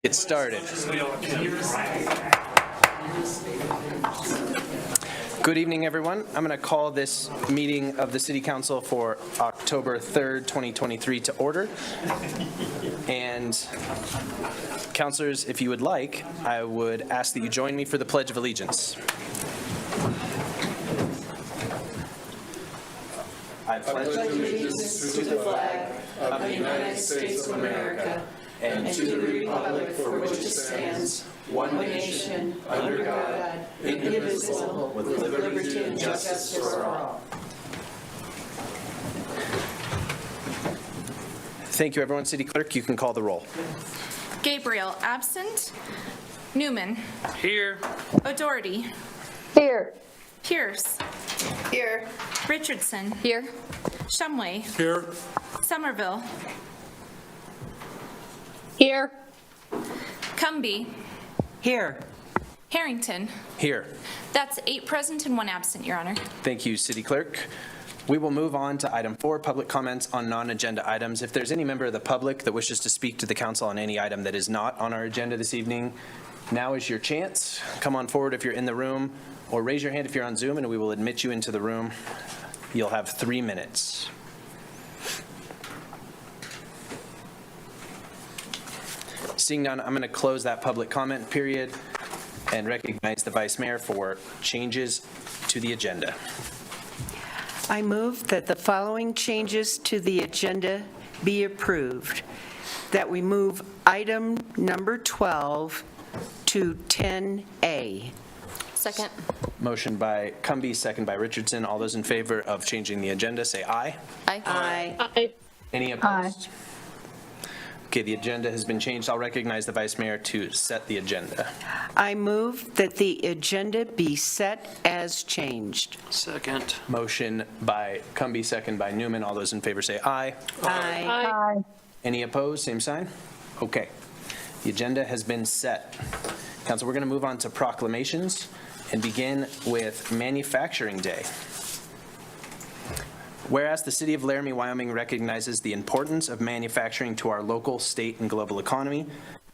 Get started. Good evening, everyone. I'm going to call this meeting of the City Council for October 3rd, 2023 to order. And councilors, if you would like, I would ask that you join me for the Pledge of Allegiance. I pledge allegiance to the flag of the United States of America and to the republic for which it stands, one nation, under God, indivisible, with liberty and justice for all. Thank you, everyone. City Clerk, you can call the roll. Gabriel, absent. Newman. Here. O'Doherty. Here. Pierce. Here. Richardson. Here. Shumway. Here. Somerville. Here. Cumby. Here. Harrington. Here. That's 8 present and 1 absent, Your Honor. Thank you, City Clerk. We will move on to item 4, public comments on non-agenda items. If there's any member of the public that wishes to speak to the council on any item that is not on our agenda this evening, now is your chance. Come on forward if you're in the room, or raise your hand if you're on Zoom, and we will admit you into the room. You'll have 3 minutes. Seeing none, I'm going to close that public comment period and recognize the Vice Mayor for changes to the agenda. I move that the following changes to the agenda be approved. That we move item number 12 to 10A. Second. Motion by Cumby, second by Richardson. All those in favor of changing the agenda, say aye. Aye. Aye. Any opposed? Okay, the agenda has been changed. I'll recognize the Vice Mayor to set the agenda. I move that the agenda be set as changed. Second. Motion by Cumby, second by Newman. All those in favor say aye. Aye. Any opposed? Same sign? Okay. The agenda has been set. Council, we're going to move on to proclamations and begin with Manufacturing Day. Whereas the City of Laramie, Wyoming recognizes the importance of manufacturing to our local, state, and global economy,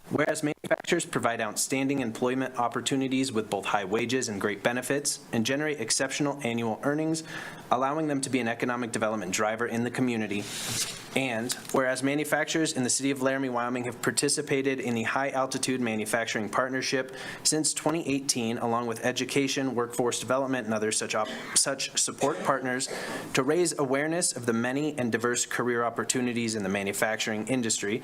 whereas manufacturers provide outstanding employment opportunities with both high wages and great benefits and generate exceptional annual earnings, allowing them to be an economic development driver in the community, and whereas manufacturers in the City of Laramie, Wyoming have participated in the High Altitude Manufacturing Partnership since 2018, along with education, workforce development, and other such support partners to raise awareness of the many and diverse career opportunities in the manufacturing industry,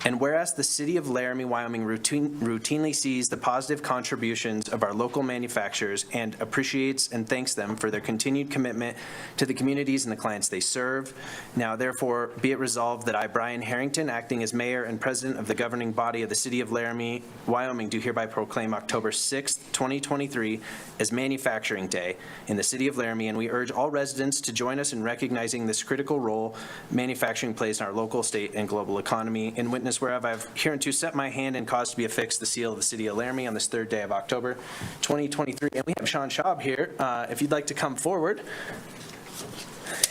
and whereas the City of Laramie, Wyoming routinely sees the positive contributions of our local manufacturers and appreciates and thanks them for their continued commitment to the communities and the clients they serve. Now, therefore, be it resolved that I, Brian Harrington, acting as mayor and president of the governing body of the City of Laramie, Wyoming, do hereby proclaim October 6th, 2023 as Manufacturing Day in the City of Laramie, and we urge all residents to join us in recognizing this critical role manufacturing plays in our local, state, and global economy. In witness whereof I have hereunto set my hand and caused to be affixed the seal of the City of Laramie on this 3rd day of October, 2023. And we have Sean Schaub here. If you'd like to come forward.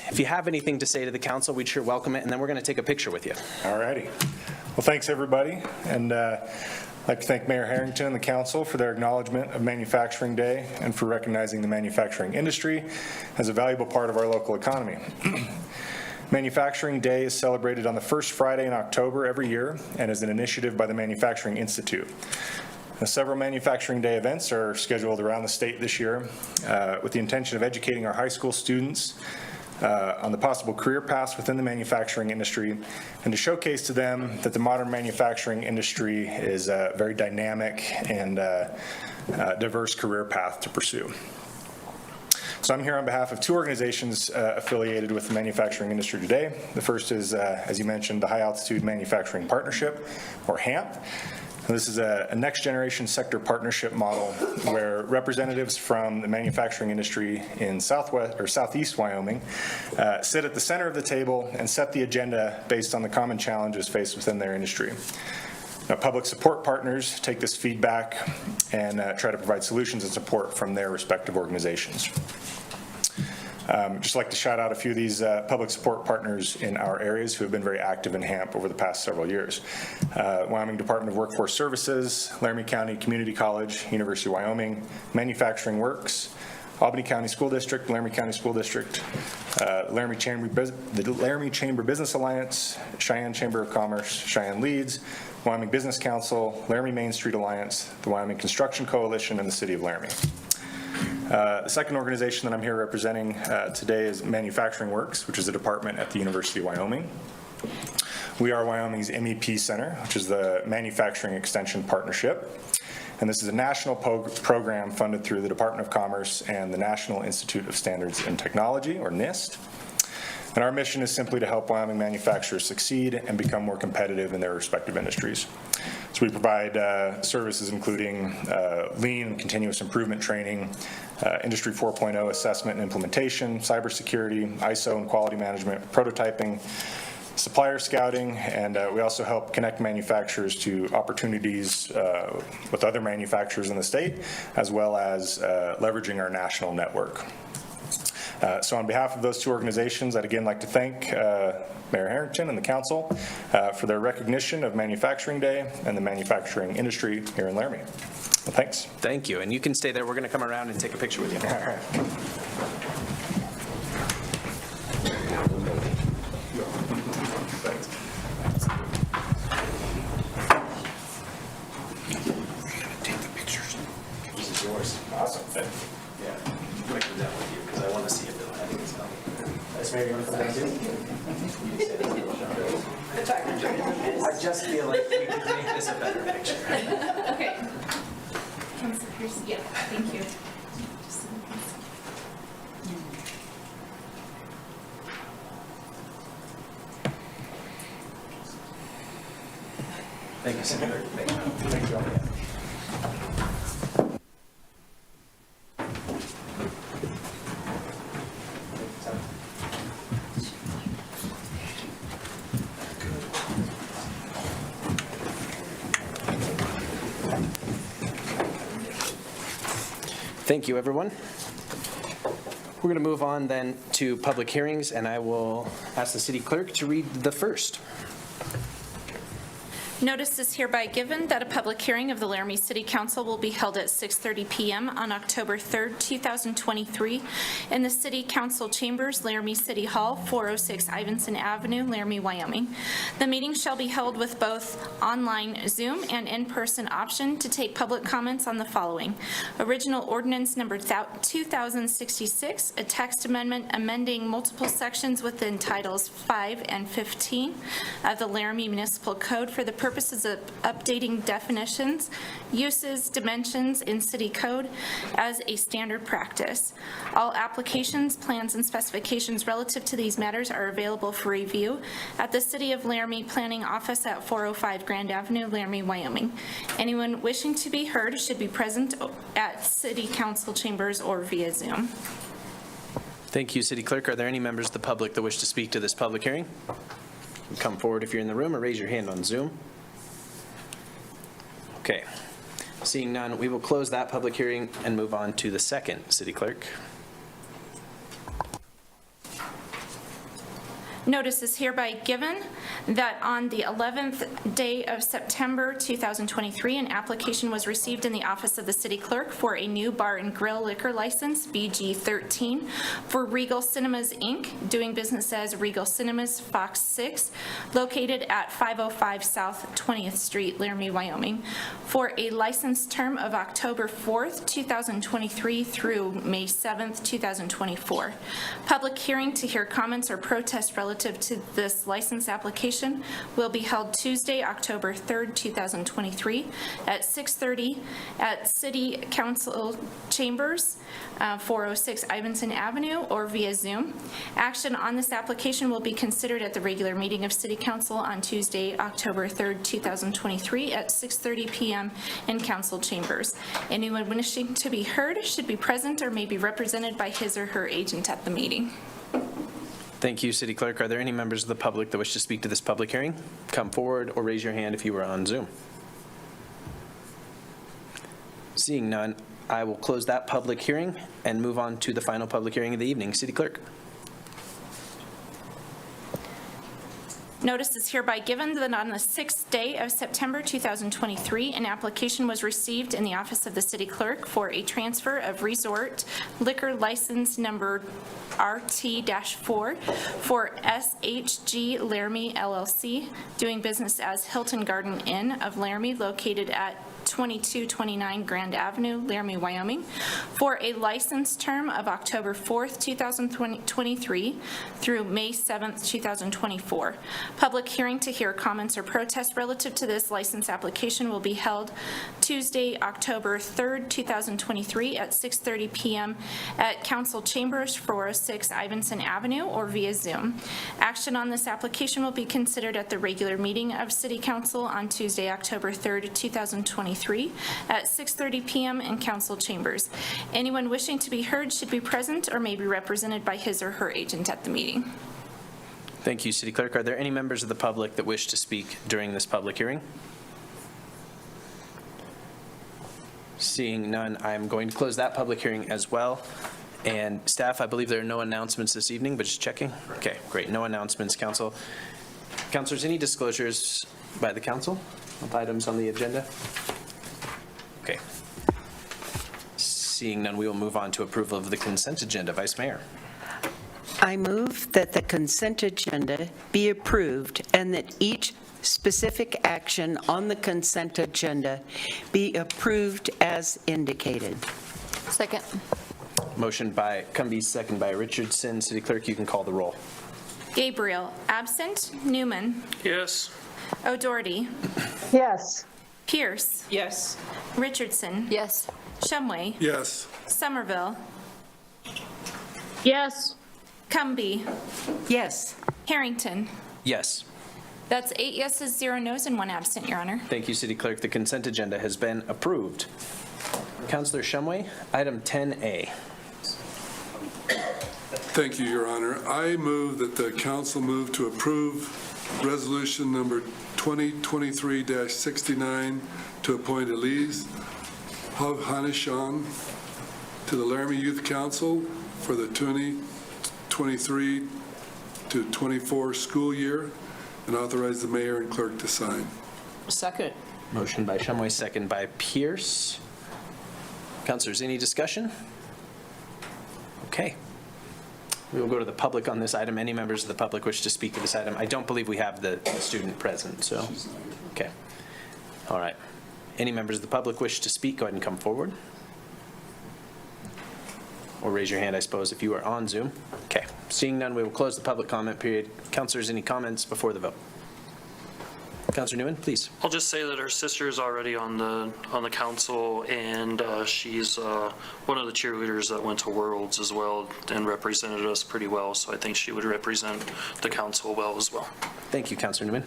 If you have anything to say to the council, we'd sure welcome it, and then we're going to take a picture with you. All righty. Well, thanks, everybody. And I'd like to thank Mayor Harrington and the council for their acknowledgement of Manufacturing Day and for recognizing the manufacturing industry as a valuable part of our local economy. Manufacturing Day is celebrated on the first Friday in October every year and is an initiative by the Manufacturing Institute. Several Manufacturing Day events are scheduled around the state this year with the intention of educating our high school students on the possible career paths within the manufacturing industry and to showcase to them that the modern manufacturing industry is a very dynamic and diverse career path to pursue. So I'm here on behalf of 2 organizations affiliated with the manufacturing industry today. The first is, as you mentioned, the High Altitude Manufacturing Partnership, or HAMP. This is a next generation sector partnership model where representatives from the manufacturing industry in southeast Wyoming sit at the center of the table and set the agenda based on the common challenges faced within their industry. Now, public support partners take this feedback and try to provide solutions and support from their respective organizations. Just like to shout out a few of these public support partners in our areas who have been very active in HAMP over the past several years. Wyoming Department of Workforce Services, Laramie County Community College, University of Wyoming, Manufacturing Works, Albany County School District, Laramie County School District, the Laramie Chamber Business Alliance, Cheyenne Chamber of Commerce, Cheyenne Leads, Wyoming Business Council, Laramie Main Street Alliance, the Wyoming Construction Coalition, and the City of Laramie. The second organization that I'm here representing today is Manufacturing Works, which is a department at the University of Wyoming. We are Wyoming's MEP Center, which is the Manufacturing Extension Partnership. And this is a national program funded through the Department of Commerce and the National Institute of Standards and Technology, or NIST. And our mission is simply to help Wyoming manufacturers succeed and become more competitive in their respective industries. So we provide services including lean and continuous improvement training, Industry 4.0 assessment and implementation, cybersecurity, ISO and quality management, prototyping, supplier scouting, and we also help connect manufacturers to opportunities with other manufacturers in the state, as well as leveraging our national network. So on behalf of those two organizations, I'd again like to thank Mayor Harrington and the council for their recognition of Manufacturing Day and the manufacturing industry here in Laramie. Well, thanks. Thank you. And you can stay there. We're going to come around and take a picture with you. All right. This is yours. Awesome. Yeah. I'm going to come down with you because I want to see it, Bill. I think it's coming. Nice, Mayor. You want to come down too? I just feel like we could make this a better picture. Okay. Yeah, thank you. Thank you, Senator. Thank you. Thank you. Thank you, everyone. We're going to move on then to public hearings, and I will ask the city clerk to read the first. Notice is hereby given that a public hearing of the Laramie City Council will be held at 6:30 p.m. on October 3rd, 2023 in the City Council Chambers, Laramie City Hall, 406 Ivinson Avenue, Laramie, Wyoming. The meeting shall be held with both online Zoom and in-person option to take public comments on the following: original ordinance number 2066, a text amendment amending multiple sections within titles 5 and 15 of the Laramie Municipal Code for the purposes of updating definitions, uses, dimensions in city code as a standard practice. All applications, plans, and specifications relative to these matters are available for review at the City of Laramie Planning Office at 405 Grand Avenue, Laramie, Wyoming. Anyone wishing to be heard should be present at City Council chambers or via Zoom. Thank you, City Clerk. Are there any members of the public that wish to speak to this public hearing? Come forward if you're in the room or raise your hand on Zoom. Okay. Seeing none, we will close that public hearing and move on to the second, City Clerk. Notice is hereby given that on the 11th day of September 2023, an application was received in the office of the city clerk for a new bar and grill liquor license, BG 13, for Regal Cinemas, Inc., doing business as Regal Cinemas, Fox 6, located at 505 South 20th Street, Laramie, Wyoming, for a license term of October 4th, 2023 through May 7th, 2024. Public hearing to hear comments or protests relative to this license application will be held Tuesday, October 3rd, 2023 at 6:30 at City Council Chambers, 406 Ivinson Avenue, or via Zoom. Action on this application will be considered at the regular meeting of City Council on Tuesday, October 3rd, 2023 at 6:30 p.m. in Council Chambers. Anyone wishing to be heard should be present or may be represented by his or her agent at the meeting. Thank you, City Clerk. Are there any members of the public that wish to speak to this public hearing? Come forward or raise your hand if you are on Zoom. Seeing none, I will close that public hearing and move on to the final public hearing of the evening. City Clerk. Notice is hereby given that on the 6th day of September 2023, an application was received in the office of the city clerk for a transfer of resort liquor license number RT-4 for SHG Laramie LLC, doing business as Hilton Garden Inn of Laramie, located at 2229 Grand Avenue, Laramie, Wyoming, for a license term of October 4th, 2023 through May 7th, 2024. Public hearing to hear comments or protests relative to this license application will be held Tuesday, October 3rd, 2023 at 6:30 p.m. at Council Chambers, 406 Ivinson Avenue, or via Zoom. Action on this application will be considered at the regular meeting of City Council on Tuesday, October 3rd, 2023 at 6:30 p.m. in Council Chambers. Anyone wishing to be heard should be present or may be represented by his or her agent at the meeting. Thank you, City Clerk. Are there any members of the public that wish to speak during this public hearing? Seeing none, I'm going to close that public hearing as well. And staff, I believe there are no announcements this evening, but just checking. Okay, great. No announcements, council. Councilors, any disclosures by the council of items on the agenda? Okay. Seeing none, we will move on to approval of the consent agenda. Vice Mayor. I move that the consent agenda be approved and that each specific action on the consent agenda be approved as indicated. Second. Motion by Cumbie, second by Richardson. City Clerk, you can call the roll. Gabriel, absent. Newman. Yes. O'Doherty. Yes. Pierce. Yes. Richardson. Yes. Shumway. Yes. Somerville. Yes. Cumbie. Yes. Harrington. Yes. That's 8 yeses, 0 nos, and 1 absent, Your Honor. Thank you, City Clerk. The consent agenda has been approved. Councilor Shumway, item 10A. Thank you, Your Honor. I move that the council move to approve resolution number 2023-69 to appoint Elise Hanishan to the Laramie Youth Council for the 2023 to 24 school year and authorize the mayor and clerk to sign. Second. Motion by Shumway, second by Pierce. Councilors, any discussion? Okay. We will go to the public on this item. Any members of the public wish to speak to this item? I don't believe we have the student present, so. Okay. All right. Any members of the public wish to speak, go ahead and come forward. Or raise your hand, I suppose, if you are on Zoom. Okay. Seeing none, we will close the public comment period. Councilors, any comments before the vote? Councilor Newman, please. I'll just say that her sister is already on the council, and she's one of the cheerleaders that went to Worlds as well and represented us pretty well. So I think she would represent the council well as well. Thank you, Councilor Newman.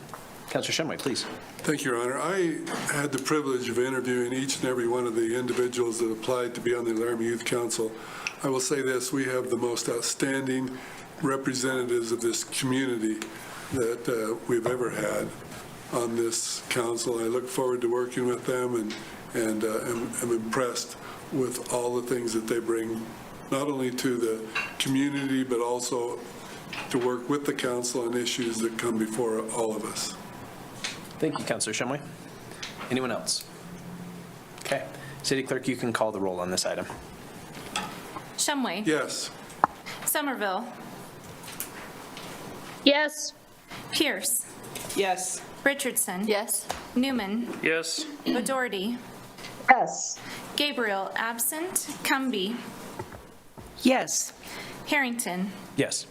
Councilor Shumway, please. Thank you, Your Honor. I had the privilege of interviewing each and every one of the individuals that applied to be on the Laramie Youth Council. I will say this, we have the most outstanding representatives of this community that we've ever had on this council. I look forward to working with them and I'm impressed with all the things that they bring, not only to the community, but also to work with the council on issues that come before all of us. Thank you, Councilor Shumway. Anyone else? Okay. City Clerk, you can call the roll on this item. Shumway. Yes. Somerville. Yes. Pierce. Yes. Richardson. Yes. Newman. Yes. O'Doherty. Yes. Gabriel, absent. Cumbie. Yes. Harrington. Yes.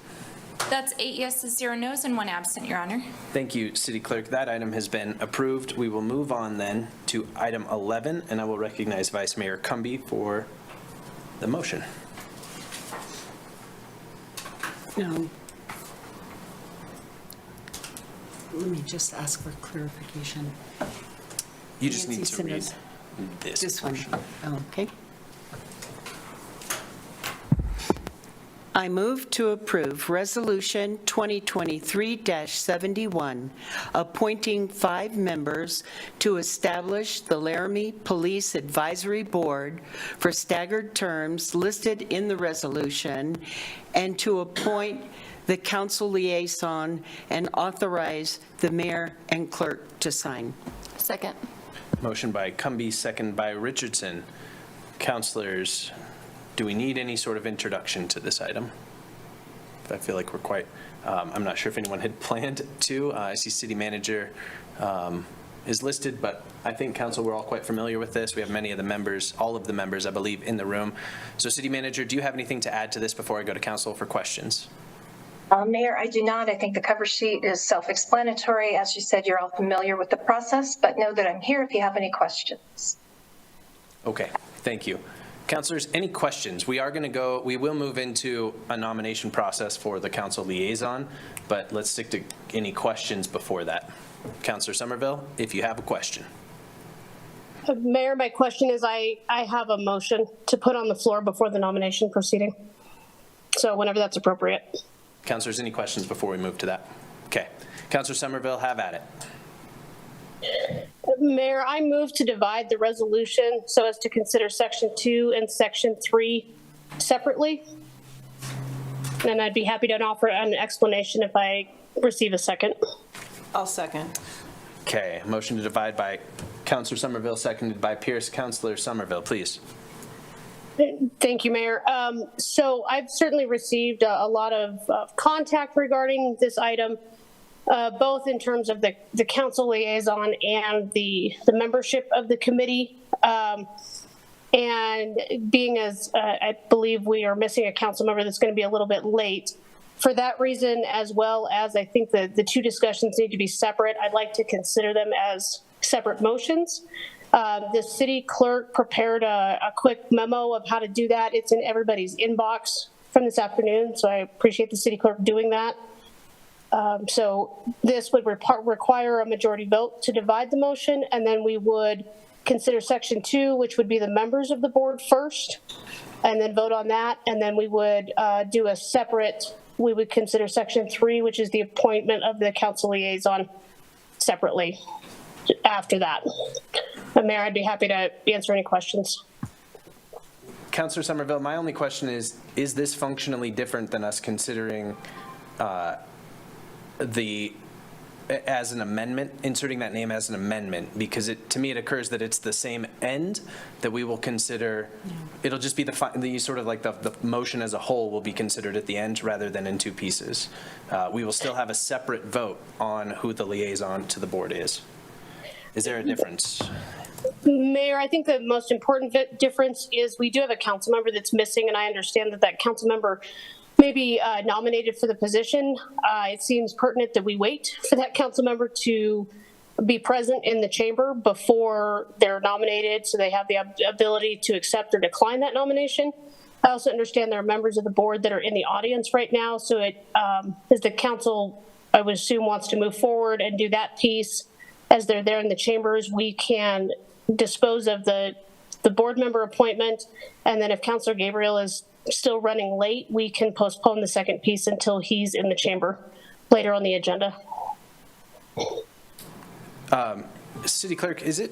That's 8 yeses, 0 nos, and 1 absent, Your Honor. Thank you, City Clerk. That item has been approved. We will move on then to item 11, and I will recognize Vice Mayor Cumbie for the motion. No. Let me just ask for clarification. You just Nancy need to sent read us this one. portion. Oh, okay. I move to approve Resolution 2023-71, appointing 5 members to establish the Laramie Police Advisory Board for staggered terms listed in the resolution, and to appoint the council liaison and authorize the mayor and clerk to sign. Second. Motion by Cumby, second by Richardson. Counselors, do we need any sort of introduction to this item? I feel like we're quite, I'm not sure if anyone had planned to. I see city manager is listed, but I think council, we're all quite familiar with this. We have many of the members, all of the members, I believe, in the room. So city manager, do you have anything to add to this before I go to council for questions? Mayor, I do not. I think the cover sheet is self-explanatory. As you said, you're all familiar with the process, but know that I'm here if you have any questions. Okay, thank you. Counselors, any questions? We will move into a nomination process for the council liaison, but let's stick to any questions before that. Counselor Somerville, if you have a question. Mayor, my question is I have a motion to put on the floor before the nomination proceeding. So whenever that's appropriate. Counselors, any questions before we move to that? Okay. Counselor Somerville, have at it. Mayor, I move to divide the resolution so as to consider Section 2 and Section 3 separately. And I'd be happy to offer an explanation if I receive a second. I'll second. Okay, motion to divide by Counselor Somerville, seconded by Pierce. Counselor Somerville, please. Thank you, Mayor. So I've certainly received a lot of contact regarding this item, both in terms of the council liaison and the membership of the committee. And being as I believe we are missing a council member that's going to be a little bit late. For that reason, as well as I think the two discussions need to be separate, I'd like to consider them as separate motions. The city clerk prepared a quick memo of how to do that. It's in everybody's inbox from this afternoon, so I appreciate the city clerk doing that. So this would require a majority vote to divide the motion, and then we would consider Section 2, which would be the members of the board first, and then vote on that, and then we would do a separate, we would consider Section 3, which is the appointment of the council liaison separately after that. Mayor, I'd be happy to answer any questions. Counselor Somerville, my only question is this functionally different than us considering as an amendment, inserting that name as an amendment? Because to me it occurs that it's the same end that we will consider. It'll just be the sort of like the motion as a whole will be considered at the end rather than in two pieces. We will still have a separate vote on who the liaison to the board is. Is there a difference? Mayor, I think the most important difference is we do have a council member that's missing, and I understand that council member may be nominated for the position. It seems pertinent that we wait for that council member to be present in the chamber before they're nominated, so they have the ability to accept or decline that nomination. I also understand there are members of the board that are in the audience right now, so as the council, I would assume, wants to move forward and do that piece as they're there in the chambers, we can dispose of the board member appointment, and then if Councilor Gabriel is still running late, we can postpone the second piece until he's in the chamber later on the agenda. City Clerk, is it?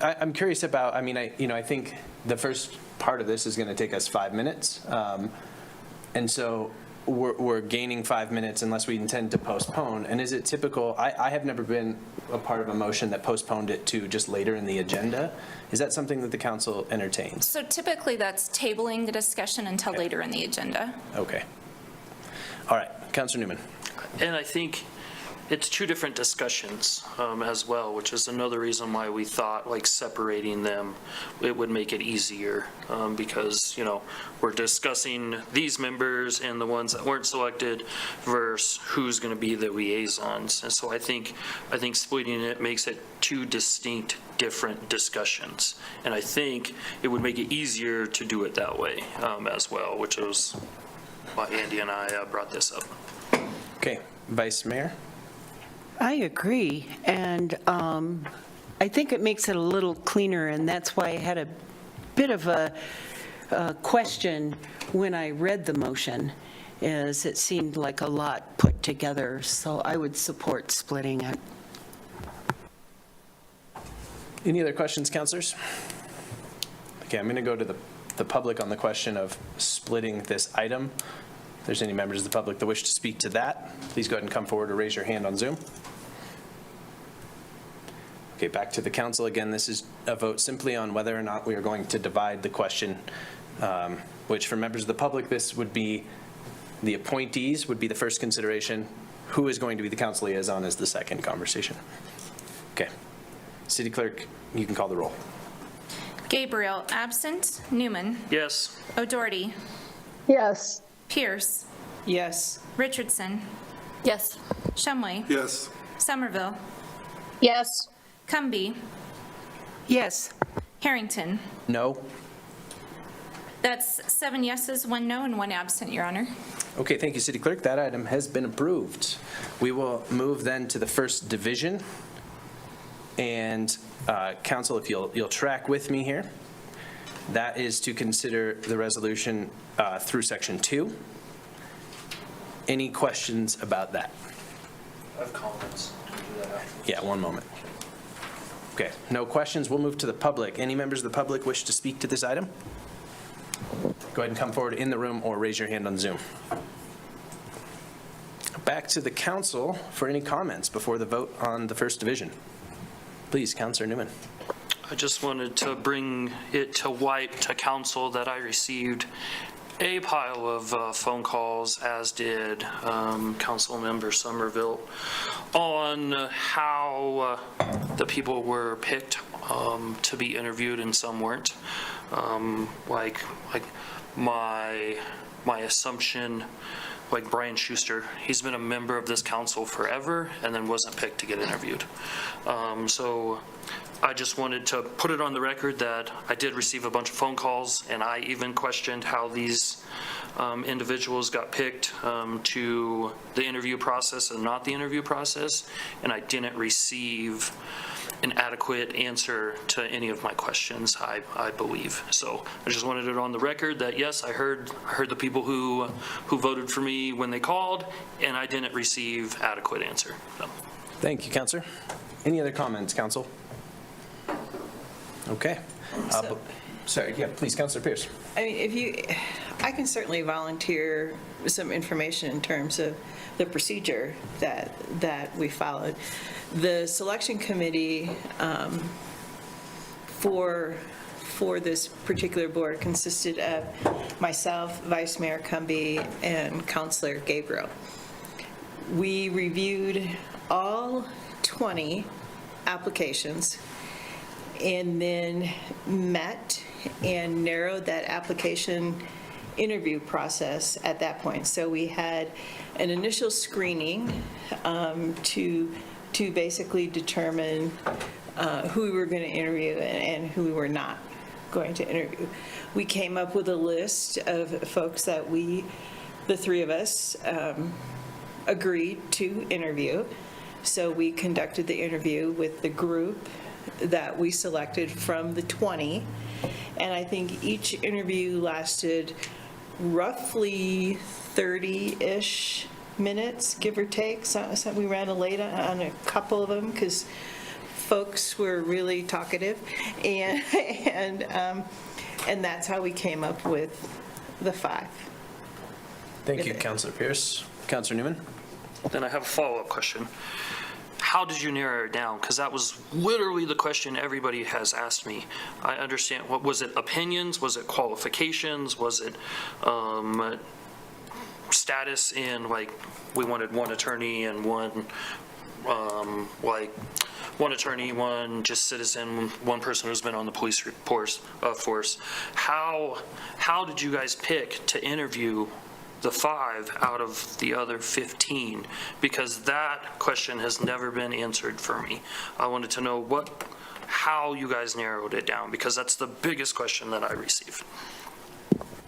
I'm curious about. I mean, I think the first part of this is going to take us 5 minutes, and so we're gaining 5 minutes unless we intend to postpone. And is it typical? I have never been a part of a motion that postponed it to just later in the agenda. Is that something that the council entertains? So typically that's tabling the discussion until later in the agenda. Okay. All right, Councilor Newman. And I think it's two different discussions as well, which is another reason why we thought like separating them, it would make it easier because, we're discussing these members and the ones that weren't selected versus who's going to be the liaisons. And so I think splitting it makes it two distinct, different discussions. And I think it would make it easier to do it that way as well, which is why Andy and I brought this up. Okay, Vice Mayor. I agree, and I think it makes it a little cleaner, and that's why I had a bit of a question when I read the motion, is it seemed like a lot put together, so I would support splitting it. Any other questions, counselors? Okay, I'm going to go to the public on the question of splitting this item. If there's any members of the public that wish to speak to that, please go ahead and come forward or raise your hand on Zoom. Okay, back to the council. Again, this is a vote simply on whether or not we are going to divide the question, which for members of the public, this would be the appointees would be the first consideration. Who is going to be the council liaison is the second conversation. Okay. City Clerk, you can call the roll. Gabriel, absent. Newman. Yes. O'Doherty. Yes. Pierce. Yes. Richardson. Yes. Shumway. Yes. Somerville. Yes. Cumby. Yes. Harrington. No? That's 7 yeses, 1 no, and 1 absent, Your Honor. Okay, thank you, City Clerk. That item has been approved. We will move then to the first division. And council, if you'll track with me here, that is to consider the resolution through section 2. Any questions about that? I have comments. Yeah, one moment. Okay, no questions. We'll move to the public. Any members of the public wish to speak to this item? Go ahead and come forward in the room or raise your hand on Zoom. Back to the council for any comments before the vote on the first division. Please, Councilor Newman. I just wanted to bring it to light to council that I received a pile of phone calls, as did Councilmember Somerville, on how the people were picked to be interviewed and some weren't. Like my assumption, like Brian Schuster, he's been a member of this council forever and then wasn't picked to get interviewed. So I just wanted to put it on the record that I did receive a bunch of phone calls, and I even questioned how these individuals got picked to the interview process and not the interview process, and I didn't receive an adequate answer to any of my questions, I believe. So I just wanted it on the record that, yes, I heard the people who voted for me when they called, and I didn't receive adequate answer. So. Thank you, Councilor. Any other comments, Council? Okay. Sorry, yeah, please, Councilor Pierce. I mean, I can certainly volunteer some information in terms of the procedure that we followed. The selection committee for this particular board consisted of myself, Vice Mayor Cumby, and Councilor Gabriel. We reviewed all 20 applications and then met and narrowed that application interview process at that point. So we had an initial screening to basically determine who we were going to interview and who we were not going to interview. We came up with a list of folks that the three of us, agreed to interview. So we conducted the interview with the group that we selected from the 20. And I think each interview lasted roughly 30-ish minutes, give or take. So we ran late on a couple of them because folks were really talkative. And that's how we came up with the 5. Thank you, Councilor Pierce. Councilor Newman? Then I have a follow-up question. How did you narrow it down? Because that was literally the question everybody has asked me. I understand. What was it? Opinions? Was it qualifications? Was it status in, like, we wanted one attorney and one attorney, one just citizen, one person who's been on the police force. How did you guys pick to interview the 5 out of the other 15? Because that question has never been answered for me. I wanted to know how you guys narrowed it down, because that's the biggest question that I received.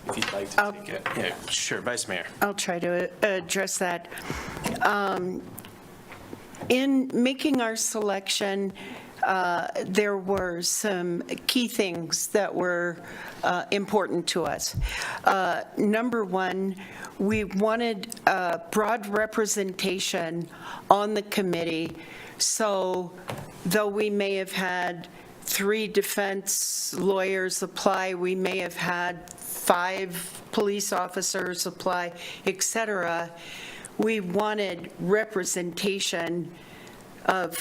If you'd like to take it. Yeah, sure, Vice Mayor. I'll try to address that. In making our selection, there were some key things that were important to us. Number one, we wanted broad representation on the committee, so though we may have had 3 defense lawyers apply, we may have had 5 police officers apply, et cetera, we wanted representation of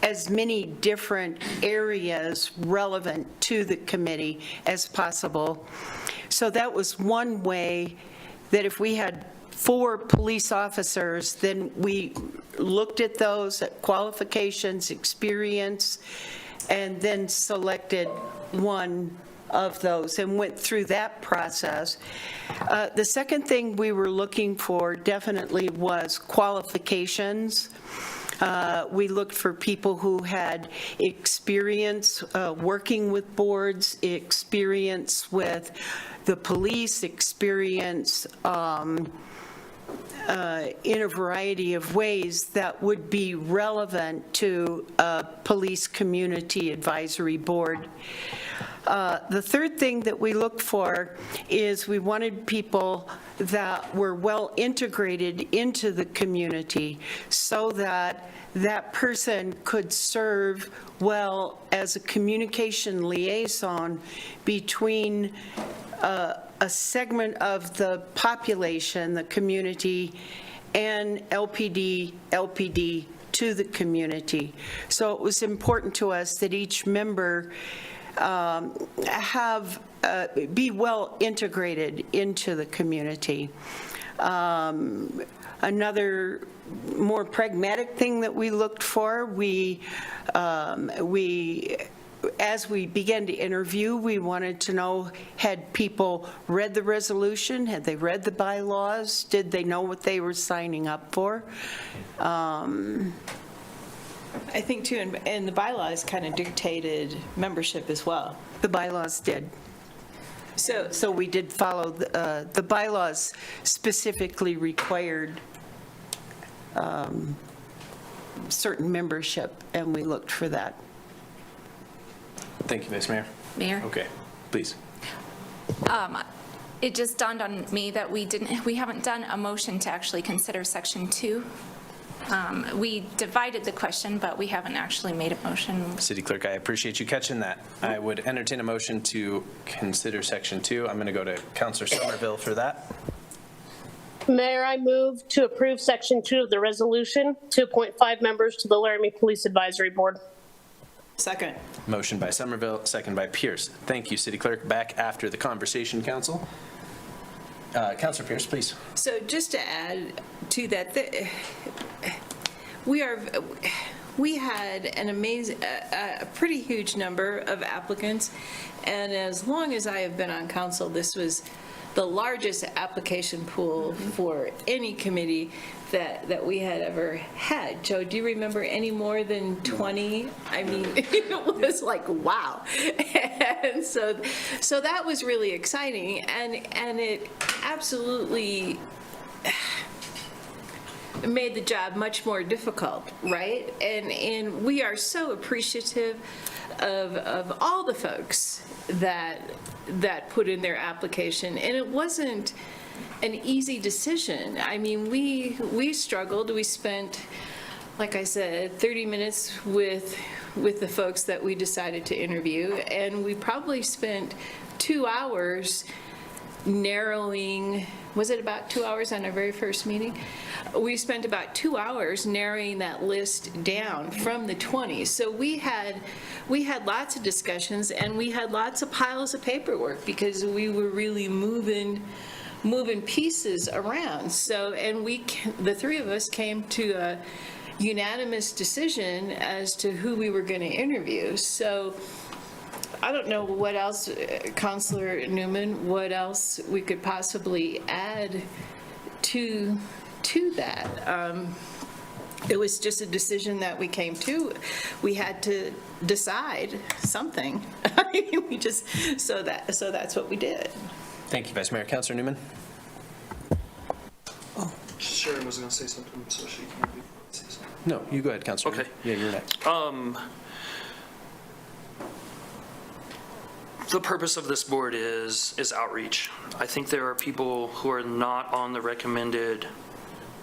as many different areas relevant to the committee as possible. So that was one way that if we had 4 police officers, then we looked at those, at qualifications, experience, and then selected one of those and went through that process. The second thing we were looking for definitely was qualifications. We looked for people who had experience working with boards, experience with the police, experience in a variety of ways that would be relevant to a police community advisory board. The third thing that we looked for is we wanted people that were well integrated into the community so that that person could serve well as a communication liaison between a segment of the population, the community, and LPD to the community. So it was important to us that each member be well integrated into the community. Another more pragmatic thing that we looked for, as we began to interview, we wanted to know, had people read the resolution? Had they read the bylaws? Did they know what they were signing up for? I think too, and the bylaws kind of dictated membership as well. The bylaws did. So we did follow, the bylaws specifically required certain membership, and we looked for that. Thank you, Vice Mayor. Mayor? Okay, please. It just dawned on me that we haven't done a motion to actually consider Section 2. We divided the question, but we haven't actually made a motion. City Clerk, I appreciate you catching that. I would entertain a motion to consider Section 2. I'm going to go to Councilor Somerville for that. Mayor, I move to approve Section 2 of the resolution to appoint 5 members to the Laramie Police Advisory Board. Second. Motion by Somerville, second by Pierce. Thank you, City Clerk. Back after the conversation, Council. Councilor Pierce, please. So just to add to that, we had an amazing, a pretty huge number of applicants, and as long as I have been on council, this was the largest application pool for any committee that we had ever had. Joe, do you remember any more than 20? I mean, it was like, wow. And so that was really exciting, and it absolutely made the job much more difficult, right? And we are so appreciative of all the folks that put in their application, and it wasn't an easy decision. I mean, we struggled. We spent, like I said, 30 minutes with the folks that we decided to interview, and we probably spent 2 hours narrowing. Was it about 2 hours on our very first meeting? We spent about 2 hours narrowing that list down from the 20. So we had lots of discussions, and we had lots of piles of paperwork because we were really moving pieces around. So, and the 3 of us came to a unanimous decision as to who we were going to interview. So I don't know what else, Councilor Newman, what else we could possibly add to that. It was just a decision that we came to. We had to decide something. So that's what we did. Thank you, Vice Mayor. Councilor Newman. Sharon was going to say something, so she can say something. No, you go ahead, Counselor. Okay. Yeah, you're next. The purpose of this board is outreach. I think there are people who are not on the recommended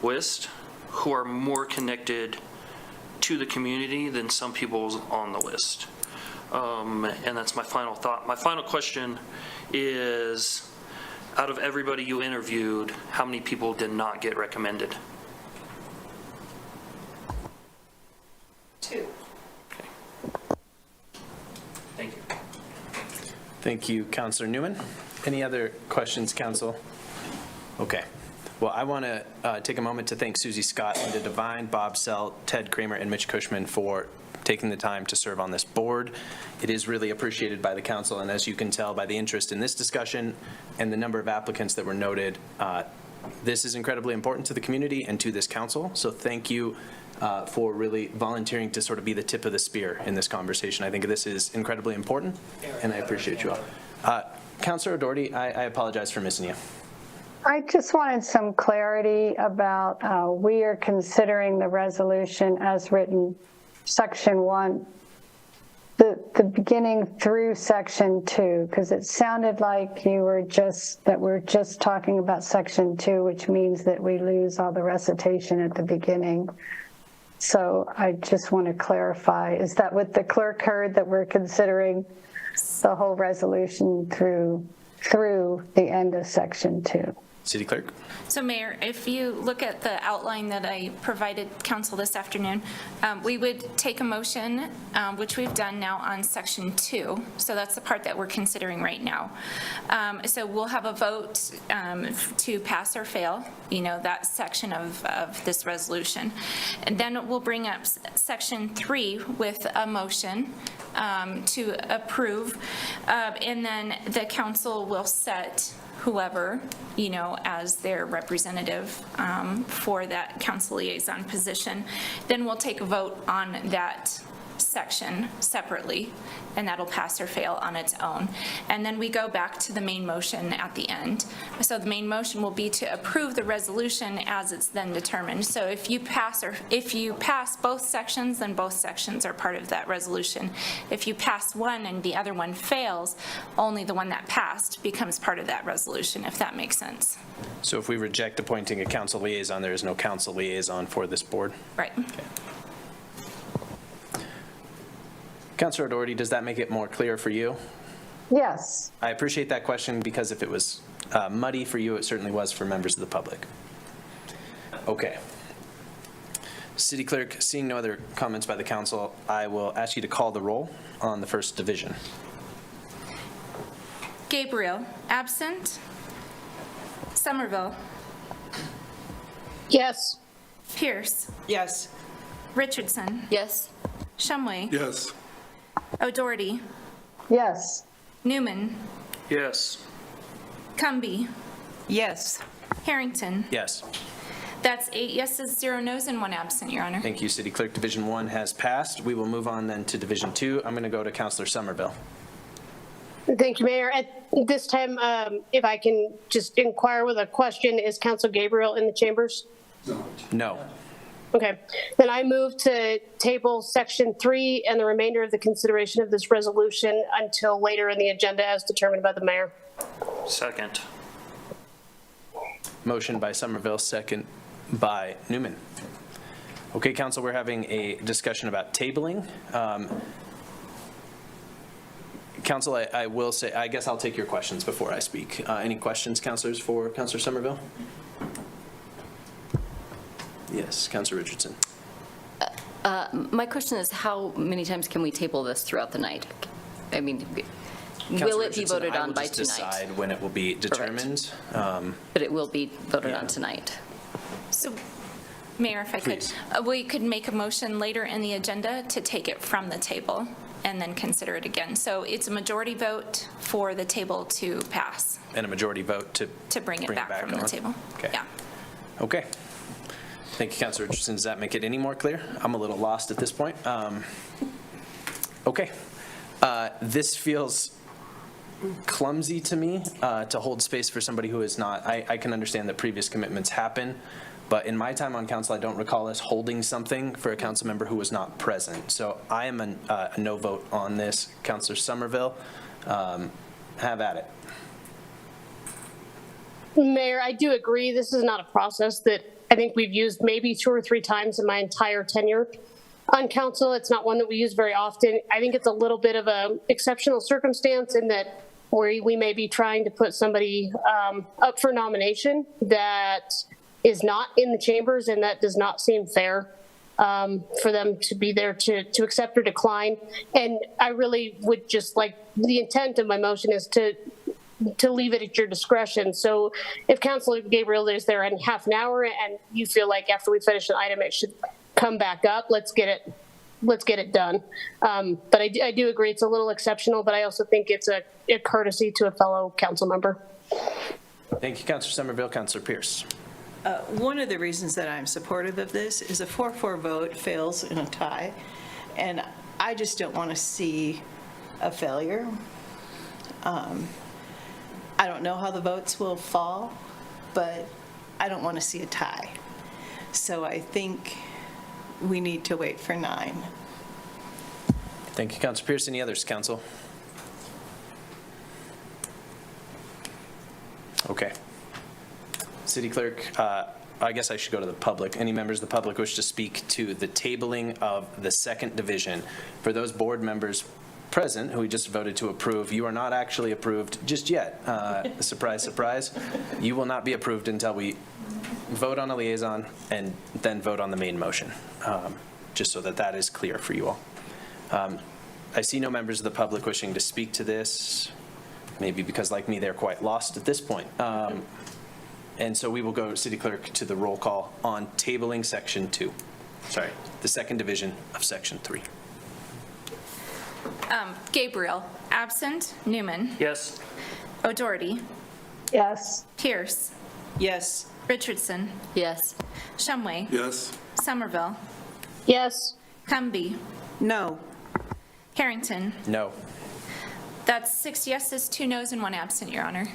list who are more connected to the community than some people on the list. And that's my final thought. My final question is, out of everybody you interviewed, how many people did not get recommended? 2. Thank you. Thank you, Counselor Newman. Any other questions, Council? Okay. Well, I want to take a moment to thank Susie Scott, Linda Devine, Bob Sell, Ted Kramer, and Mitch Cushman for taking the time to serve on this board. It is really appreciated by the council, and as you can tell by the interest in this discussion and the number of applicants that were noted, this is incredibly important to the community and to this council. So thank you for really volunteering to sort of be the tip of the spear in this conversation. I think this is incredibly important, and I appreciate you all. Councilor O'Doherty, I apologize for missing you. I just wanted some clarity about we are considering the resolution as written, section 1, the beginning through section 2, because it sounded like you were we're just talking about section 2, which means that we lose all the recitation at the beginning. So I just want to clarify, is that what the clerk heard, that we're considering the whole resolution through the end of section 2? City Clerk? So Mayor, if you look at the outline that I provided council this afternoon, we would take a motion, which we've done now on section 2. So that's the part that we're considering right now. So we'll have a vote to pass or fail, that section of this resolution. And then we'll bring up section 3 with a motion to approve. And then the council will set whoever, as their representative for that council liaison position. Then we'll take a vote on that section separately, and that'll pass or fail on its own. And then we go back to the main motion at the end. So the main motion will be to approve the resolution as it's then determined. So if you pass both sections, then both sections are part of that resolution. If you pass one and the other one fails, only the one that passed becomes part of that resolution, if that makes sense. So if we reject appointing a council liaison, there is no council liaison for this board? Right. Okay. Councilor O'Doherty, does that make it more clear for you? Yes. I appreciate that question, because if it was muddy for you, it certainly was for members of the public. Okay. City Clerk, seeing no other comments by the council, I will ask you to call the roll on the first division. Gabriel, absent. Somerville. Yes. Pierce. Yes. Richardson. Yes. Shumway. Yes. O'Doherty. Yes. Newman. Yes. Cumby. Yes. Harrington. Yes. That's 8 yeses, 0 noes, and 1 absent, Your Honor. Thank you, City Clerk. Division 1 has passed. We will move on then to Division 2. I'm going to go to Councilor Somerville. Thank you, Mayor. At this time, if I can just inquire with a question, is Council Gabriel in the chambers? No. Okay. Then I move to table section 3 and the remainder of the consideration of this resolution until later in the agenda as determined by the mayor. Second. Motion by Somerville, second by Newman. Okay, council, we're having a discussion about tabling. Council, I will say, I guess I'll take your questions before I speak. Any questions, councilors, for Councilor Somerville? Yes, Councilor Richardson. My question is, how many times can we table this throughout the night? I mean, will it be voted on by tonight? I will just decide when it will be determined. But it will be voted on tonight. So, Mayor, if I could, Please. We could make a motion later in the agenda to take it from the table and then consider it again. So it's a majority vote for the table to pass. And a majority vote to bring it back from the on? table. Okay. Yeah. Okay. Thank you, Councilor Richardson. Does that make it any more clear? I'm a little lost at this point. Okay. This feels clumsy to me to hold space for somebody who is not. I can understand that previous commitments happen, But in my time on council, I don't recall us holding something for a council member who was not present. So I am a no vote on this. Councilor Somerville, have at it. Mayor, I do agree. This is not a process that I think we've used maybe 2 or 3 times in my entire tenure on council. It's not one that we use very often. I think it's a little bit of an exceptional circumstance in that we may be trying to put somebody up for nomination that is not in the chambers, and that does not seem fair for them to be there to accept or decline. And I really would just like, the intent of my motion is to leave it at your discretion. So if Councilor Gabriel is there in half an hour and you feel like after we finish an item it should come back up, let's get it done. But I do agree it's a little exceptional, but I also think it's a courtesy to a fellow council member. Thank you, Councilor Somerville. Councilor Pierce. One of the reasons that I'm supportive of this is a 4-4 vote fails in a tie, and I just don't want to see a failure. I don't know how the votes will fall, but I don't want to see a tie. So I think we need to wait for 9. Thank you, Councilor Pierce. Any others, council? Okay. City Clerk, I guess I should go to the public. Any members of the public wish to speak to the tabling of the 2nd division? For those board members present who we just voted to approve, you are not actually approved just yet. Surprise, surprise. You will not be approved until we vote on a liaison and then vote on the main motion, just so that that is clear for you all. I see no members of the public wishing to speak to this, maybe because, like me, they're quite lost at this point. And so we will go, City Clerk, to the roll call on tabling Section 2. Sorry, the 2nd division of Section 3. Gabriel, absent. Newman. Yes. O'Doherty. Yes. Pierce. Yes. Richardson. Yes. Shumway. Yes. Somerville. Yes. Cumby. No. Harrington. No. That's 6 yeses, 2 noes, and 1 absent, Your Honor.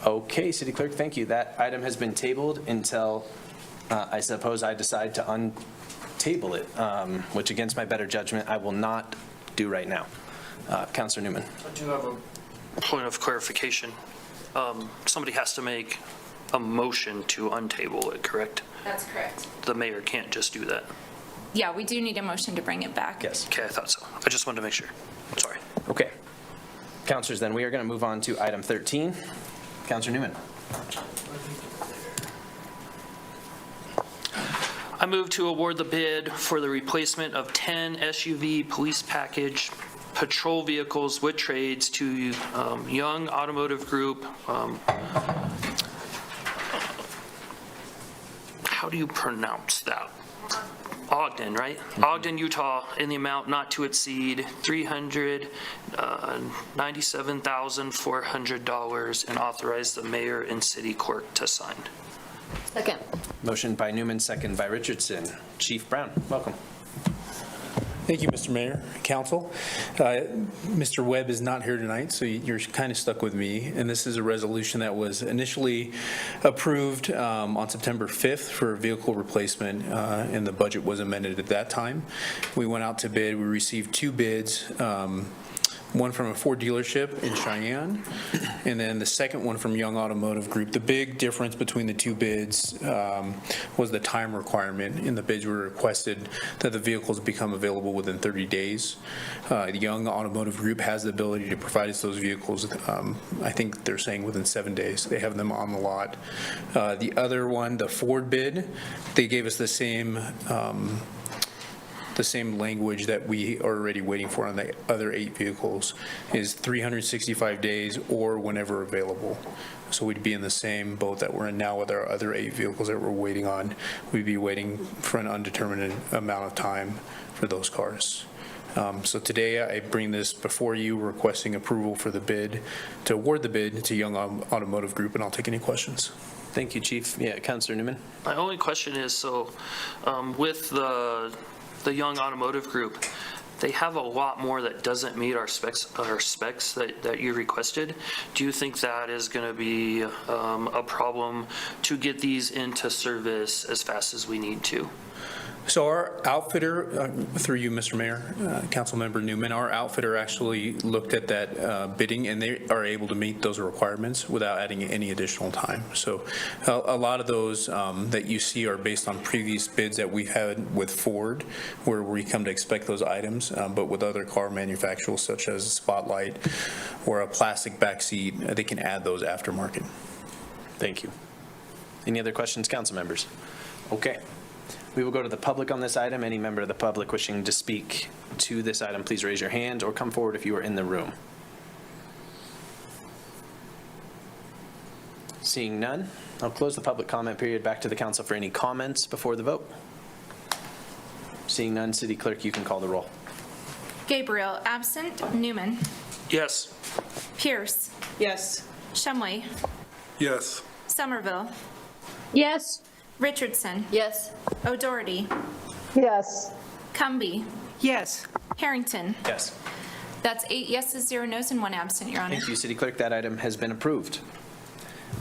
Okay, City Clerk, thank you. That item has been tabled until I suppose I decide to untable it, which against my better judgment, I will not do right now. Councilor Newman. I do have a point of clarification. Somebody has to make a motion to untable it, correct? That's correct. The mayor can't just do that. Yeah, we do need a motion to bring it back. Yes. Okay, I thought so. I just wanted to make sure. Sorry. Okay. Councilors, then we are going to move on to item 13. Councilor Newman. I move to award the bid for the replacement of 10 SUV police package patrol vehicles with trades to Young Automotive Group. How do you pronounce that? Ogden, right? Ogden, Utah, in the amount not to exceed $397,400, and authorize the mayor and city clerk to sign. Second. Motion by Newman, second by Richardson. Chief Brown, welcome. Thank you, Mr. Mayor, Council. Mr. Webb is not here tonight, so you're kind of stuck with me. And this is a resolution that was initially approved on September 5th for a vehicle replacement, and the budget was amended at that time. We went out to bid. We received 2 bids. One from a Ford dealership in Cheyenne, and then the second one from Young Automotive Group. The big difference between the 2 bids was the time requirement. In the bids, we requested that the vehicles become available within 30 days. The Young Automotive Group has the ability to provide us those vehicles. I think they're saying within 7 days. They have them on the lot. The other one, the Ford bid, they gave us the same language that we are already waiting for on the other 8 vehicles, is 365 days or whenever available. So we'd be in the same boat that we're in now with our other 8 vehicles that we're waiting on. We'd be waiting for an undetermined amount of time for those cars. So today I bring this before you requesting approval for the bid, to award the bid to Young Automotive Group, and I'll take any questions. Thank you, Chief. Yeah, Councilor Newman. My only question is, so with the Young Automotive Group, they have a lot more that doesn't meet our specs that you requested. Do you think that is going to be a problem to get these into service as fast as we need to? So our outfitter, through you, Mr. Mayor, Councilmember Newman, our outfitter actually looked at that bidding, and they are able to meet those requirements without adding any additional time. So a lot of those that you see are based on previous bids that we've had with Ford, where we come to expect those items, but with other car manufacturers such as a Spotlight or a plastic back seat, they can add those aftermarket. Thank you. Any other questions, council members? Okay. We will go to the public on this item. Any member of the public wishing to speak to this item, please raise your hand or come forward if you are in the room. Seeing none, I'll close the public comment period. Back to the council for any comments before the vote. Seeing none, City Clerk, you can call the roll. Gabriel, absent. Newman. Yes. Pierce. Yes. Shumway. Yes. Somerville. Yes. Richardson. Yes. O'Doherty. Yes. Cumby. Yes. Harrington. Yes. That's 8 yeses, 0 nos, and 1 absent, Your Honor. Thank you, City Clerk. That item has been approved.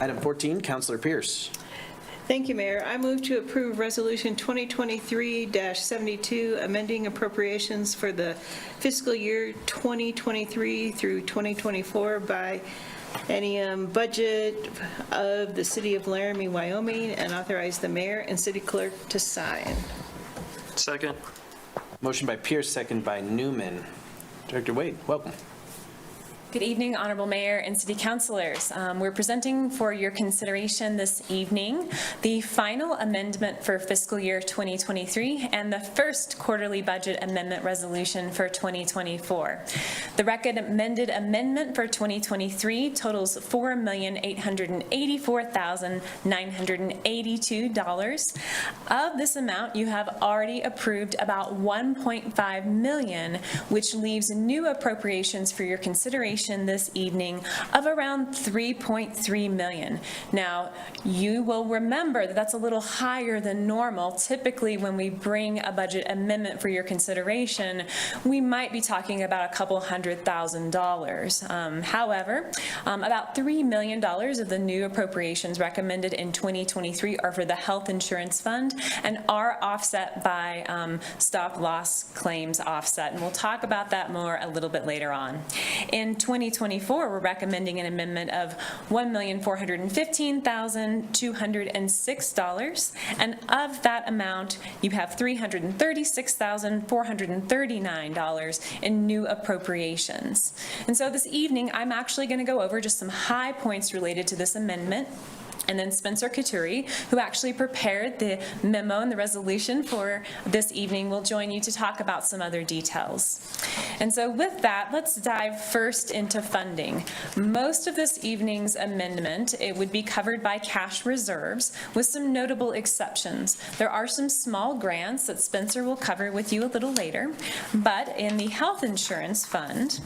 Item 14, Councilor Pierce. Thank you, Mayor. I move to approve Resolution 2023-72, amending appropriations for the fiscal year 2023 through 2024 by budget of the City of Laramie, Wyoming, and authorize the mayor and city clerk to sign. Second. Motion by Pierce, second by Newman. Director Wade, welcome. Good evening, Honorable Mayor and City Councilors. We're presenting for your consideration this evening the final amendment for fiscal year 2023 and the first quarterly budget amendment resolution for 2024. The recommended amendment for 2023 totals $4,884,982. Of this amount, you have already approved about $1.5 million, which leaves new appropriations for your consideration this evening of around $3.3 million. Now, you will remember that that's a little higher than normal. Typically, when we bring a budget amendment for your consideration, we might be talking about a couple $100,000. However, about $3 million of the new appropriations recommended in 2023 are for the health insurance fund and are offset by stop loss claims offset. And we'll talk about that more a little bit later on. In 2024, we're recommending an amendment of $1,415,206, and of that amount, you have $336,439 in new appropriations. And so this evening, I'm actually going to go over just some high points related to this amendment. And then Spencer Katuri, who actually prepared the memo and the resolution for this evening, will join you to talk about some other details. And so with that, let's dive first into funding. Most of this evening's amendment, it would be covered by cash reserves with some notable exceptions. There are some small grants that Spencer will cover with you a little later, but in the health insurance fund,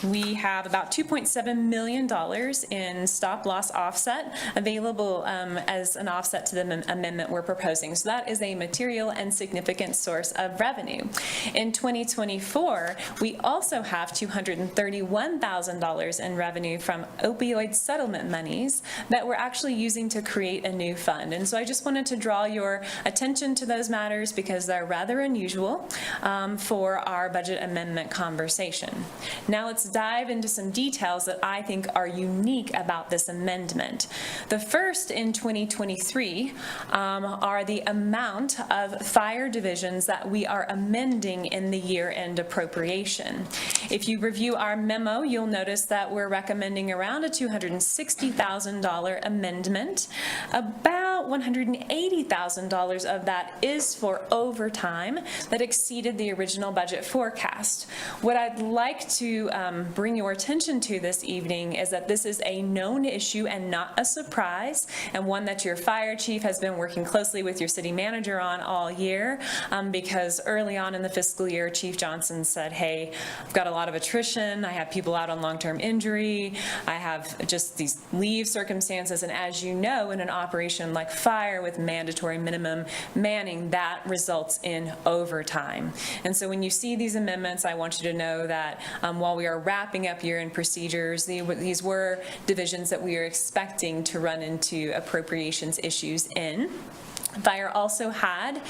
we have about $2.7 million in stop loss offset available as an offset to the amendment we're proposing. So that is a material and significant source of revenue. In 2024, we also have $231,000 in revenue from opioid settlement monies that we're actually using to create a new fund. And so I just wanted to draw your attention to those matters because they're rather unusual for our budget amendment conversation. Now let's dive into some details that I think are unique about this amendment. The first in 2023 are the amount of fire divisions that we are amending in the year-end appropriation. If you review our memo, you'll notice that we're recommending around a $260,000 amendment. About $180,000 of that is for overtime that exceeded the original budget forecast. What I'd like to bring your attention to this evening is that this is a known issue and not a surprise, and one that your fire chief has been working closely with your city manager on all year, because early on in the fiscal year, Chief Johnson said, hey, I've got a lot of attrition, I have people out on long-term injury, I have just these leave circumstances, and as you know, in an operation like fire with mandatory minimum manning, that results in overtime. And so when you see these amendments, I want you to know that while we are wrapping up year-end procedures, these were divisions that we are expecting to run into appropriations issues in. Fire also had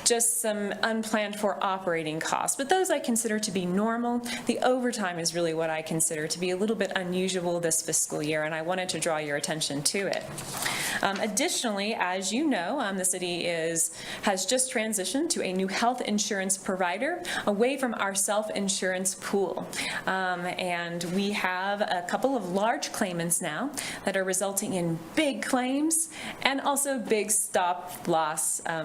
just some unplanned for operating costs, but those I consider to be normal. The overtime is really what I consider to be a little bit unusual this fiscal year, and I wanted to draw your attention to it. Additionally, as you know, the city has just transitioned to a new health insurance provider away from our self-insurance pool. And we have a couple of large claimants now that are resulting in big claims and also big stop-loss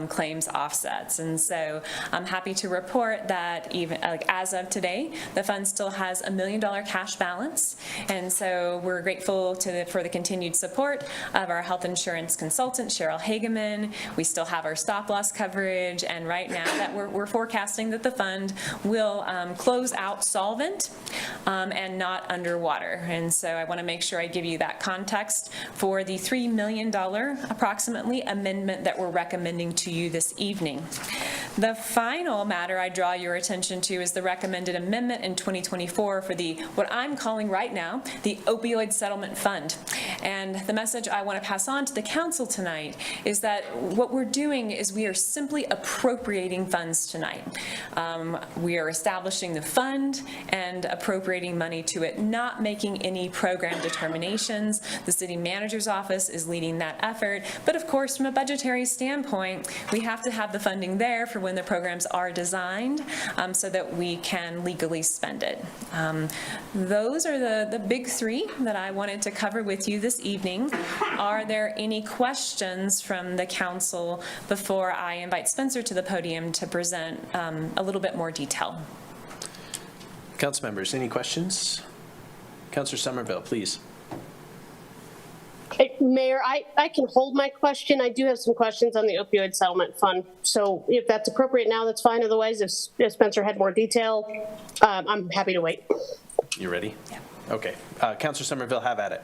claims offsets. And so I'm happy to report that even as of today, the fund still has $1 million cash balance. And so we're grateful for the continued support of our health insurance consultant, Cheryl Hageman. We still have our stop-loss coverage, and right now that we're forecasting that the fund will close out solvent and not underwater. And so I want to make sure I give you that context for the $3 million approximately amendment that we're recommending to you this evening. The final matter I draw your attention to is the recommended amendment in 2024 for what I'm calling right now the opioid settlement fund. And the message I want to pass on to the council tonight is that what we're doing is we are simply appropriating funds tonight. We are establishing the fund and appropriating money to it, not making any program determinations. The city manager's office is leading that effort, but of course from a budgetary standpoint, we have to have the funding there for when the programs are designed so that we can legally spend it. Those are the big three that I wanted to cover with you this evening. Are there any questions from the council before I invite Spencer to the podium to present a little bit more detail? Council members, any questions? Councilor Somerville, please. Hey, Mayor, I can hold my question. I do have some questions on the opioid settlement fund. So if that's appropriate now, that's fine. Otherwise, if Spencer had more detail, I'm happy to wait. You ready? Yeah. Okay. Councilor Somerville, have at it.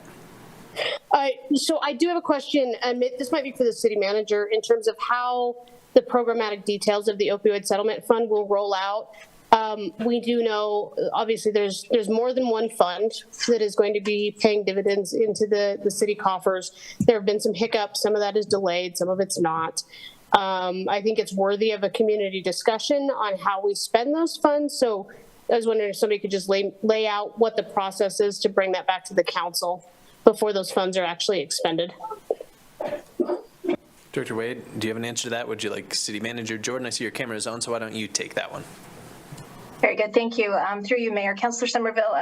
So I do have a question, and this might be for the city manager, in terms of how the programmatic details of the opioid settlement fund will roll out. We do know, obviously, there's more than one fund that is going to be paying dividends into the city coffers. There have been some hiccups. Some of that is delayed. Some of it's not. I think it's worthy of a community discussion on how we spend those funds. So I was wondering if somebody could just lay out what the process is to bring that back to the council before those funds are actually expended. Director Wade, do you have an answer to that? Would you like City Manager Jordan? I see your camera is on, so why don't you take that one? Very good. Thank you. Through you, Mayor. Councilor Somerville,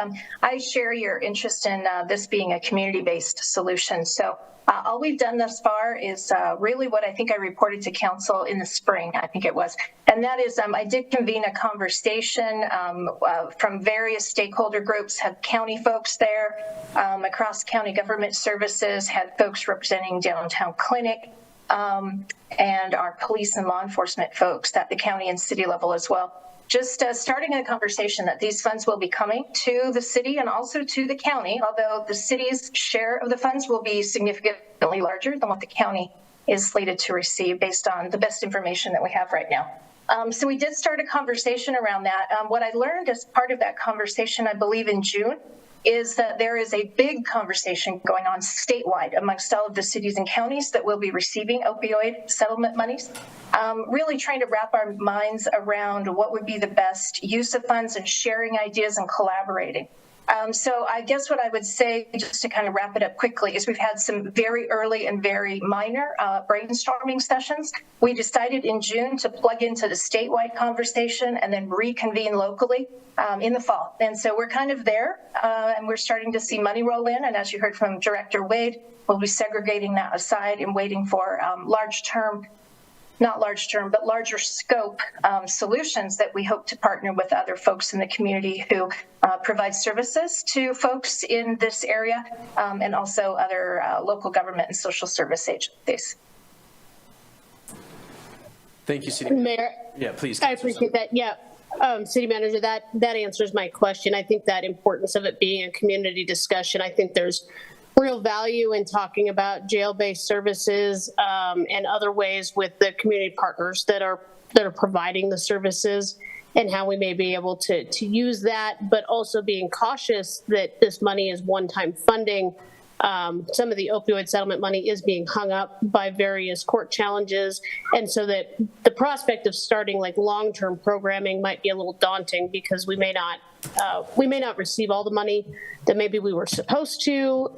I share your interest in this being a community-based solution. So all we've done thus far is really what I think I reported to council in the spring, I think it was. And that is I did convene a conversation from various stakeholder groups, had county folks there, across county government services, had folks representing downtown clinic, and our police and law enforcement folks at the county and city level as well. Just starting a conversation that these funds will be coming to the city and also to the county, although the city's share of the funds will be significantly larger than what the county is slated to receive based on the best information that we have right now. So we did start a conversation around that. What I learned as part of that conversation, I believe in June, is that there is a big conversation going on statewide amongst all of the cities and counties that will be receiving opioid settlement monies, really trying to wrap our minds around what would be the best use of funds and sharing ideas and collaborating. So I guess what I would say, just to kind of wrap it up quickly, is we've had some very early and very minor brainstorming sessions. We decided in June to plug into the statewide conversation and then reconvene locally in the fall. And so we're kind of there, and we're starting to see money roll in. And as you heard from Director Wade, we'll be segregating that aside and waiting for not large term, but larger scope solutions that we hope to partner with other folks in the community who provide services to folks in this area, and also other local government and social service agencies. Thank you, City Mayor. Yeah, please. I appreciate that. Yeah. City Manager, that answers my question. I think that importance of it being a community discussion, I think there's real value in talking about jail-based services and other ways with the community partners that are providing the services, and how we may be able to use that, but also being cautious that this money is one-time funding. Some of the opioid settlement money is being hung up by various court challenges, and so that the prospect of starting like long-term programming might be a little daunting, because we may not receive all the money that maybe we were supposed to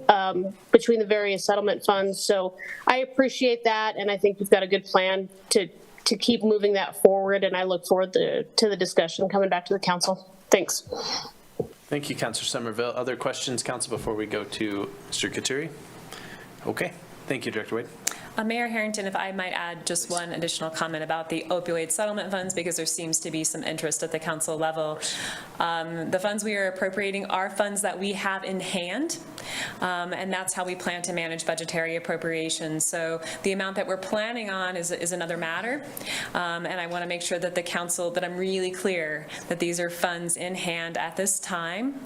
between the various settlement funds. So I appreciate that, and I think you've got a good plan to keep moving that forward, and I look forward to the discussion coming back to the council. Thanks. Thank you, Councilor Somerville. Other questions, Council, before we go to Mr. Katuri? Okay. Thank you, Director Wade. Mayor Harrington, if I might add just one additional comment about the opioid settlement funds, because there seems to be some interest at the council level. The funds we are appropriating are funds that we have in hand, and that's how we plan to manage budgetary appropriations. So the amount that we're planning on is another matter, and I want to make sure that the council, that I'm really clear that these are funds in hand at this time.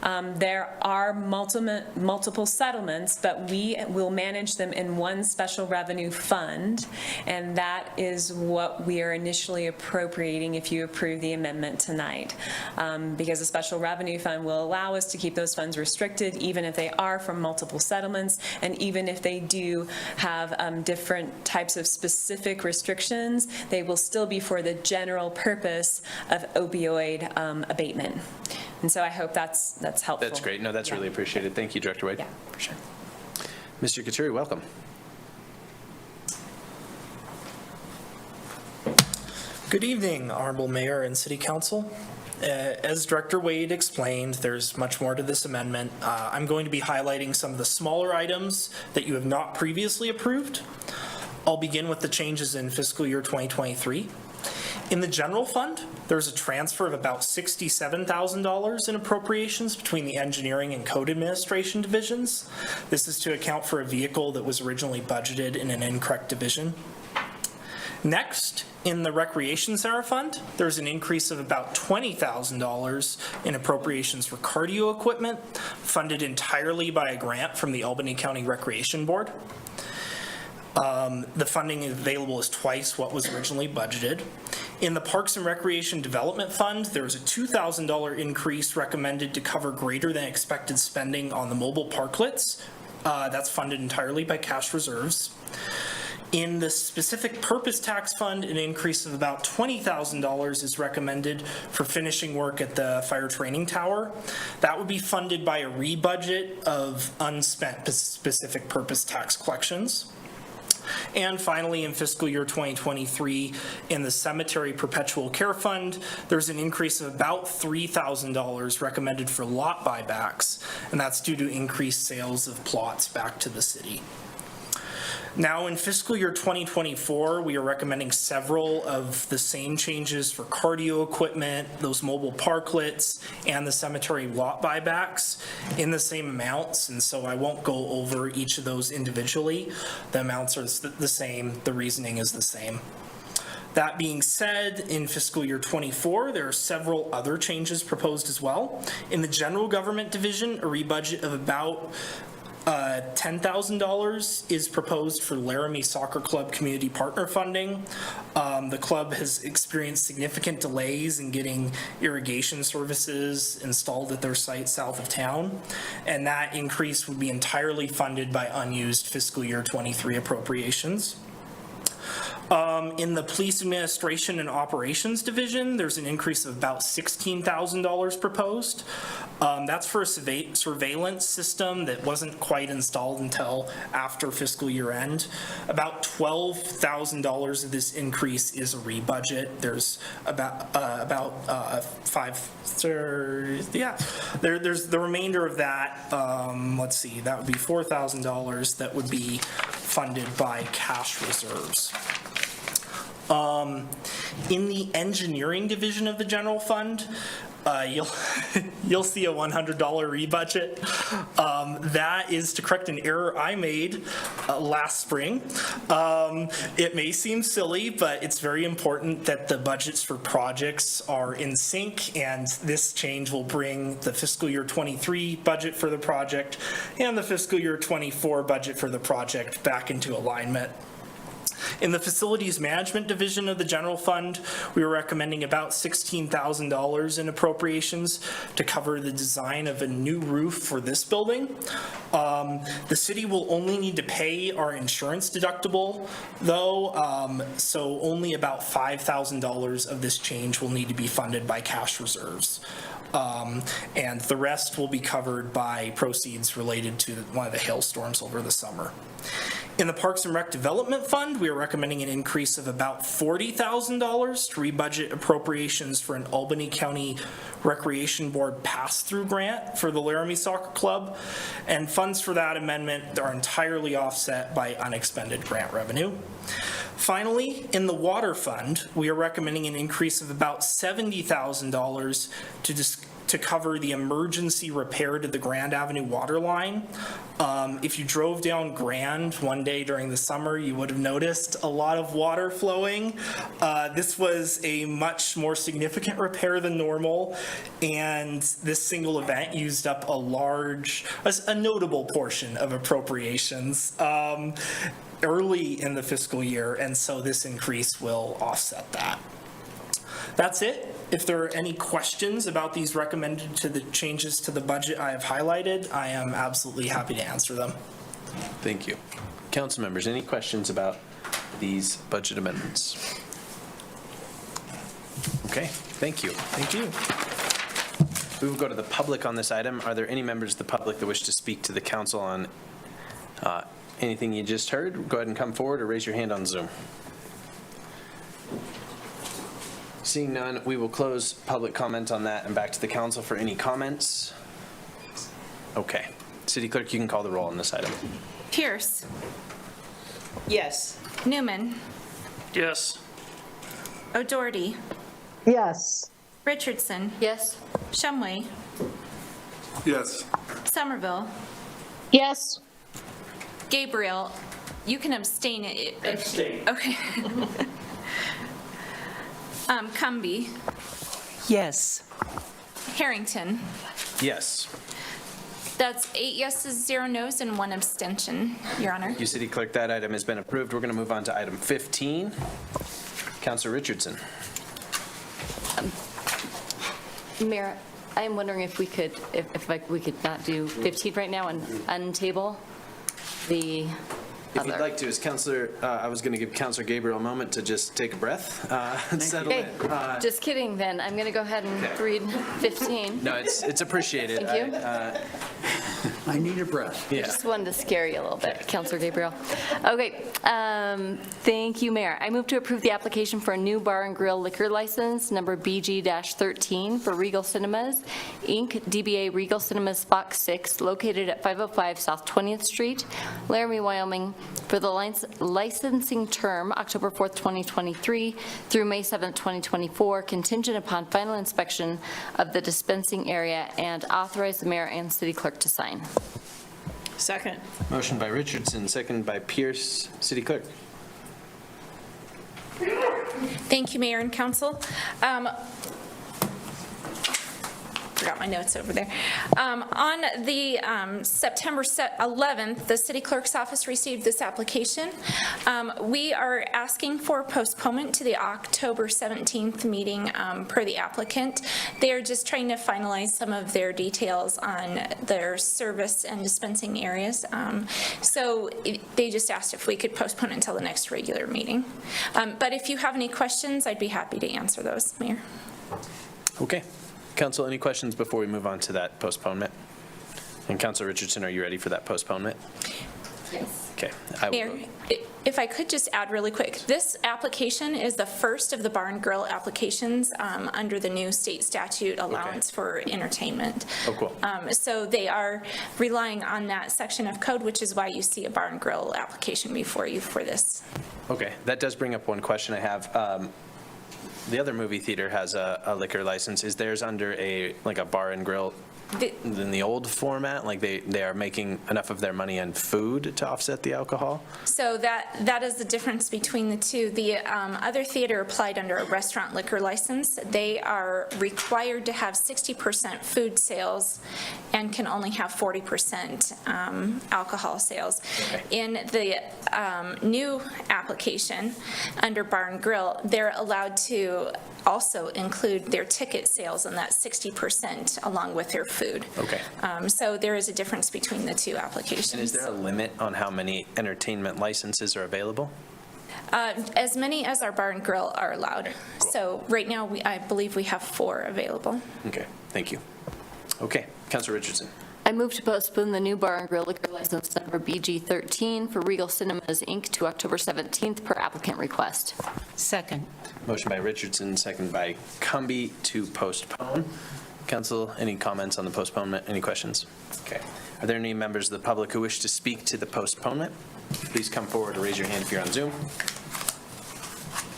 There are multiple settlements, but we will manage them in one special revenue fund, and that is what we are initially appropriating if you approve the amendment tonight, because a special revenue fund will allow us to keep those funds restricted even if they are from multiple settlements, and even if they do have different types of specific restrictions, they will still be for the general purpose of opioid abatement. And so I hope that's helpful. That's great. No, that's really appreciated. Thank you, Director Wade. Yeah, for sure. Mr. Katuri, welcome. Good evening, Honorable Mayor and City Council. As Director Wade explained, there's much more to this amendment. I'm going to be highlighting some of the smaller items that you have not previously approved. I'll begin with the changes in fiscal year 2023. In the general fund, there's a transfer of about $67,000 in appropriations between the engineering and code administration divisions. This is to account for a vehicle that was originally budgeted in an incorrect division. Next, in the Recreation Center Fund, there's an increase of about $20,000 in appropriations for cardio equipment, funded entirely by a grant from the Albany County Recreation Board. The funding available is twice what was originally budgeted. In the Parks and Recreation Development Fund, there was a $2,000 increase recommended to cover greater than expected spending on the mobile parklets. That's funded entirely by cash reserves. In the Specific Purpose Tax Fund, an increase of about $20,000 is recommended for finishing work at the fire training tower. That would be funded by a rebudget of unspent Specific Purpose Tax collections. And finally, in fiscal year 2023, in the Cemetery Perpetual Care Fund, there's an increase of about $3,000 recommended for lot buybacks, and that's due to increased sales of plots back to the city. Now, in fiscal year 2024, we are recommending several of the same changes for cardio equipment, those mobile parklets, and the cemetery lot buybacks in the same amounts, and so I won't go over each of those individually. The amounts are the same, the reasoning is the same. That being said, in fiscal year 24, there are several other changes proposed as well. In the general government division, a rebudget of about $10,000 is proposed for Laramie Soccer Club community partner funding. The club has experienced significant delays in getting irrigation services installed at their site south of town, and that increase would be entirely funded by unused fiscal year 23 appropriations. In the Police Administration and Operations Division, there's an increase of about $16,000 proposed. That's for a surveillance system that wasn't quite installed until after fiscal year end. About $12,000 of this increase is a rebudget. There's there's the remainder of that. Let's see, that would be $4,000 that would be funded by cash reserves. In the engineering division of the general fund, you'll see a $100 rebudget. That is to correct an error I made last spring. It may seem silly, but it's very important that the budgets for projects are in sync, and this change will bring the fiscal year 23 budget for the project and the fiscal year 24 budget for the project back into alignment. In the Facilities Management Division of the General Fund, we were recommending about $16,000 in appropriations to cover the design of a new roof for this building. The city will only need to pay our insurance deductible, though, so only about $5,000 of this change will need to be funded by cash reserves. And the rest will be covered by proceeds related to one of the hailstorms over the summer. In the Parks and Rec Development Fund, we are recommending an increase of about $40,000 to rebudget appropriations for an Albany County Recreation Board pass-through grant for the Laramie Soccer Club, and funds for that amendment are entirely offset by unexpended grant revenue. Finally, in the Water Fund, we are recommending an increase of about $70,000 to cover the emergency repair to the Grand Avenue water line. If you drove down Grand one day during the summer, you would have noticed a lot of water flowing. This was a much more significant repair than normal, and this single event used up a notable portion of appropriations early in the fiscal year, and so this increase will offset that. That's it. If there are any questions about these recommended to the changes to the budget I have highlighted, I am absolutely happy to answer them. Thank you. Council members, any questions about these budget amendments? Okay, thank you. Thank you. We will go to the public on this item. Are there any members of the public that wish to speak to the council on anything you just heard? Go ahead and come forward or raise your hand on Zoom. Seeing none, we will close public comment on that and back to the council for any comments. Okay. City Clerk, you can call the roll on this item. Pierce. Yes. Newman. Yes. O'Doherty. Yes. Richardson. Yes. Shumway. Yes. Somerville. Yes. Gabriel. You can abstain. Abstain. Okay. Cumby. Yes. Harrington. Yes. That's 8 yeses, 0 nos, and 1 abstention, Your Honor. Thank you, City Clerk. That item has been approved. We're going to move on to item 15. Councilor Richardson. Mayor, I am wondering if we could, we could not do 15 right now and untable the If you'd like to, as Councilor, I was going to give Councilor Gabriel a moment to just take a breath and settle Okay, in. just kidding then. I'm going to go ahead and read 15. No, it's appreciated. Thank you. I need a breath. Yeah. Just wanted to scare you a little bit, Councilor Gabriel. Okay, thank you, Mayor. I move to approve the application for a new bar and grill liquor license, number BG-13, for Regal Cinemas, Inc., DBA Regal Cinemas Box 6, located at 505 South 20th Street, Laramie, Wyoming, for the licensing term October 4th, 2023 through May 7th, 2024, contingent upon final inspection of the dispensing area, and authorize the mayor and city clerk to sign. Second. Motion by Richardson, second by Pierce. City Clerk. Thank you, Mayor and Council. Forgot my notes over there. On the September 11th, the City Clerk's office received this application. We are asking for postponement to the October 17th meeting per the applicant. They are just trying to finalize some of their details on their service and dispensing areas. So they just asked if we could postpone until the next regular meeting. But if you have any questions, I'd be happy to answer those, Mayor. Okay. Council, any questions before we move on to that postponement? And Councilor Richardson, are you ready for that postponement? Yes. Okay. Mayor, if I could just add really quick, this application is the first of the bar and grill applications under the new state statute allowance for entertainment. Oh, cool. So they are relying on that section of code, which is why you see a bar and grill application before you for this. Okay. That does bring up one question I have. the other movie theater has a liquor license. Is theirs under a bar and grill in the old format? Like they are making enough of their money on food to offset the alcohol? So that is the difference between the two. The other theater applied under a restaurant liquor license. They are required to have 60% food sales and can only have 40% alcohol sales. Okay. In the new application under bar and grill, they're allowed to also include their ticket sales in that 60% along with their food. Okay. So there is a difference between the two applications. And is there a limit on how many entertainment licenses are available? As many as our bar and grill are allowed. So right now, I believe we have 4 available. Okay, thank you. Okay, Councilor Richardson. I move to postpone the new bar and grill liquor license number BG13 for Regal Cinemas, Inc. to October 17th per applicant request. Second. Motion by Richardson, second by Cumby to postpone. Council, any comments on the postponement? Any questions? Okay. Are there any members of the public who wish to speak to the postponement? Please come forward or raise your hand if you're on Zoom.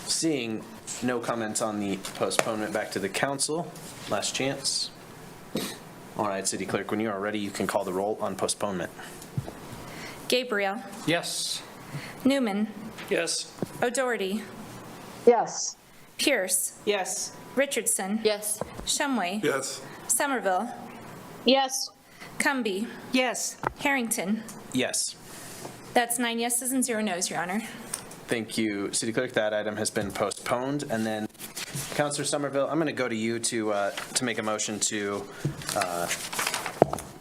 Seeing no comments on the postponement, back to the council. Last chance. All right, City Clerk, when you are ready, you can call the roll on postponement. Gabriel. Yes. Newman. Yes. O'Doherty. Yes. Pierce. Yes. Richardson. Yes. Shumway. Yes. Somerville. Yes. Cumby. Yes. Harrington. Yes. That's 9 yeses and 0 nos, Your Honor. Thank you, City Clerk. That item has been postponed. And then, Councilor Somerville, I'm going to go to you to make a motion to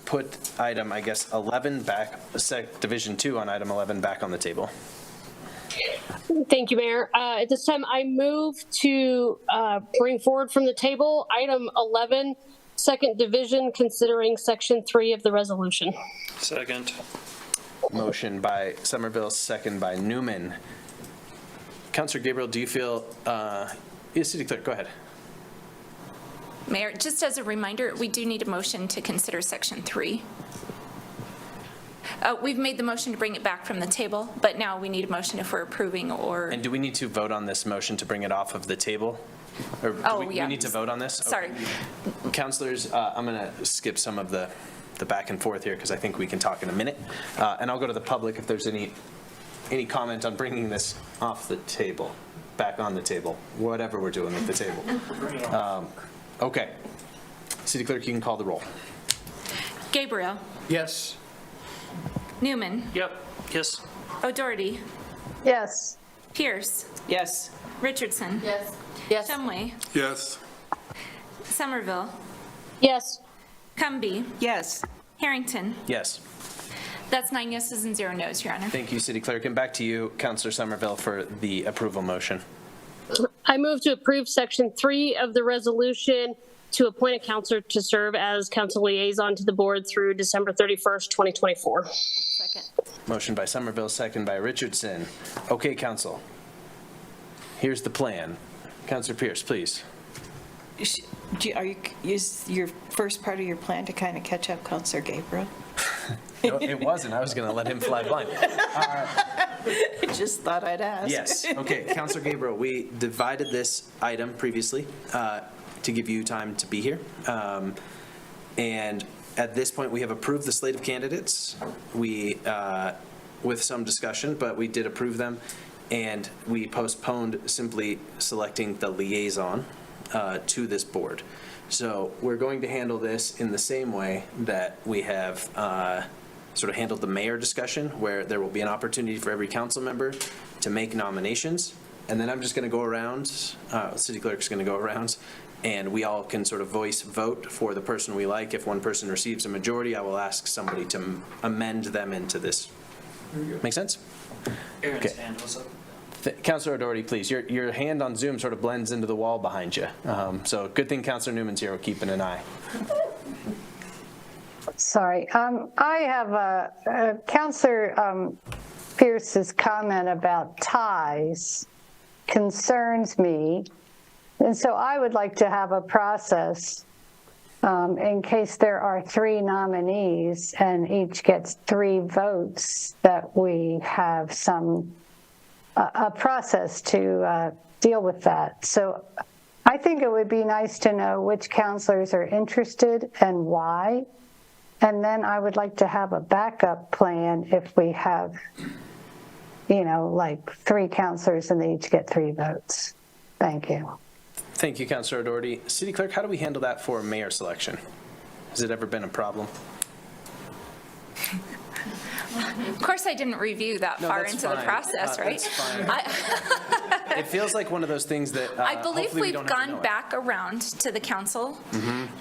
put item, I guess, 11 back, Division 2 on item 11 back on the table. Thank you, Mayor. At this time, I move to bring forward from the table item 11, second division, considering section 3 of the resolution. Second. Motion by Somerville, second by Newman. Councilor Gabriel, do you feel, yes, City Clerk, go ahead. Mayor, just as a reminder, we do need a motion to consider section 3. We've made the motion to bring it back from the table, but now we need a motion if we're approving or... And do we need to vote on this motion to bring it off of the table? Or do we need to vote on this? Sorry. Okay. Councilors, I'm going to skip some of the back and forth here because I think we can talk in a minute. And I'll go to the public if there's any comment on bringing this off the table, back on the table, whatever we're doing with the table. Okay. City Clerk, you can call the roll. Gabriel. Yes. Newman. Yep. Yes. O'Doherty. Yes. Pierce. Yes. Richardson. Yes. Yes. Shumway. Yes. Somerville. Yes. Cumby. Yes. Harrington. Yes. That's 9 yeses and 0 nos, Your Honor. Thank you, City Clerk. And back to you, Councilor Somerville, for the approval motion. I move to approve section 3 of the resolution to appoint a counselor to serve as council liaison to the board through December 31st, 2024. Second. Motion by Somerville, second by Richardson. Okay, Council. Here's the plan. Councilor Pierce, please. Is your first part of your plan to kind of catch up Councilor Gabriel? No, it wasn't. I was going to let him fly blind. I just thought I'd ask. Yes. Okay, Councilor Gabriel, we divided this item previously to give you time to be here. And at this point, we have approved the slate of candidates. We, with some discussion, but we did approve them. And we postponed simply selecting the liaison to this board. So we're going to handle this in the same way that we have sort of handled the mayor discussion, where there will be an opportunity for every council member to make nominations. And then I'm just going to go around, city clerk's going to go around, and we all can sort of vote for the person we like. If one person receives a majority, I will ask somebody to amend them into this. Make sense? Aaron's hand was up. Councilor O'Doherty, please. Your hand on Zoom sort of blends into the wall behind you. So good thing Councilor Newman's here. We're keeping an eye. Sorry. I have Councilor Pierce's comment about ties concerns me. And so I would like to have a process in case there are 3 nominees and each gets 3 votes, that we have a process to deal with that. So I think it would be nice to know which counselors are interested and why. And then I would like to have a backup plan if we have, like 3 counselors and they each get 3 votes. Thank you. Thank you, Councilor Doherty. City Clerk, how do we handle that for mayor selection? Has it ever been a problem? Of course, I didn't review that far that's into the fine. process, right? That's fine. It feels like one of those things that I believe hopefully we we've don't have to know gone it. back around to the council,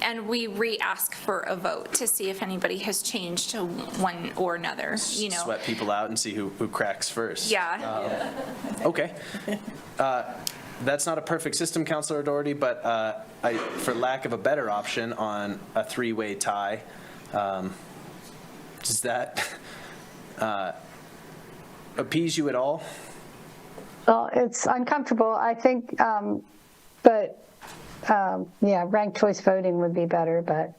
and we re-ask for a vote to see if anybody has changed to one or another, Sweat people out and see who cracks first. Yeah. Okay. That's not a perfect system, Councilor Doherty, but for lack of a better option on a 3-way tie, does that appease you at all? Well, it's uncomfortable, I think, but ranked choice voting would be better, but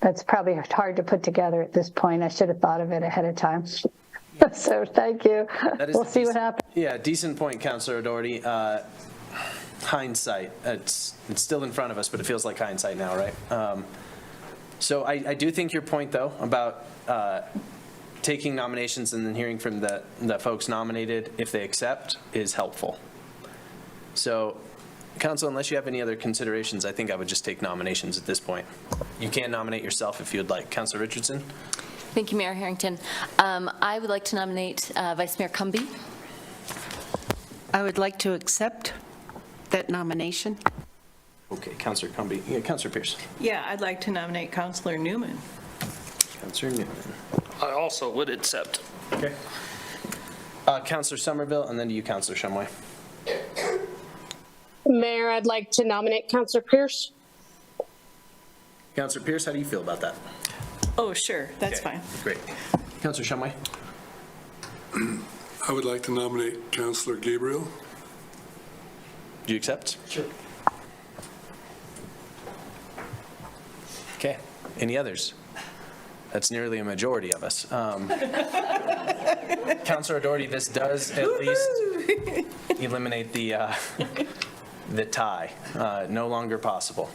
that's probably hard to put together at this point. I should have thought of it ahead of time. So thank you. We'll see what happens. Yeah, decent point, Councilor Doherty. Hindsight, it's still in front of us, but it feels like hindsight now, right? So I do think your point, though, about taking nominations and then hearing from the folks nominated, if they accept, is helpful. So, Council, unless you have any other considerations, I think I would just take nominations at this point. You can nominate yourself if you'd like. Councilor Richardson? Thank you, Mayor Harrington. I would like to nominate Vice Mayor Cumby. I would like to accept that nomination. Okay, Councilor Cumby. Yeah, Councilor Pierce. Yeah, I'd like to nominate Counselor Newman. Councilor Newman. I also would accept. Okay. Councilor Somerville, and then to you, Councilor Shumway. Mayor, I'd like to nominate Councilor Pierce. Councilor Pierce, how do you feel about that? Oh, sure, that's fine. Great. Councilor Shumway. I would like to nominate Councilor Gabriel. Do you accept? Sure. Okay. Any others? That's nearly a majority of us. Councilor Doherty, this does at least eliminate the tie. No longer possible.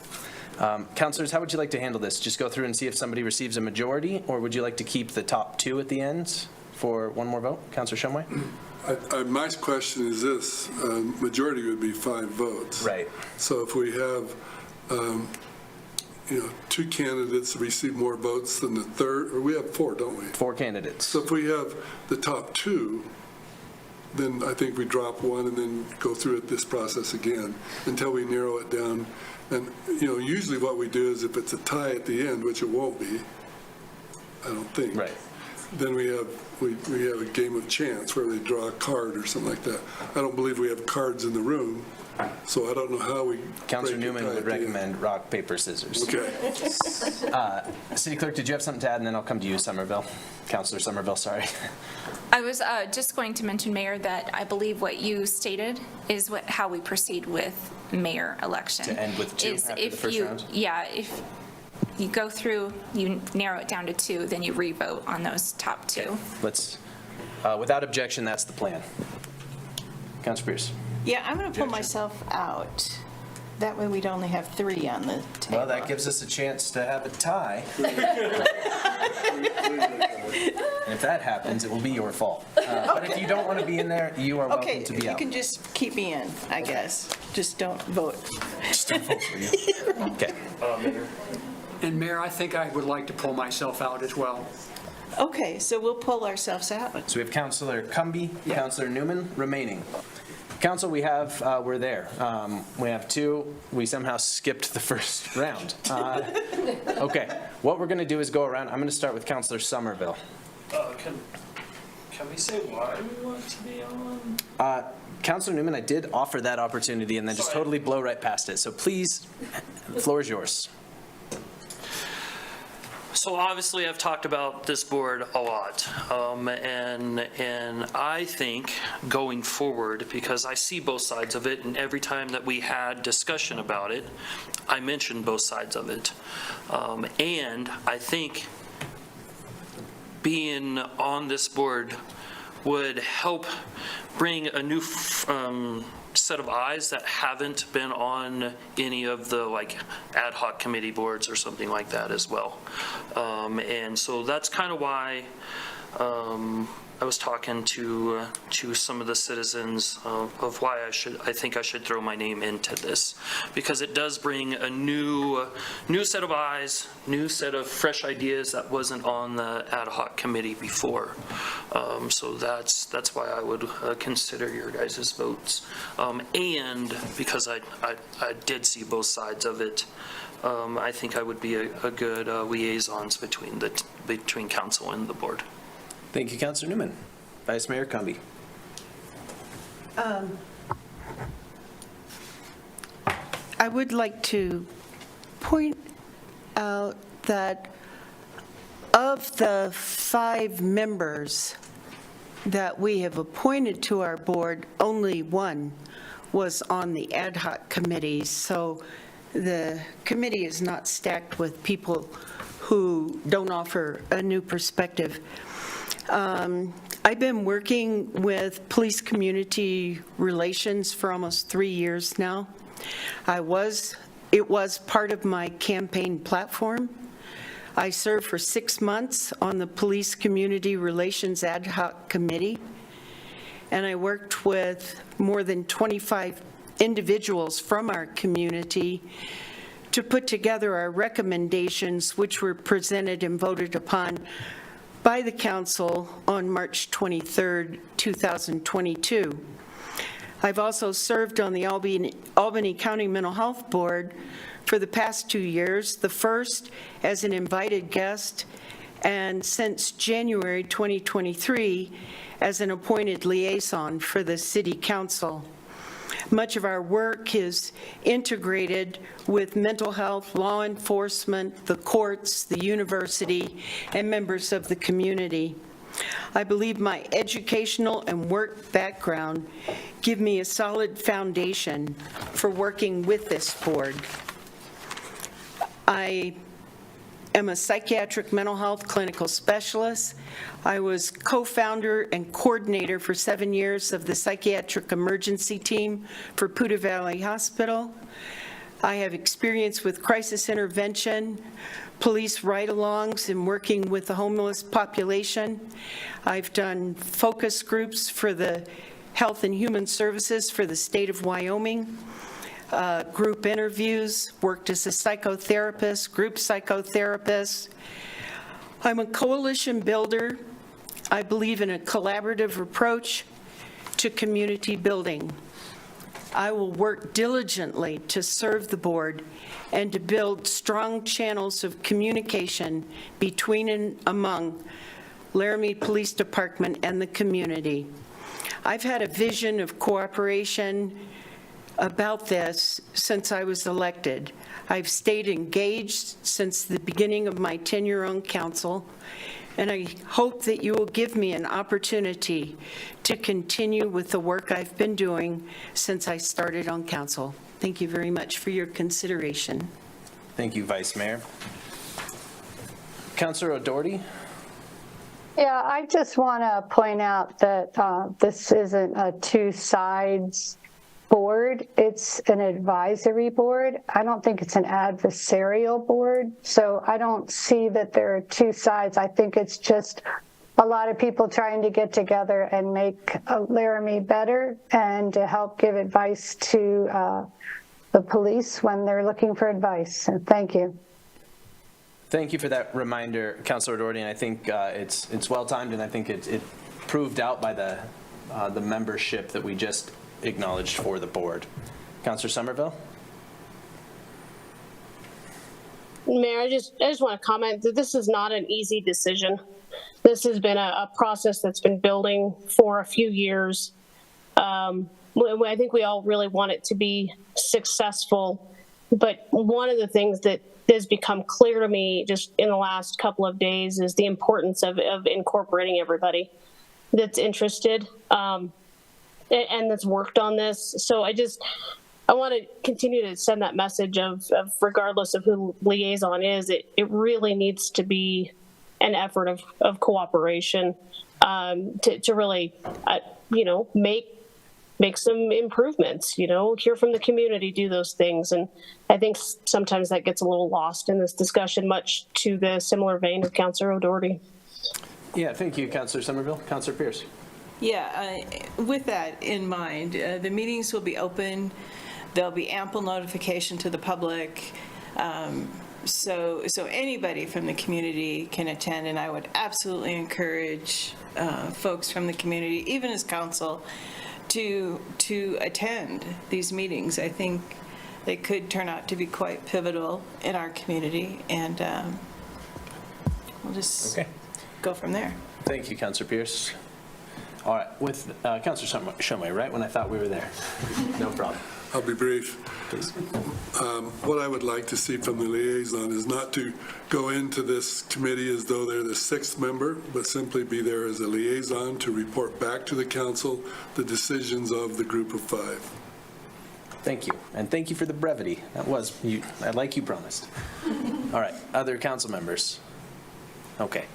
Councilors, how would you like to handle this? Just go through and see if somebody receives a majority, or would you like to keep the top 2 at the end for one more vote? Councilor Shumway? My question is this, majority would be 5 votes. Right. So if we have, 2 candidates receive more votes than the third, or we have 4, don't we? 4 candidates. So if we have the top 2, then I think we drop 1 and then go through this process again until we narrow it down. And, usually what we do is if it's a tie at the end, which it won't be, I don't think. Right. Then we have a game of chance where they draw a card or something like that. I don't believe we have cards in the room, so I don't know how we. Councilor Newman would recommend rock, paper, scissors. Okay. City Clerk, did you have something to add, and then I'll come to you, Somerville. Councilor Somerville, sorry. I was just going to mention, Mayor, that I believe what you stated is how we proceed with mayor election. To end with 2 is after if the first round? Yeah, if you go through, you narrow it down to 2, then you re-vote on those top 2. Let's, without objection, that's the plan. Councilor Pierce. Yeah, I'm going to pull myself out. That way we'd only have 3 on the table. Well, that gives us a chance to have a tie. And if that happens, it will be your fault. But if you don't want to be in there, you are welcome to be Okay, you out. can just keep me in, I guess. Just don't vote. Just don't vote for you. Okay. And Mayor, I think I would like to pull myself out as well. Okay, so we'll pull ourselves out. So we have Councilor Cumby, Councilor Newman remaining. Council, we're there. We have 2. We somehow skipped the first round. Okay, what we're going to do is go around. I'm going to start with Councilor Somerville. Can we say why we want to be on? Councilor Newman, I did offer that opportunity and then just totally blow right past it. So please, the floor is yours. So obviously, I've talked about this board a lot, and I think going forward, because I see both sides of it, and every time that we had discussion about it, I mentioned both sides of it. And I think being on this board would help bring a new set of eyes that haven't been on any of the like ad hoc committee boards or something like that as well. And so that's kind of why I was talking to some of the citizens of why I think I should throw my name into this, because it does bring a new set of eyes, new set of fresh ideas that wasn't on the ad hoc committee before. So that's why I would consider your guys' votes. And because I did see both sides of it, I think I would be a good liaisons between council and the board. Thank you, Councilor Newman. Vice Mayor Cumby. I would like to point out that of the 5 members that we have appointed to our board, only 1 was on the ad hoc committee. So the committee is not stacked with people who don't offer a new perspective. I've been working with police community relations for almost 3 years now. It was part of my campaign platform. I served for 6 months on the Police Community Relations Ad Hoc Committee, and I worked with more than 25 individuals from our community to put together our recommendations, which were presented and voted upon by the council on March 23rd, 2022. I've also served on the Albany County Mental Health Board for the past 2 years, the first as an invited guest, and since January 2023 as an appointed liaison for the City Council. Much of our work is integrated with mental health, law enforcement, the courts, the university, and members of the community. I believe my educational and work background give me a solid foundation for working with this board. I am a psychiatric mental health clinical specialist. I was co-founder and coordinator for 7 years of the psychiatric emergency team for Poudre Valley Hospital. I have experience with crisis intervention, police ride-alongs, and working with the homeless population. I've done focus groups for the Health and Human Services for the state of Wyoming, group interviews, worked as a psychotherapist, group psychotherapist. I'm a coalition builder. I believe in a collaborative approach to community building. I will work diligently to serve the board and to build strong channels of communication between and among Laramie Police Department and the community. I've had a vision of cooperation about this since I was elected. I've stayed engaged since the beginning of my tenure on council, and I hope that you will give me an opportunity to continue with the work I've been doing since I started on council. Thank you very much for your consideration. Thank you, Vice Mayor. Councilor O'Doherty? Yeah, I just want to point out that this isn't a two-sides board. It's an advisory board. I don't think it's an adversarial board. So I don't see that there are two sides. I think it's just a lot of people trying to get together and make Laramie better and to help give advice to the police when they're looking for advice. And thank you. Thank you for that reminder, Councilor O'Doherty, and I think it's well-timed, and I think it proved out by the membership that we just acknowledged for the board. Councilor Somerville? Mayor, I just want to comment that this is not an easy decision. This has been a process that's been building for a few years. I think we all really want it to be successful, but one of the things that has become clear to me just in the last couple of days is the importance of incorporating everybody that's interested and that's worked on this. So I want to continue to send that message of regardless of who liaison is, it really needs to be an effort of cooperation. to really, make some improvements, hear from the community, do those things. And I think sometimes that gets a little lost in this discussion, much to the similar vein of Councillor O'Doherty. Yeah, thank you, Councillor Somerville. Councillor Pierce. Yeah, with that in mind, the meetings will be open. There'll be ample notification to the public. So anybody from the community can attend, and I would absolutely encourage folks from the community, even as council, to attend these meetings. I think they could turn out to be quite pivotal in our community, and we'll just go from there. Thank you, Councillor Pierce. All right, with Councillor Shumway, right when I thought we were there. No problem. I'll be brief. Please. What I would like to see from the liaison is not to go into this committee as though they're the sixth member, but simply be there as a liaison to report back to the council the decisions of the group of five. Thank you, and thank you for the brevity. That was, like you promised. All right, other council members? Okay.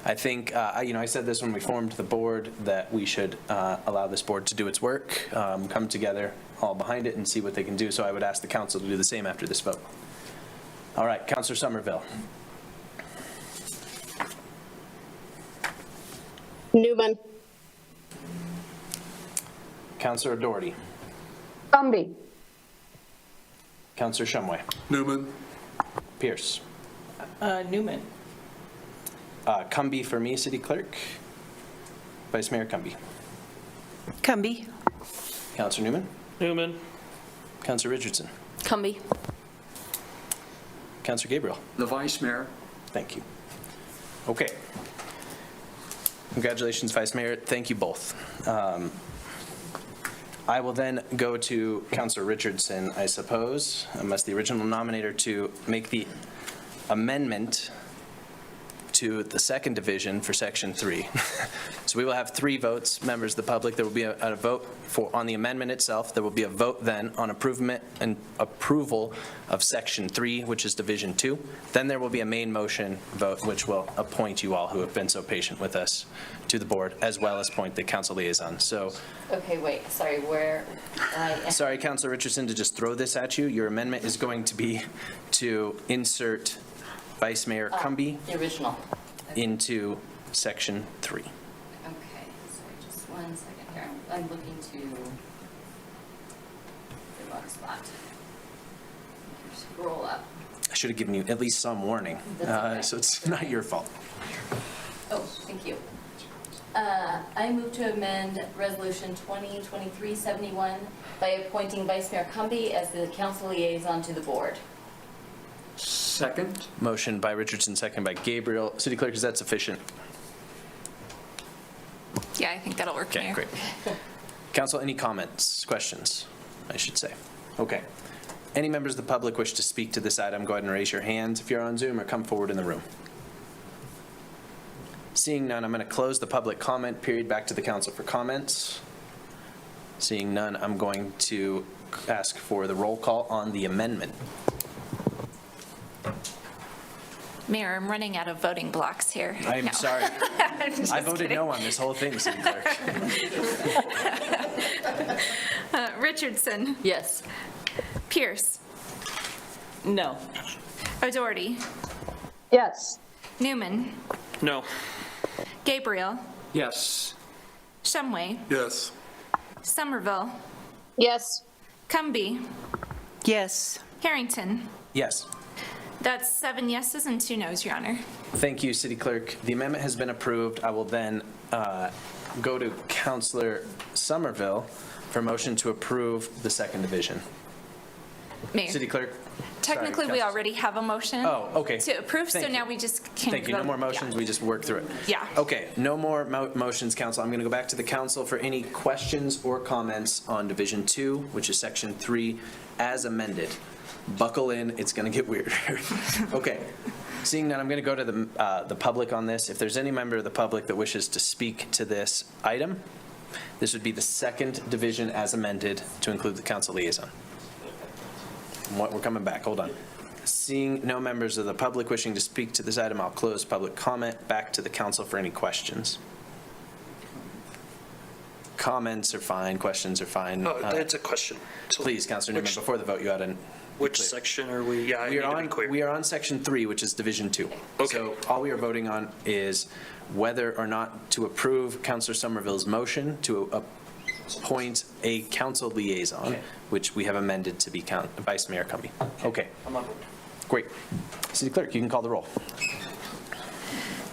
I think, I said this when we formed the board, that we should allow this board to do its work, come together all behind it and see what they can do. So I would ask the council to do the same after this vote. All right, Councillor Somerville. Newman. Councillor Doherty. Gumby. Councillor Shumway. Newman. Pierce. Newman. Cumby for me, City Clerk. Vice Mayor Cumby. Cumby. Councillor Newman. Newman. Councillor Richardson. Cumby. Councillor Gabriel. The Vice Mayor. Thank you. Okay. Congratulations, Vice Mayor. Thank you both. I will then go to Councillor Richardson, I suppose, unless the original nominator, to make the amendment to the second division for Section 3. So we will have 3 votes, members of the public. There will be a vote on the amendment itself. There will be a vote then on improvement and approval of Section 3, which is Division 2. Then there will be a main motion vote, which will appoint you all who have been so patient with us to the board, as well as appoint the council liaison. So, Okay, wait, sorry, where? sorry, Councillor Richardson, to just throw this at you. Your amendment is going to be to insert Vice Mayor Cumby The original. into Section 3. Okay, sorry, just 1 second here. I'm looking to the wrong spot. Scroll up. I should have given you at least some warning, so it's not your fault. Oh, thank you. I move to amend Resolution 2023-71 by appointing Vice Mayor Cumby as the council liaison to the board. Second. Motion by Richardson, second by Gabriel. City Clerk, is that sufficient? Yeah, I think that'll work, Okay, Mayor. great. Council, any comments, questions, I should say? Okay. Any members of the public wish to speak to this item, go ahead and raise your hands if you're on Zoom, or come forward in the room. Seeing none, I'm going to close the public comment period, back to the council for comments. Seeing none, I'm going to ask for the roll call on the amendment. Mayor, I'm running out of voting blocks here. I'm No. sorry. I'm just I voted kidding. no on this whole thing, City Clerk. Richardson. Yes. Pierce. No. O'Doherty. Yes. Newman. No. Gabriel. Yes. Shumway. Yes. Somerville. Yes. Cumby. Yes. Harrington. Yes. That's 7 yeses and 2 noes, Your Honor. Thank you, City Clerk. The amendment has been approved. I will then go to Councillor Somerville for motion to approve the second division. Mayor. City Clerk. Technically, sorry, we Council- already have a motion. Oh, okay. To approve, so Thank you. now we just can. Thank you. No vote. more motions. We just work through it. Yeah. Okay. No more motions, Council. I'm going to go back to the council for any questions or comments on Division 2, which is Section 3, as amended. Buckle in. It's going to get weird. Okay. Seeing none, I'm going to go to the public on this. If there's any member of the public that wishes to speak to this item, this would be the second division as amended to include the council liaison. We're coming back. Hold on. Seeing no members of the public wishing to speak to this item, I'll close public comment. Back to the council for any questions. comments are fine, questions are fine. Oh, it's a question. So Please, Counselor Newman, before the vote, you ought to. which section are we? Yeah, I We need are to be clear. we are on section 3, which is Division 2. Okay. So all we are voting on is whether or not to approve Counselor Somerville's motion to appoint a council liaison, which we have amended to be Vice Mayor Cumbie. Okay. I'm on board. Great. City Clerk, you can call the roll.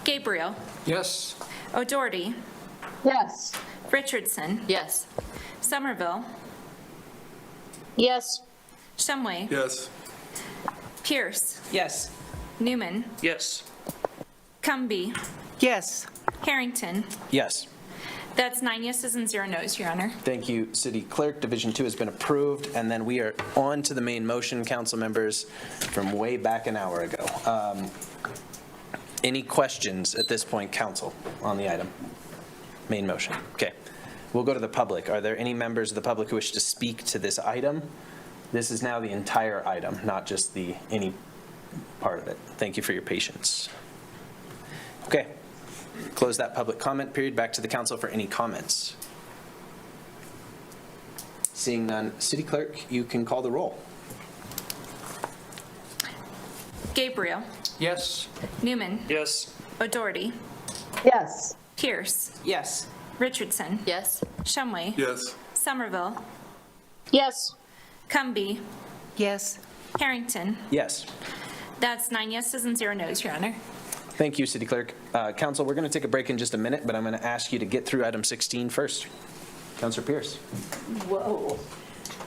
Gabriel. Yes. O'Doherty. Yes. Richardson. Yes. Somerville. Yes. Shumway. Yes. Pierce. Yes. Newman. Yes. Cumbie. Yes. Harrington. Yes. That's 9 yeses and 0 nos, Your Honor. Thank you, City Clerk. Division 2 has been approved, and then we are on to the main motion, council members, from way back an hour ago. Any questions at this point, council, on the item? Main motion. Okay. We'll go to the public. Are there any members of the public who wish to speak to this item? This is now the entire item, not just any part of it. Thank you for your patience. Okay. Close that public comment period. Back to the council for any comments. Seeing none, City Clerk, you can call the roll. Gabriel. Yes. Newman. Yes. O'Doherty. Yes. Pierce. Yes. Richardson. Yes. Shumway. Yes. Somerville. Yes. Cumbie. Yes. Harrington. Yes. That's 9 yeses and 0 nos, Your Honor. Thank you, City Clerk. Council, we're going to take a break in just a minute, but I'm going to ask you to get through item 16 first. Councilor Pierce. Whoa.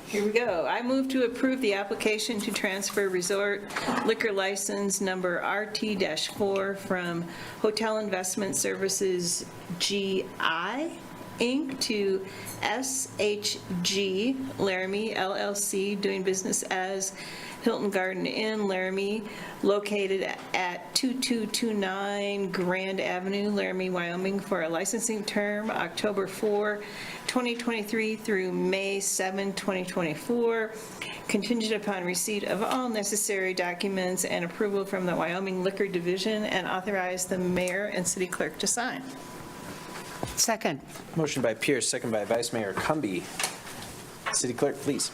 Here we go. I move to approve the application to transfer resort liquor license number RT-4 from Hotel Investment Services GI, Inc. to SHG Laramie LLC, doing business as Hilton Garden Inn, Laramie, located at 2229 Grand Avenue, Laramie, Wyoming, for a licensing term October 4, 2023 through May 7, 2024, contingent upon receipt of all necessary documents and approval from the Wyoming Liquor Division, and authorize the mayor and city clerk to sign. Second. Motion by Pierce, second by Vice Mayor Cumbie. City Clerk, please.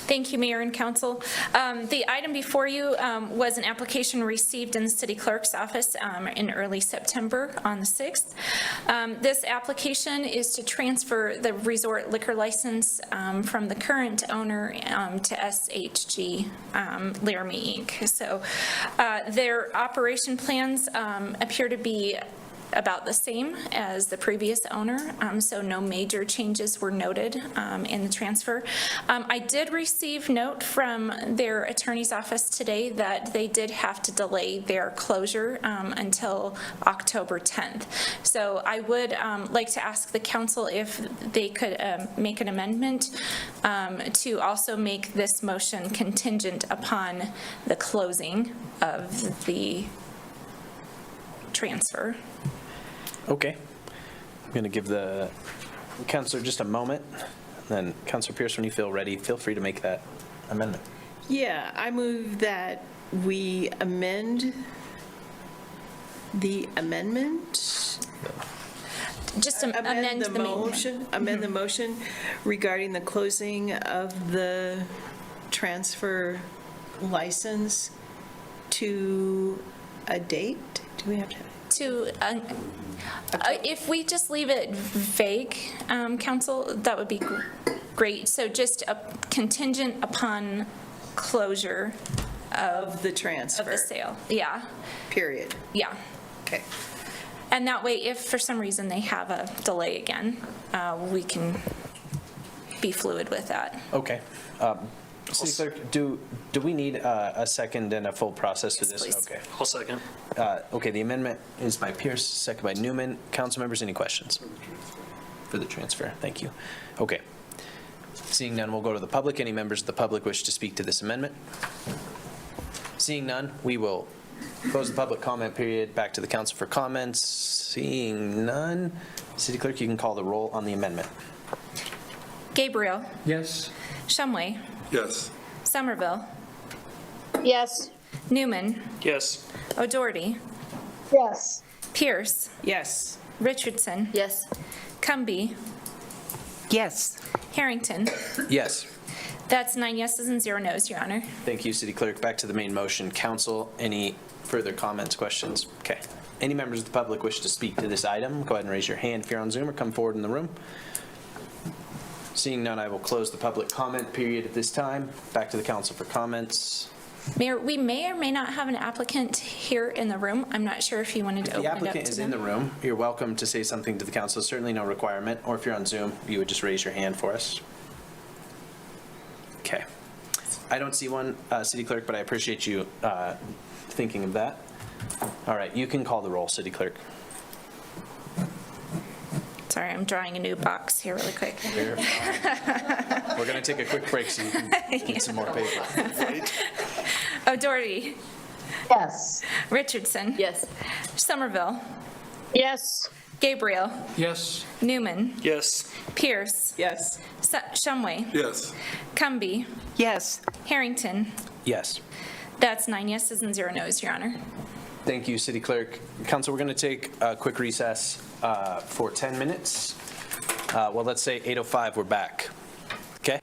Thank you, Mayor and Council. The item before you was an application received in the City Clerk's office in early September on the 6th. This application is to transfer the resort liquor license from the current owner to SHG Laramie, Inc. So their operation plans appear to be about the same as the previous owner, so no major changes were noted in the transfer. I did receive note from their attorney's office today that they did have to delay their closure until October 10th. So I would like to ask the council if they could make an amendment to also make this motion contingent upon the closing of the transfer. Okay. I'm going to give the councilor just a moment. Then Councilor Pierce, when you feel ready, feel free to make that amendment. Yeah, I move that we amend the amendment. Just amend the motion. Amend the motion regarding the closing of the transfer license to a date? Do we have to? If we just leave it vague, council, that would be great. So just a contingent upon closure of the transfer. Of the sale, yeah. Period. Yeah. Okay. And that way, if for some reason they have a delay again, we can be fluid with that. Okay. City Clerk, do we need a second and a full process to this? Please. Okay. I'll second. Okay, the amendment is by Pierce, second by Newman. Council members, any questions? For the transfer, thank you. Okay. Seeing none, we'll go to the public. Any members of the public wish to speak to this amendment? Seeing none, we will close the public comment period. Back to the council for comments. Seeing none, City Clerk, you can call the roll on the amendment. Gabriel. Yes. Shumway. Yes. Somerville. Yes. Newman. Yes. O'Doherty. Yes. Pierce. Yes. Richardson. Yes. Cumby, Yes. Harrington. Yes. That's 9 yeses and 0 nos, Your Honor. Thank you, City Clerk. Back to the main motion. Council, any further comments, questions? Okay. Any members of the public wish to speak to this item, go ahead and raise your hand if you're on Zoom or come forward in the room. Seeing none, I will close the public comment period at this time. Back to the council for comments. Mayor, we may or may not have an applicant here in the room. I'm not sure if you wanted to If open the it up to them. applicant is in the room, you're welcome to say something to the council. Certainly no requirement. Or if you're on Zoom, you would just raise your hand for us. Okay. I don't see one, City Clerk, but I appreciate you thinking of that. All right, you can call the roll, City Clerk. Sorry, I'm drawing a new box here really quick. We're going to take a quick break so you can get some more paper. O'Doherty. Yes. Richardson. Yes. Somerville. Yes. Gabriel. Yes. Newman. Yes. Pierce. Yes. Shumway. Yes. Cumby. Yes. Harrington. Yes. That's 9 yeses and 0 nos, Your Honor. Thank you, City Clerk. Council, we're going to take a quick recess for 10 minutes. Well, let's say 8:05, we're back. Okay?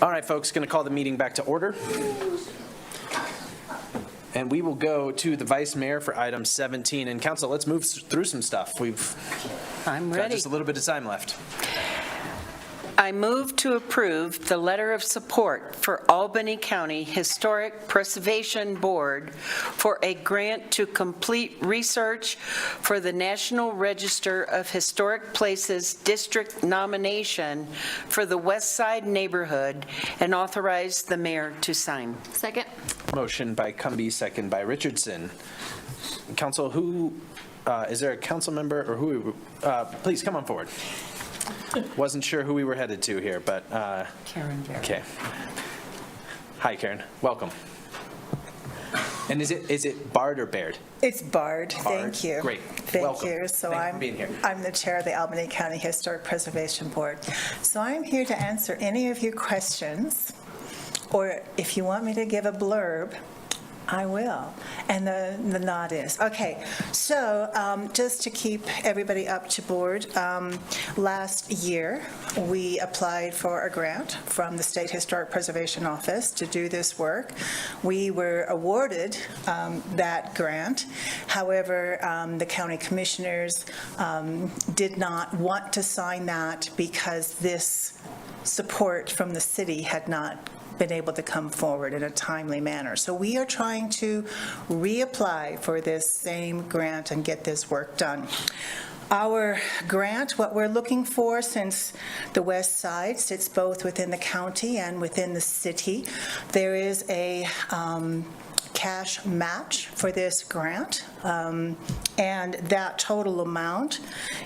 All right, folks, going to call the meeting back to order. And we will go to the vice mayor for item 17. And council, let's move through some stuff. I'm Got ready. just a little bit of time left. I move to approve the letter of support for Albany County Historic Preservation Board for a grant to complete research for the National Register of Historic Places District nomination for the West Side neighborhood and authorize the mayor to sign. Second. Motion by Cumby, second by Richardson. Council, is there a council member or who, please come on forward. Wasn't sure who we were headed to here, but, Karen. okay. Hi, Karen. Welcome. And is it Bard or Baird? It's Bard. Bard. Thank you. Great. Thank Welcome. you. So Thank you for being here. I'm the chair of the Albany County Historic Preservation Board. So I'm here to answer any of your questions, or if you want me to give a blurb, I will. And the nod is. Okay, so just to keep everybody up to board, last year we applied for a grant from the State Historic Preservation Office to do this work. We were awarded that grant. However, the county commissioners did not want to sign that because this support from the city had not been able to come forward in a timely manner. So we are trying to reapply for this same grant and get this work done. Our grant, what we're looking for, since the West Side sits both within the county and within the city, there is a cash match for this grant, and that total amount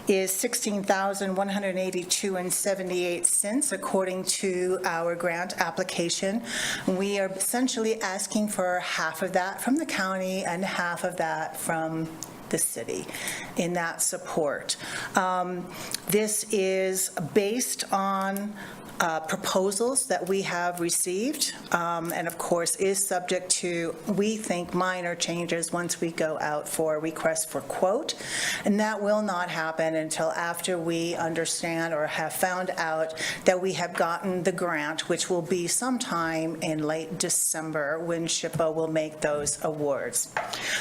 is $16,182.78 according to our grant application. We are essentially asking for half of that from the county and half of that from the city in that support. This is based on proposals that we have received, and of course is subject to, we think, minor changes once we go out for a request for quote, and that will not happen until after we understand or have found out that we have gotten the grant, which will be sometime in late December when SHPO will make those awards.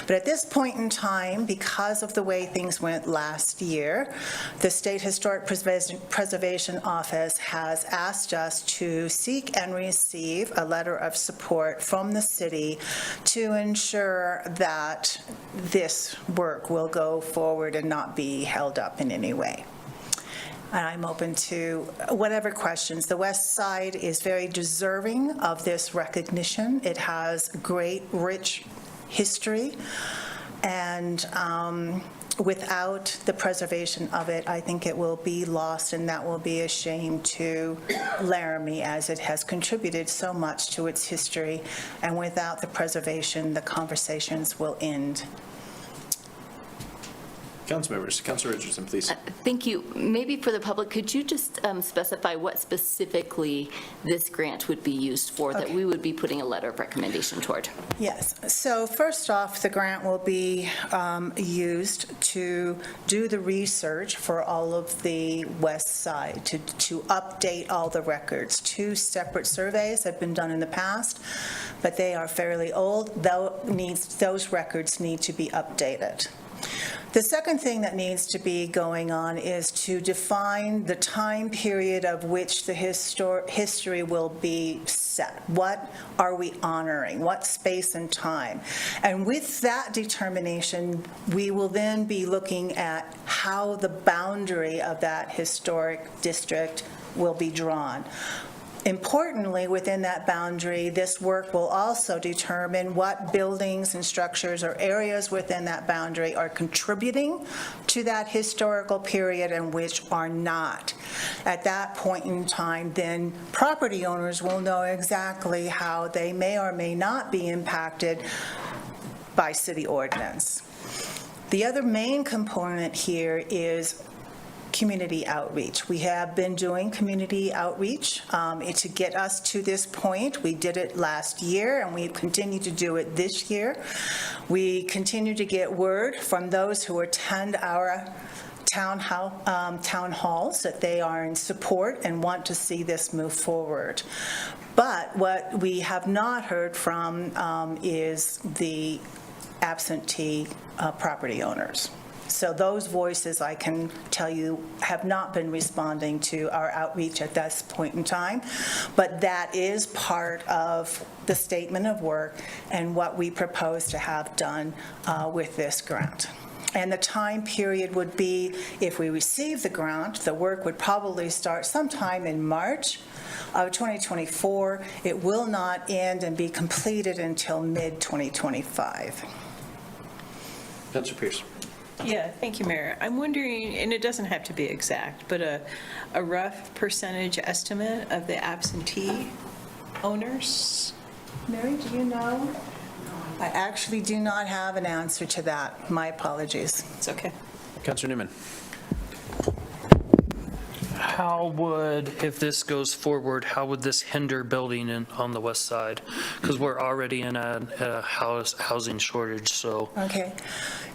But at this point in time, because of the way things went last year, the State Historic Preservation Office has asked us to seek and receive a letter of support from the city to ensure that this work will go forward and not be held up in any way. And I'm open to whatever questions. The West Side is very deserving of this recognition. It has great, rich history, and without the preservation of it, I think it will be lost, and that will be a shame to Laramie, as it has contributed so much to its history. And without the preservation, the conversations will end. Council members, Councilor Richardson, please. Thank you. Maybe for the public, could you just specify what specifically this grant would be used for, that we would be putting a letter of recommendation toward? Yes. So first off, the grant will be used to do the research for all of the West Side, to update all the records. 2 separate surveys have been done in the past, but they are fairly old. Those records need to be updated. The second thing that needs to be going on is to define the time period of which the history will be set. What are we honoring? What space and time? And with that determination, we will then be looking at how the boundary of that historic district will be drawn. Importantly, within that boundary, this work will also determine what buildings and structures or areas within that boundary are contributing to that historical period and which are not. At that point in time, then property owners will know exactly how they may or may not be impacted by city ordinance. The other main component here is community outreach. We have been doing community outreach to get us to this point. We did it last year, and we continue to do it this year. We continue to get word from those who attend our town halls that they are in support and want to see this move forward. But what we have not heard from is the absentee property owners. So those voices, I can tell you, have not been responding to our outreach at this point in time, but that is part of the statement of work and what we propose to have done with this grant. And the time period would be, if we receive the grant, the work would probably start sometime in March of 2024. It will not end and be completed until mid-2025. Councilor Pierce. Yeah, thank you, Mayor. I'm wondering, and it doesn't have to be exact, but a rough percentage estimate of the absentee owners? Mary, do you know? I actually do not have an answer to that. My apologies. It's okay. Councilor Newman. How would, if this goes forward, how would this hinder building on the west side? Because we're already in a housing shortage, so. Okay.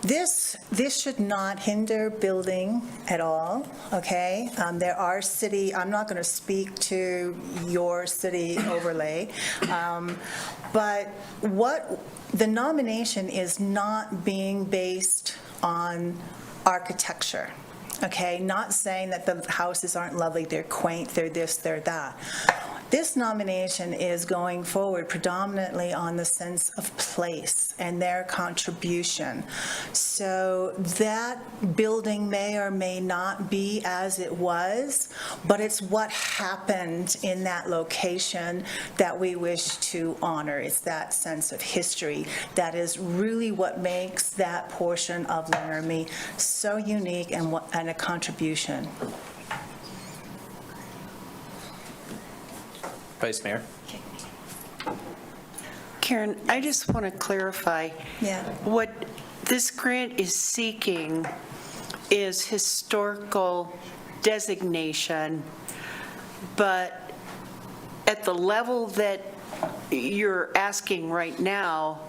This should not hinder building at all, okay? There are city, I'm not going to speak to your city overlay, but what the nomination is not being based on architecture. Okay, not saying that the houses aren't lovely, they're quaint, they're this, they're that. This nomination is going forward predominantly on the sense of place and their contribution. So that building may or may not be as it was, but it's what happened in that location that we wish to honor. It's that sense of history that is really what makes that portion of Laramie so unique and a contribution. Vice Mayor. Karen, I just want to clarify. Yeah. What this grant is seeking is historical designation, but at the level that you're asking right now,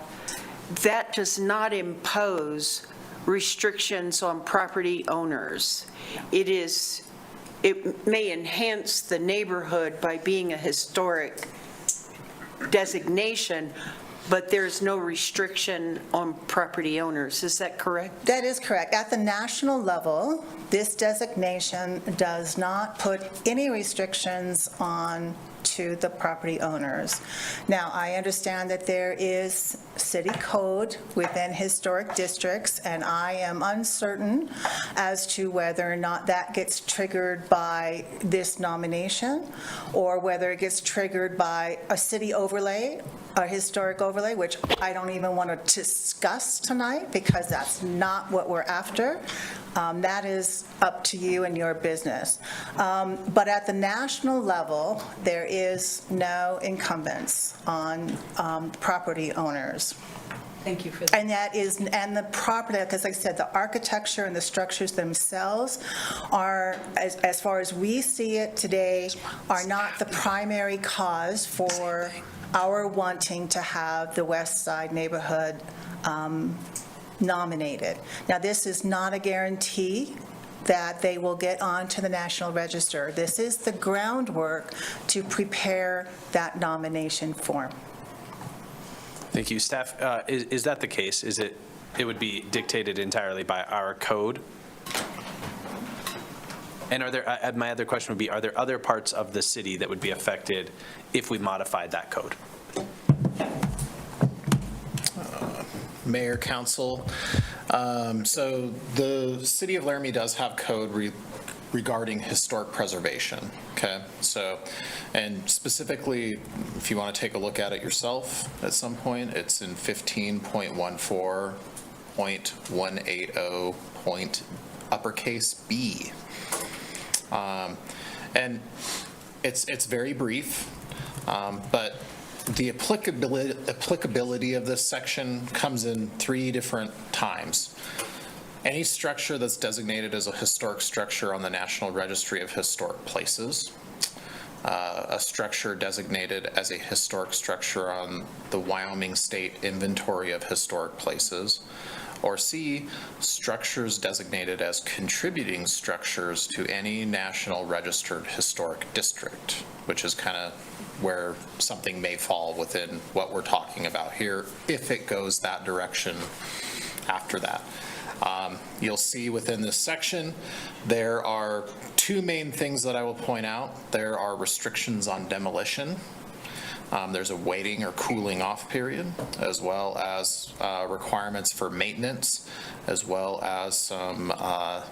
that does not impose restrictions on property owners. It may enhance the neighborhood by being a historic designation, but there's no restriction on property owners. Is that correct? That is correct. At the national level, this designation does not put any restrictions on to the property owners. Now, I understand that there is city code within historic districts, and I am uncertain as to whether or not that gets triggered by this nomination or whether it gets triggered by a city overlay, a historic overlay, which I don't even want to discuss tonight because that's not what we're after. That is up to you and your business. But at the national level, there is no incumbents on property owners. Thank you for that. And the property, because like I said, the architecture and the structures themselves are, as far as we see it today, are not the primary cause for our wanting to have the West Side neighborhood nominated. Now, this is not a guarantee that they will get onto the National Register. This is the groundwork to prepare that nomination form. Thank you. Staff, is that the case? Is it would be dictated entirely by our code? And are there, my other question would be, are there other parts of the city that would be affected if we modified that code? Mayor, Council. So the City of Laramie does have code regarding historic preservation, okay? So, and specifically, if you want to take a look at it yourself at some point, it's in 15.14.180. Uppercase B. And it's very brief, but the applicability of this section comes in 3 different times. Any structure that's designated as a historic structure on the National Registry of Historic Places, a structure designated as a historic structure on the Wyoming State Inventory of Historic Places, Or C, structures designated as contributing structures to any National Registered Historic District, which is kind of where something may fall within what we're talking about here, if it goes that direction after that. You'll see within this section, there are two main things that I will point out. There are restrictions on demolition. There's a waiting or cooling off period, as well as requirements for maintenance, as well as some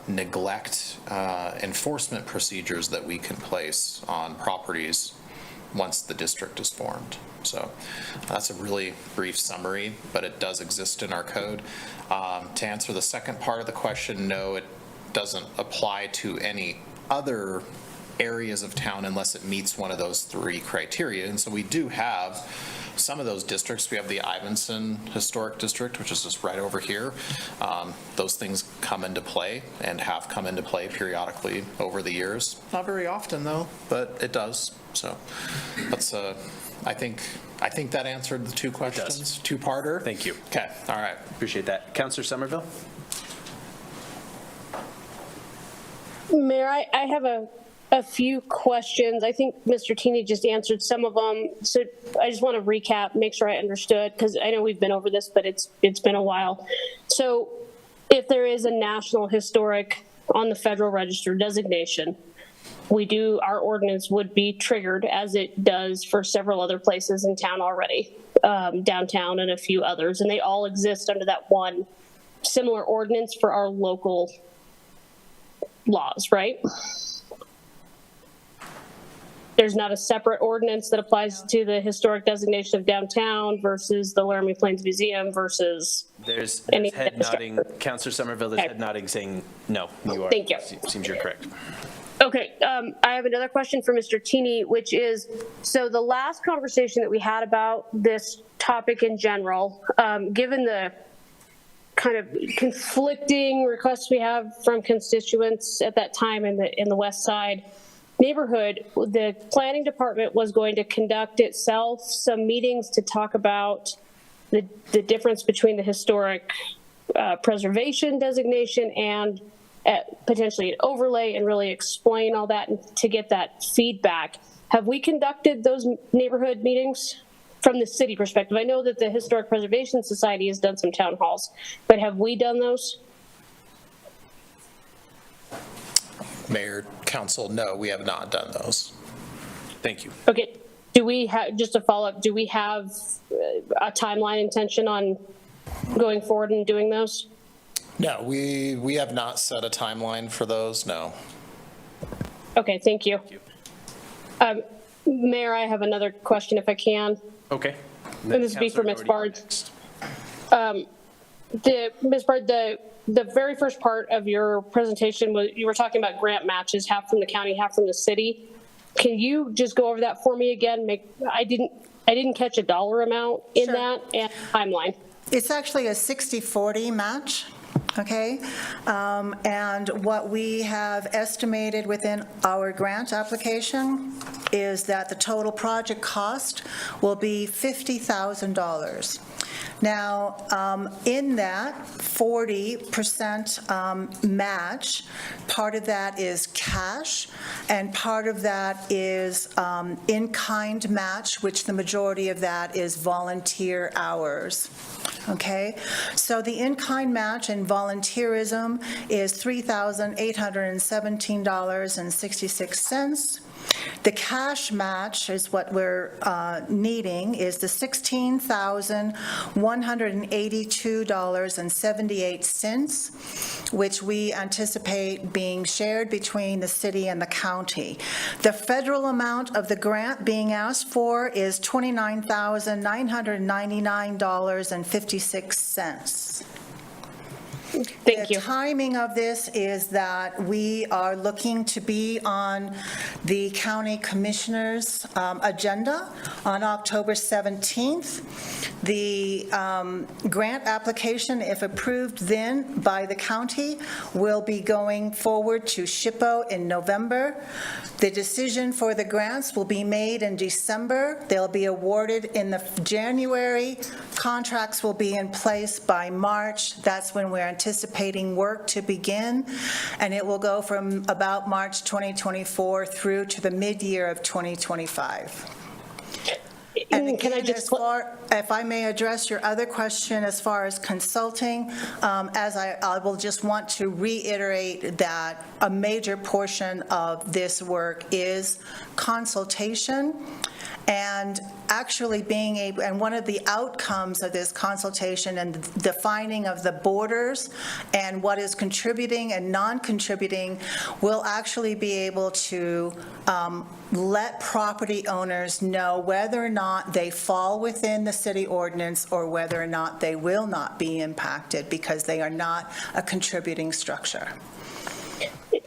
neglect enforcement procedures that we can place on properties once the district is formed. So that's a really brief summary, but it does exist in our code. To answer the second part of the question, no, it doesn't apply to any other areas of town unless it meets one of those three criteria. And so we do have some of those districts. We have the Ivinson Historic District, which is just right over here. Those things come into play and have come into play periodically over the years. Not very often though, but it does. So that's I think that answered the two questions. Two-parter. Thank you. Okay. All right. Appreciate that. Councillor Somerville? Mayor, I have a few questions. I think Mr. Tini just answered some of them. So I just want to recap, make sure I understood, because I know we've been over this, but it's been a while. So if there is a National Historic on the Federal Register designation, our ordinance would be triggered as it does for several other places in town already, downtown and a few others, and they all exist under that one similar ordinance for our local laws, right? There's not a separate ordinance that applies to the historic designation of downtown versus the Laramie Plains Museum versus There's any head nodding. Councillor Somerville, there's head nodding saying no, you are. Thank you. Seems you're correct. Okay, I have another question for Mr. Tini, which is, so the last conversation that we had about this topic in general, given the kind of conflicting requests we have from constituents at that time in the West Side neighborhood, the planning department was going to conduct itself some meetings to talk about the difference between the historic preservation designation and potentially an overlay, and really explain all that and to get that feedback. Have we conducted those neighborhood meetings from the city perspective? I know that the Historic Preservation Society has done some town halls, but have we done those? Mayor, council, no, we have not done those. Thank you. Okay, do we have, just a follow-up, do we have a timeline intention on going forward and doing those? No, we have not set a timeline for those, no. Okay, thank you. Mayor, I have another question if I can. Okay. And this would be for Ms. Bard. Ms. Bard, the very first part of your presentation, you were talking about grant matches, half from the county, half from the city. Can you just go over that for me again? I didn't catch a dollar amount in that and timeline. It's actually a 60-40 match. Okay, and what we have estimated within our grant application is that the total project cost will be $50,000. Now, in that 40% match, part of that is cash, and part of that is in-kind match, which the majority of that is volunteer hours. Okay, so the in-kind match and volunteerism is $3,817.66. The cash match is what we're needing, is the $16,182.78, which we anticipate being shared between the city and the county. The federal amount of the grant being asked for is $29,999.56. Thank you. The timing of this is that we are looking to be on the county commissioner's agenda on October 17th. The grant application, if approved then by the county, will be going forward to SHPO in November. The decision for the grants will be made in December. They'll be awarded in the January. Contracts will be in place by March. That's when we're anticipating work to begin, and it will go from about March 2024 through to the mid-year of 2025. And again, if I may address your other question as far as consulting, as I will just want to reiterate that a major portion of this work is consultation. And actually being able, and one of the outcomes of this consultation and the defining of the borders and what is contributing and non-contributing will actually be able to let property owners know whether or not they fall within the city ordinance or whether or not they will not be impacted because they are not a contributing structure.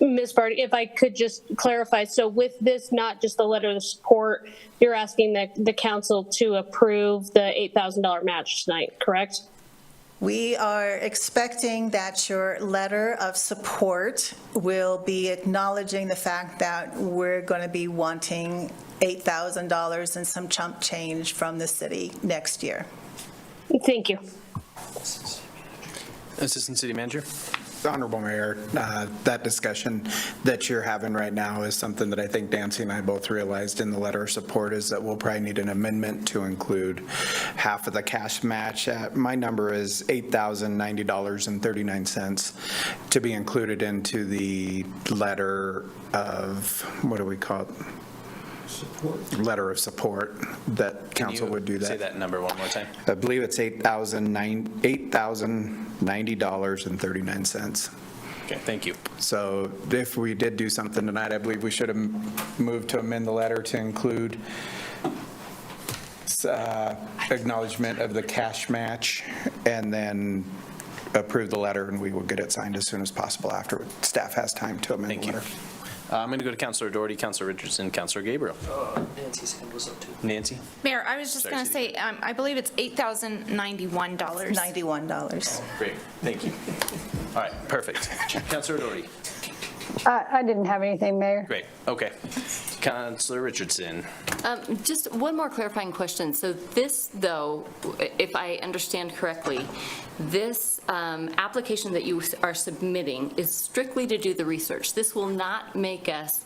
Ms. Barty, if I could just clarify, so with this, not just the letter of support, you're asking the council to approve the $8,000 match tonight, correct? We are expecting that your letter of support will be acknowledging the fact that we're going to be wanting $8,000 and some chump change from the city next year. Thank you. Assistant City Manager. Honorable Mayor, that discussion that you're having right now is something that I think Nancy and I both realized in the letter of support is that we'll probably need an amendment to include half of the cash match. My number is $8,090.39 to be included into the letter of, what do we call it? Support. Letter of support that council would do that. Say that number one more time. I believe it's $8,090.39. Okay, thank you. So if we did do something tonight, I believe we should have moved to amend the letter to include acknowledgement of the cash match and then approve the letter, and we will get it signed as soon as possible after staff has time to amend the letter. I'm going to go to Councilor Doherty, Councilor Richardson, Councilor Gabriel. Nancy's hand was up too. Nancy? Mayor, I was just going to say, I believe it's $8,091. $91. Great, thank you. All right, perfect. Councilor Doherty. I didn't have anything, Mayor. Great, okay. Councilor Richardson. Just one more clarifying question. So this, though, if I understand correctly, this application that you are submitting is strictly to do the research. This will not make us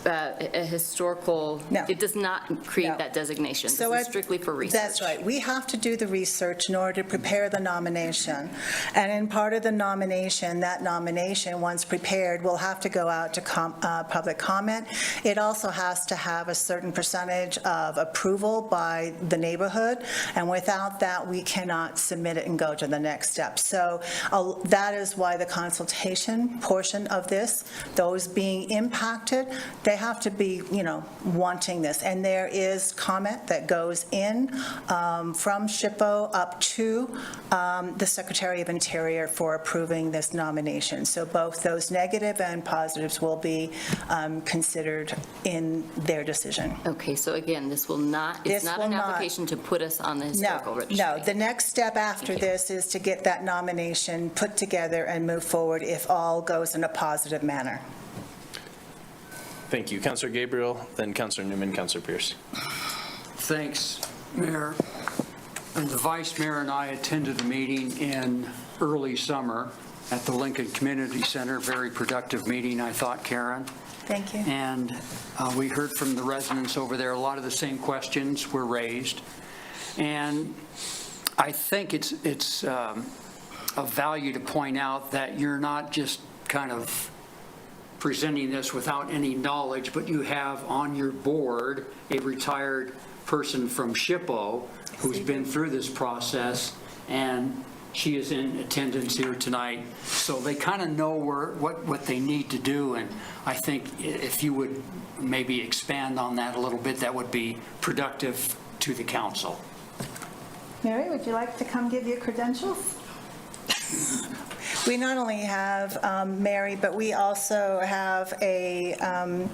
a historical, it does not create that designation. So this is strictly for research. That's right. We have to do the research in order to prepare the nomination. And in part of the nomination, that nomination, once prepared, will have to go out to public comment. It also has to have a certain percentage of approval by the neighborhood. And without that, we cannot submit it and go to the next step. So that is why the consultation portion of this, those being impacted, they have to be, wanting this. And there is comment that goes in from SHPO up to the Secretary of Interior for approving this nomination. So both those negative and positives will be considered in their decision. Okay, so again, this will not, it's not an application to put us on the historical registry. No, the next step after this is to get that nomination put together and move forward if all goes in a positive manner. Thank you. Councilor Gabriel, then Councilor Newman, Councilor Pierce. Thanks, Mayor. And the Vice Mayor and I attended a meeting in early summer at the Lincoln Community Center. Very productive meeting, I thought, Karen. Thank you. And we heard from the residents over there. A lot of the same questions were raised. And I think it's of value to point out that you're not just kind of presenting this without any knowledge, but you have on your board a retired person from SHPO who's been through this process, and she is in attendance here tonight. So they kind of know what they need to do, and I think if you would maybe expand on that a little bit, that would be productive to the council. Mary, would you like to come give your credentials? We not only have Mary, but we also have an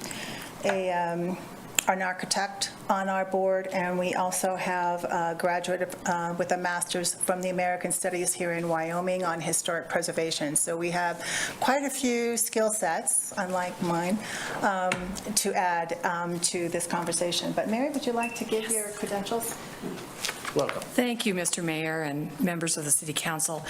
architect on our board, and we also have a graduate with a master's from the American Studies here in Wyoming on historic preservation. So we have quite a few skill sets, unlike mine, to add to this conversation. But Mary, would you like to give your credentials? Welcome. Thank you, Mr. Mayor and members of the City Council.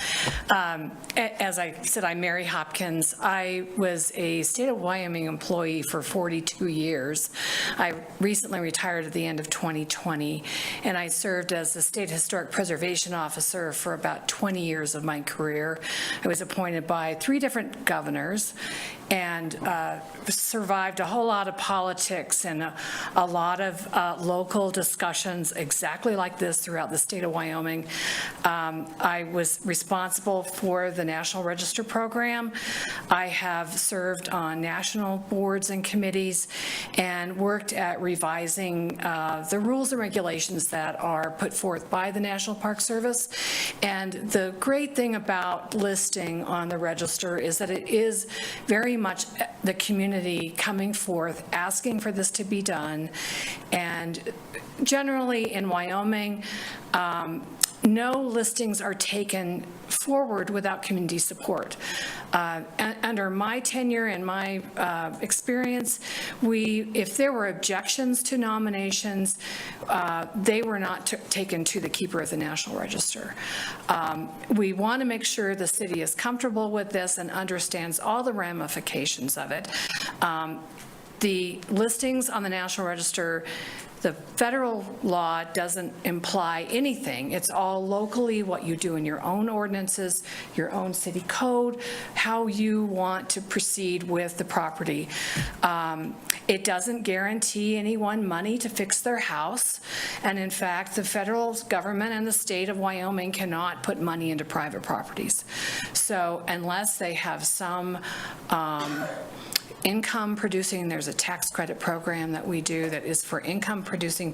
As I said, I'm Mary Hopkins. I was a state of Wyoming employee for 42 years. I recently retired at the end of 2020, and I served as the State Historic Preservation Officer for about 20 years of my career. I was appointed by 3 different governors and survived a whole lot of politics and a lot of local discussions exactly like this throughout the state of Wyoming. I was responsible for the National Register program. I have served on national boards and committees and worked at revising the rules and regulations that are put forth by the National Park Service. And the great thing about listing on the register is that it is very much the community coming forth, asking for this to be done. And generally in Wyoming, no listings are taken forward without community support. Under my tenure and my experience, if there were objections to nominations, they were not taken to the keeper of the National Register. We want to make sure the city is comfortable with this and understands all the ramifications of it. The listings on the National Register, the federal law doesn't imply anything. It's all locally what you do in your own ordinances, your own city code, how you want to proceed with the property. It doesn't guarantee anyone money to fix their house. And in fact, the federal government and the state of Wyoming cannot put money into private properties. So unless they have some income producing, there's a tax credit program that we do that is for income producing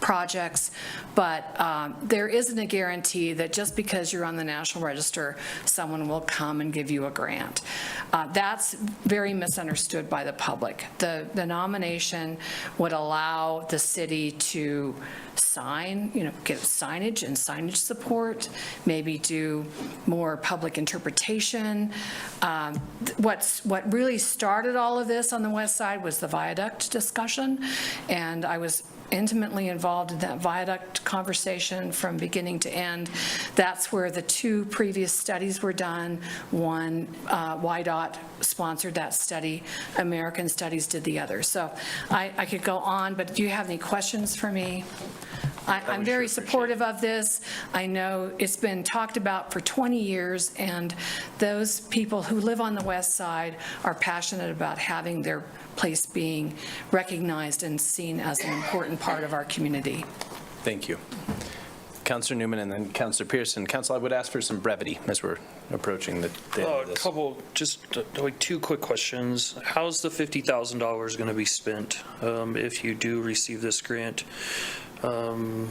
projects, but there isn't a guarantee that just because you're on the National Register, someone will come and give you a grant. That's very misunderstood by the public. The nomination would allow the city to sign, get signage and signage support, maybe do more public interpretation. What really started all of this on the west side was the viaduct discussion, and I was intimately involved in that viaduct conversation from beginning to end. That's where the 2 previous studies were done. One, YDOT sponsored that study. American Studies did the other. So I could go on, but do you have any questions for me? I'm very supportive of this. I know it's been talked about for 20 years, and those people who live on the west side are passionate about having their place being recognized and seen as an important part of our community. Thank you. Councilor Newman and then Councilor Pearson. Council, I would ask for some brevity as we're approaching the end of this. Just like 2 quick questions. How's the $50,000 going to be spent if you do receive this grant? Do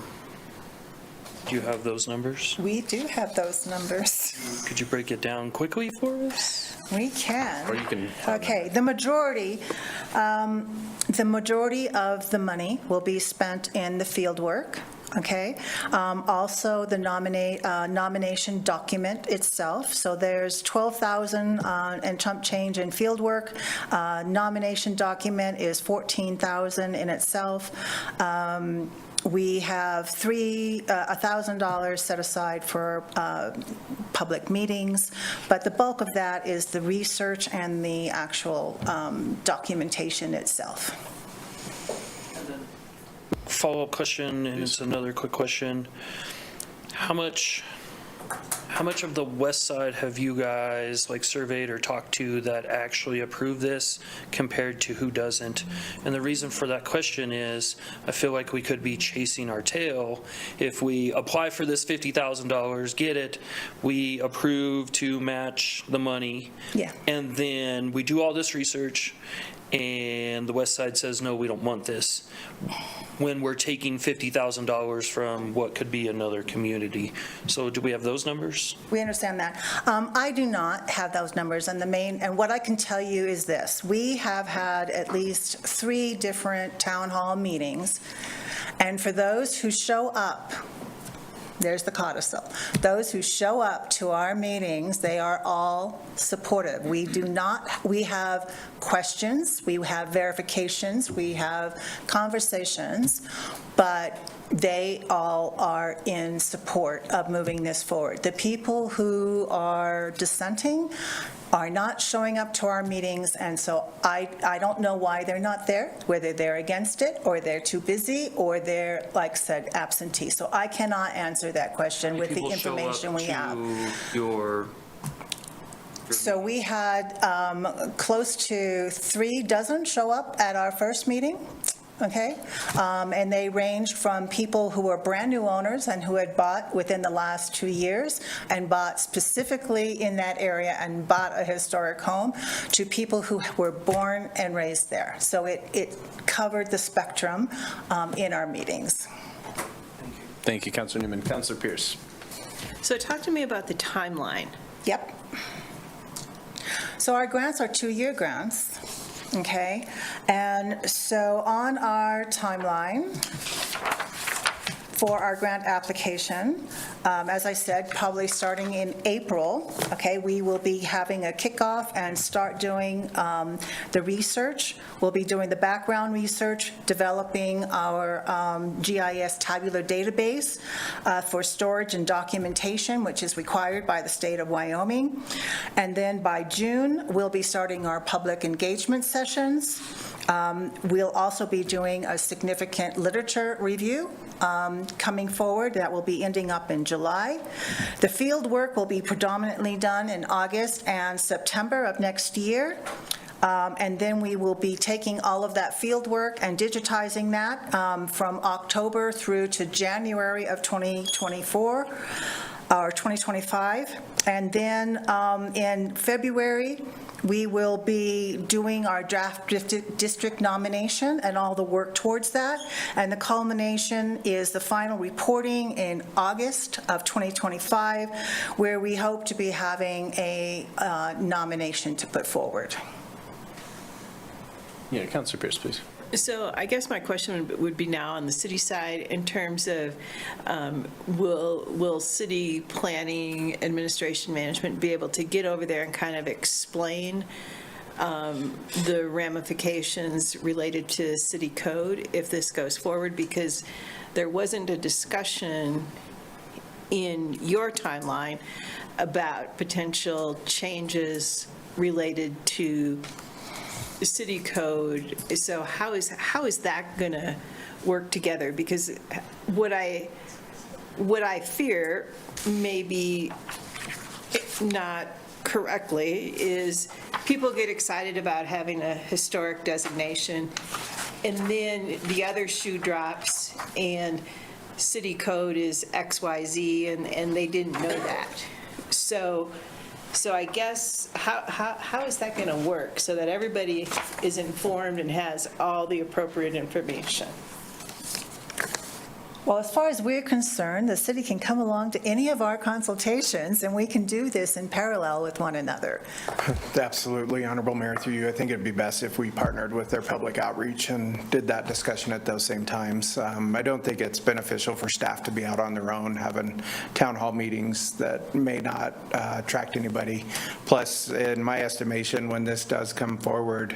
you have those numbers? We do have those numbers. Could you break it down quickly for us? We can. Or you can. Okay, the majority of the money will be spent in the field work. Okay. Also, the nomination document itself. So there's 12,000 and chump change in field work. Nomination document is 14,000 in itself. We have $1,000 set aside for public meetings, but the bulk of that is the research and the actual documentation itself. Follow-up question, and it's another quick question. How much of the west side have you guys surveyed or talked to that actually approve this compared to who doesn't? And the reason for that question is I feel like we could be chasing our tail if we apply for this $50,000, get it, we approve to match the money, yeah, and then we do all this research, and the west side says, no, we don't want this, when we're taking $50,000 from what could be another community. So do we have those numbers? We understand that. I do not have those numbers, and what I can tell you is this. We have had at least 3 different town hall meetings, and for those who show up, there's the codicil. Those who show up to our meetings, they are all supportive. We have questions, we have verifications, we have conversations, but they all are in support of moving this forward. The people who are dissenting are not showing up to our meetings, and so I don't know why they're not there, whether they're against it, or they're too busy, or they're, like said, absentee. So I cannot answer that question with the information we have. So we had close to 3 dozen show up at our first meeting. Okay, and they ranged from people who were brand new owners and who had bought within the last 2 years and bought specifically in that area and bought a historic home, to people who were born and raised there. So it covered the spectrum in our meetings. Thank you, Councilor Newman. Councilor Pierce. So talk to me about the timeline. Yep. So our grants are 2-year grants. Okay, and so on our timeline for our grant application, as I said, probably starting in April, okay, we will be having a kickoff and start doing the research. We'll be doing the background research, developing our GIS tabular database for storage and documentation, which is required by the state of Wyoming. And then by June, we'll be starting our public engagement sessions. We'll also be doing a significant literature review coming forward that will be ending up in July. The field work will be predominantly done in August and September of next year. And then we will be taking all of that field work and digitizing that from October through to January of 2024 or 2025. And then in February, we will be doing our draft district nomination and all the work towards that. And the culmination is the final reporting in August of 2025, where we hope to be having a nomination to put forward. Yeah, Councilor Pierce, please. So I guess my question would be now on the city side in terms of will city planning, administration, management be able to get over there and kind of explain the ramifications related to city code if this goes forward? Because there wasn't a discussion in your timeline about potential changes related to city code. So how is that going to work together? Because what I fear, maybe not correctly, is people get excited about having a historic designation, and then the other shoe drops and city code is XYZ, and they didn't know that. So I guess, how is that going to work so that everybody is informed and has all the appropriate information? Well, as far as we're concerned, the city can come along to any of our consultations, and we can do this in parallel with one another. Absolutely, Honorable Mayor, through you, I think it'd be best if we partnered with their public outreach and did that discussion at those same times. I don't think it's beneficial for staff to be out on their own having town hall meetings that may not attract anybody. Plus, in my estimation, when this does come forward,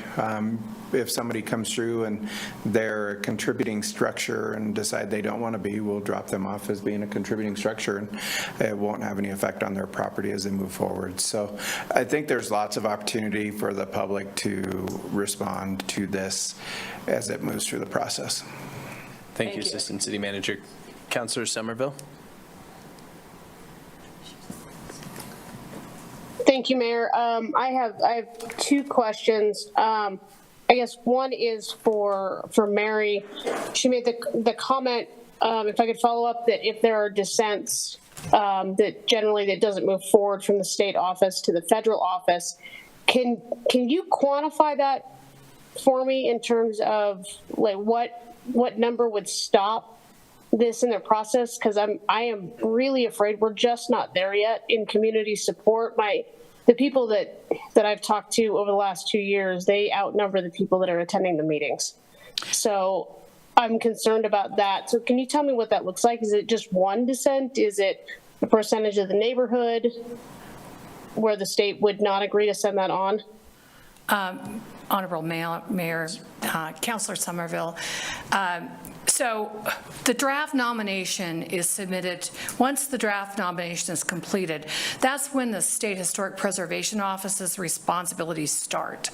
if somebody comes through and they're a contributing structure and decide they don't want to be, we'll drop them off as being a contributing structure, and it won't have any effect on their property as they move forward. So I think there's lots of opportunity for the public to respond to this as it moves through the process. Thank you, Assistant City Manager. Councilor Somerville. Thank you, Mayor. I have 2 questions. I guess one is for Mary. She made the comment, if I could follow up, that if there are dissents, that generally that doesn't move forward from the state office to the federal office. Can you quantify that for me in terms of like what number would stop this in the process? Because I am really afraid we're just not there yet in community support. The people that I've talked to over the last 2 years, they outnumber the people that are attending the meetings. So I'm concerned about that. So can you tell me what that looks like? Is it just one dissent? Is it a percentage of the neighborhood where the state would not agree to send that on? Honorable Mayor, Councilor Somerville. So the draft nomination is submitted. Once the draft nomination is completed, that's when the State Historic Preservation Office's responsibilities start.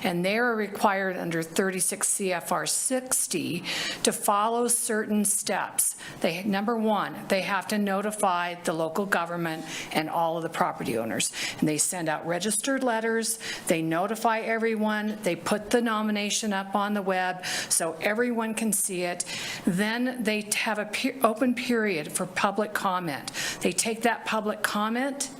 And they're required under 36 CFR 60 to follow certain steps. Number one, they have to notify the local government and all of the property owners. And they send out registered letters, they notify everyone, they put the nomination up on the web so everyone can see it. Then they have an open period for public comment. They take that public comment,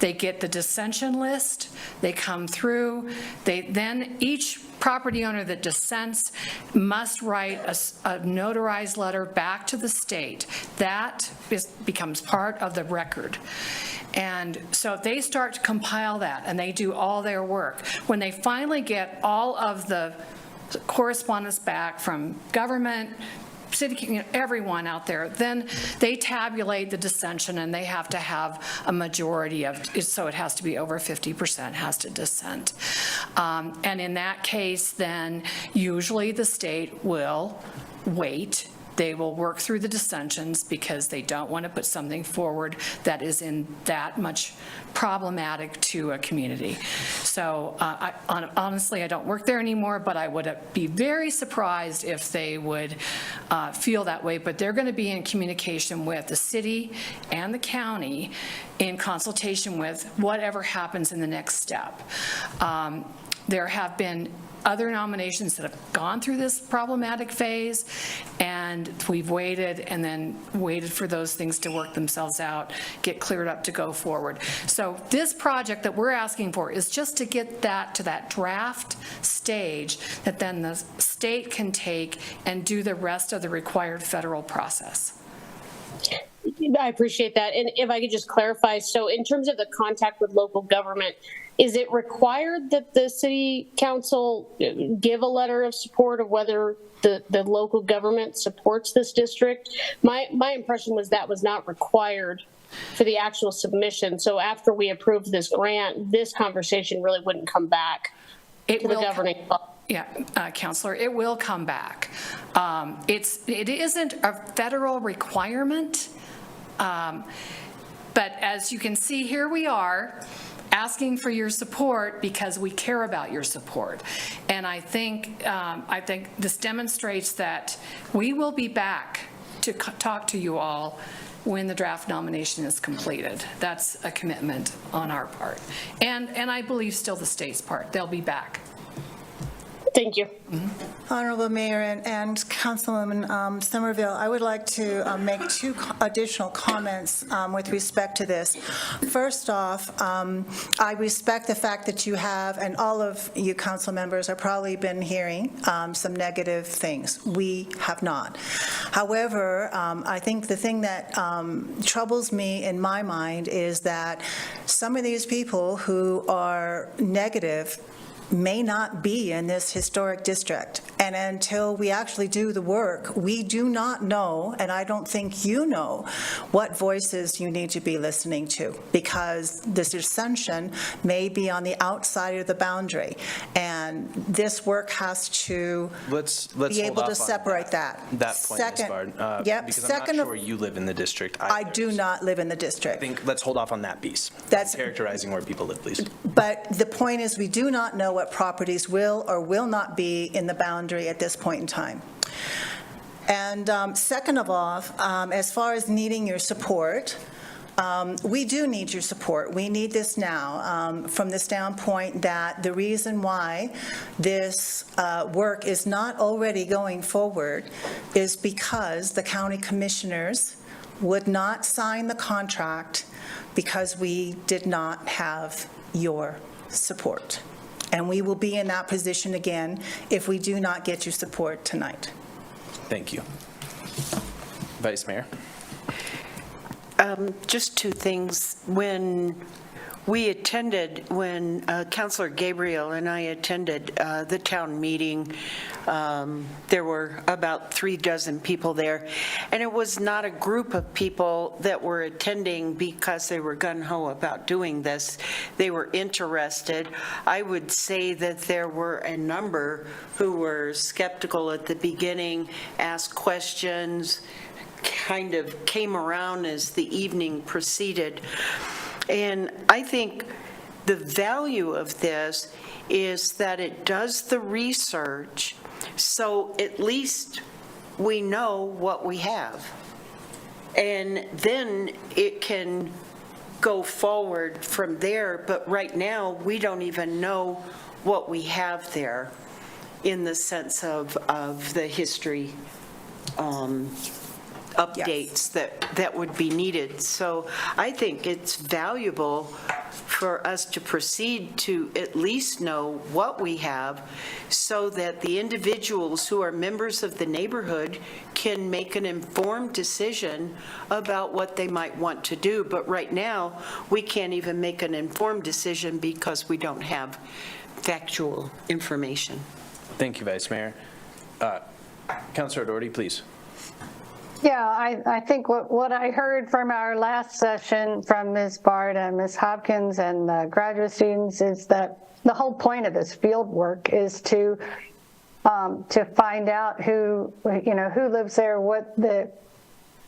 they get the dissension list, they come through, then each property owner that dissents must write a notarized letter back to the state. That becomes part of the record. And so if they start to compile that and they do all their work, when they finally get all of the correspondence back from government, city, everyone out there, then they tabulate the dissension and they have to have a majority of, so it has to be over 50% has to dissent. And in that case, then usually the state will wait. They will work through the dissensions because they don't want to put something forward that is in that much problematic to a community. So honestly, I don't work there anymore, but I would be very surprised if they would feel that way. But they're going to be in communication with the city and the county in consultation with whatever happens in the next step. There have been other nominations that have gone through this problematic phase, and we've waited and then waited for those things to work themselves out, get cleared up to go forward. So this project that we're asking for is just to get that to that draft stage that then the state can take and do the rest of the required federal process. I appreciate that. And if I could just clarify, so in terms of the contact with local government, is it required that the city council give a letter of support of whether the local government supports this district? My impression was that was not required for the actual submission. So after we approved this grant, this conversation really wouldn't come back to the governing. Yeah, Councilor, it will come back. It isn't a federal requirement, but as you can see, here we are asking for your support because we care about your support. And I think this demonstrates that we will be back to talk to you all when the draft nomination is completed. That's a commitment on our part. And I believe still the state's part. They'll be back. Thank you. Honorable Mayor and Councilwoman Somerville, I would like to make two additional comments with respect to this. First off, I respect the fact that you have, and all of you council members have probably been hearing some negative things. We have not. However, I think the thing that troubles me in my mind is that some of these people who are negative may not be in this historic district. And until we actually do the work, we do not know, and I don't think you know, what voices you need to be listening to, because this dissension may be on the outside of the boundary. And this work has to be able to separate that. That point, Ms. Bard. Because I'm not sure you live in the district either. I do not live in the district. I think let's hold off on that piece. That's characterizing where people live, please. But the point is, we do not know what properties will or will not be in the boundary at this point in time. And second of all, as far as needing your support, we do need your support. We need this now from the standpoint that the reason why this work is not already going forward is because the county commissioners would not sign the contract because we did not have your support. And we will be in that position again if we do not get your support tonight. Thank you. Vice Mayor? Just two things. When Councilor Gabriel and I attended the town meeting, there were about 36 people there, and it was not a group of people that were attending because they were gung-ho about doing this. They were interested. I would say that there were a number who were skeptical at the beginning, asked questions, kind of came around as the evening proceeded. And I think the value of this is that it does the research, so at least we know what we have. And then it can go forward from there, but right now, we don't even know what we have there in the sense of the history updates that would be needed. So I think it's valuable for us to proceed to at least know what we have so that the individuals who are members of the neighborhood can make an informed decision about what they might want to do. But right now, we can't even make an informed decision because we don't have factual information. Thank you, Vice Mayor. Councilor Doherty, please. Yeah, I think what I heard from our last session from Ms. Bard and Ms. Hopkins and the graduate students is that the whole point of this field work is to find out who lives there, what the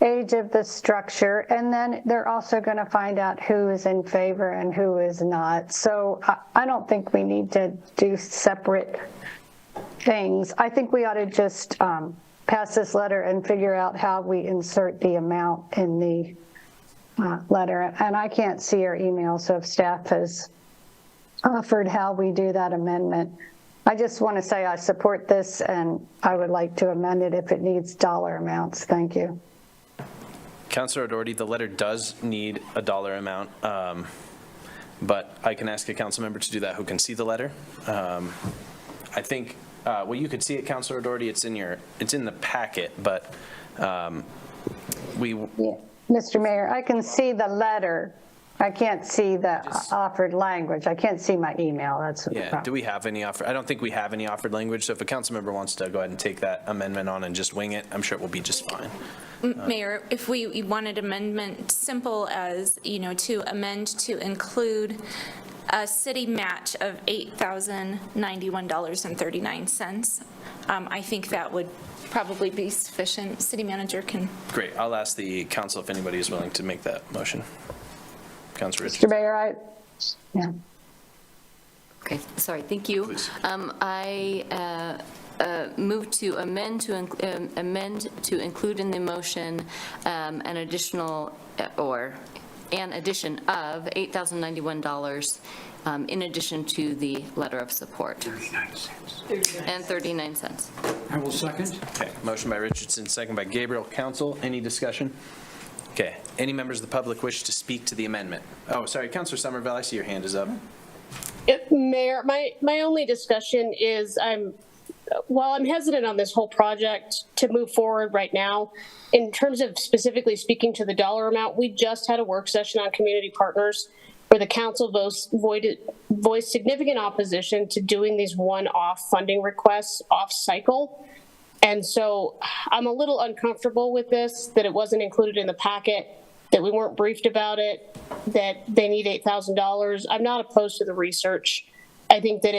age of the structure, and then they're also going to find out who is in favor and who is not. So I don't think we need to do separate things. I think we ought to just pass this letter and figure out how we insert the amount in the letter. And I can't see our email, so if staff has offered how we do that amendment. I just want to say I support this, and I would like to amend it if it needs dollar amounts. Thank you. Councilor Doherty, the letter does need a dollar amount, but I can ask a council member to do that who can see the letter. I think, well, you could see it, Councilor Doherty. It's in the packet, but Mr. Mayor, I can see the letter. I can't see the offered language. I can't see my email. That's the problem. Do we have any offer? I don't think we have any offered language. So if a council member wants to go ahead and take that amendment on and just wing it, I'm sure it will be just fine. Mayor, if we wanted amendment simple as, to amend to include a city match of $8,091.39, I think that would probably be sufficient. City manager can. Great. I'll ask the council if anybody is willing to make that motion. Councilor Richards. Mr. Mayor, yeah. Okay, sorry, thank you. I move to amend to include in the motion an addition of $8,091 in addition to the letter of support. 39 cents. And 39 cents. I will second. Okay, motion by Richardson, second by Gabriel. Council, any discussion? Okay, any members of the public wish to speak to the amendment? Oh, sorry, Councilor Somerville, I see your hand is up. Mayor, my only discussion is while I'm hesitant on this whole project to move forward right now, in terms of specifically speaking to the dollar amount, we just had a work session on community partners where the council voiced significant opposition to doing these one-off funding requests off-cycle. And so I'm a little uncomfortable with this, that it wasn't included in the packet, that we weren't briefed about it, that they need $8,000. I'm not opposed to the research. I think that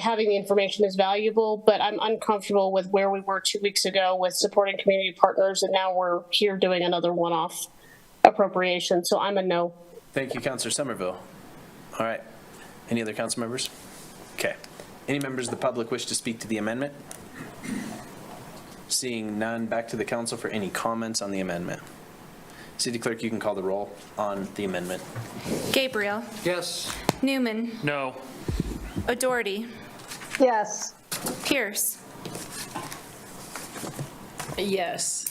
having the information is valuable, but I'm uncomfortable with where we were 2 weeks ago with supporting community partners, and now we're here doing another one-off appropriation. So I'm a no. Thank you, Councilor Somerville. All right. Any other council members? Okay. Any members of the public wish to speak to the amendment? Seeing none, back to the council for any comments on the amendment. City Clerk, you can call the roll on the amendment. Gabriel. Yes. Newman. No. O'Doherty. Yes. Pierce. Yes.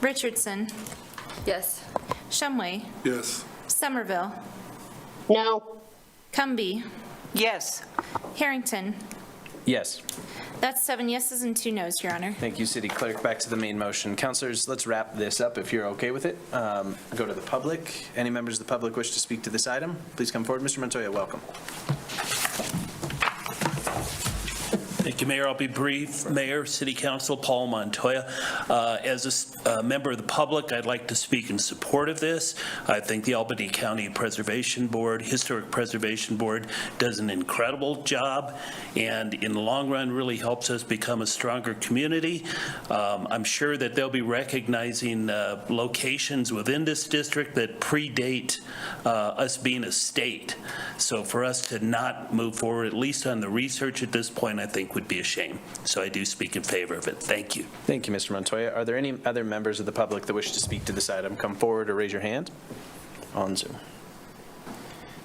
Richardson. Yes. Shumway. Yes. Somerville. No. Cumby. Yes. Harrington. Yes. That's 7 yeses and 2 nos, Your Honor. Thank you, City Clerk. Back to the main motion. Councilors, let's wrap this up if you're okay with it. Go to the public. Any members of the public wish to speak to this item? Please come forward. Mr. Montoya, welcome. Thank you, Mayor. I'll be brief. Mayor, City Council, Paul Montoya. As a member of the public, I'd like to speak in support of this. I think the Albany County Preservation Board, Historic Preservation Board, does an incredible job, and in the long run really helps us become a stronger community. I'm sure that they'll be recognizing locations within this district that predate us being a state. So for us to not move forward, at least on the research at this point, I think would be a shame. So I do speak in favor of it. Thank you. Thank you, Mr. Montoya. Are there any other members of the public that wish to speak to this item? Come forward or raise your hand on Zoom.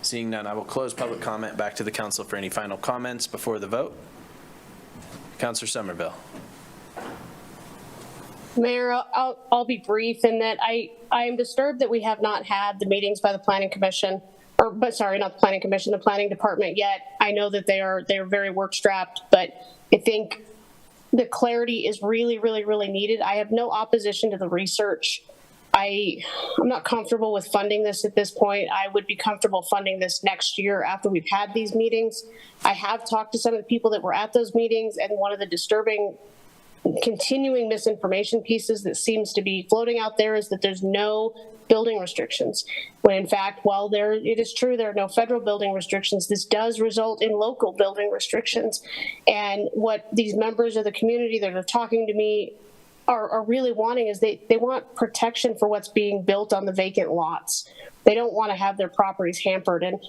Seeing none, I will close public comment. Back to the council for any final comments before the vote. Councilor Somerville. Mayor, I'll be brief in that I am disturbed that we have not had the meetings by the Planning Commission, but sorry, not the Planning Commission, the Planning Department yet. I know that they are very work strapped, but I think the clarity is really, really, really needed. I have no opposition to the research. I'm not comfortable with funding this at this point. I would be comfortable funding this next year after we've had these meetings. I have talked to some of the people that were at those meetings, and one of the disturbing continuing misinformation pieces that seems to be floating out there is that there's no building restrictions, when in fact, while it is true there are no federal building restrictions, this does result in local building restrictions. And what these members of the community that are talking to me are really wanting is they want protection for what's being built on the vacant lots. They don't want to have their properties hampered. And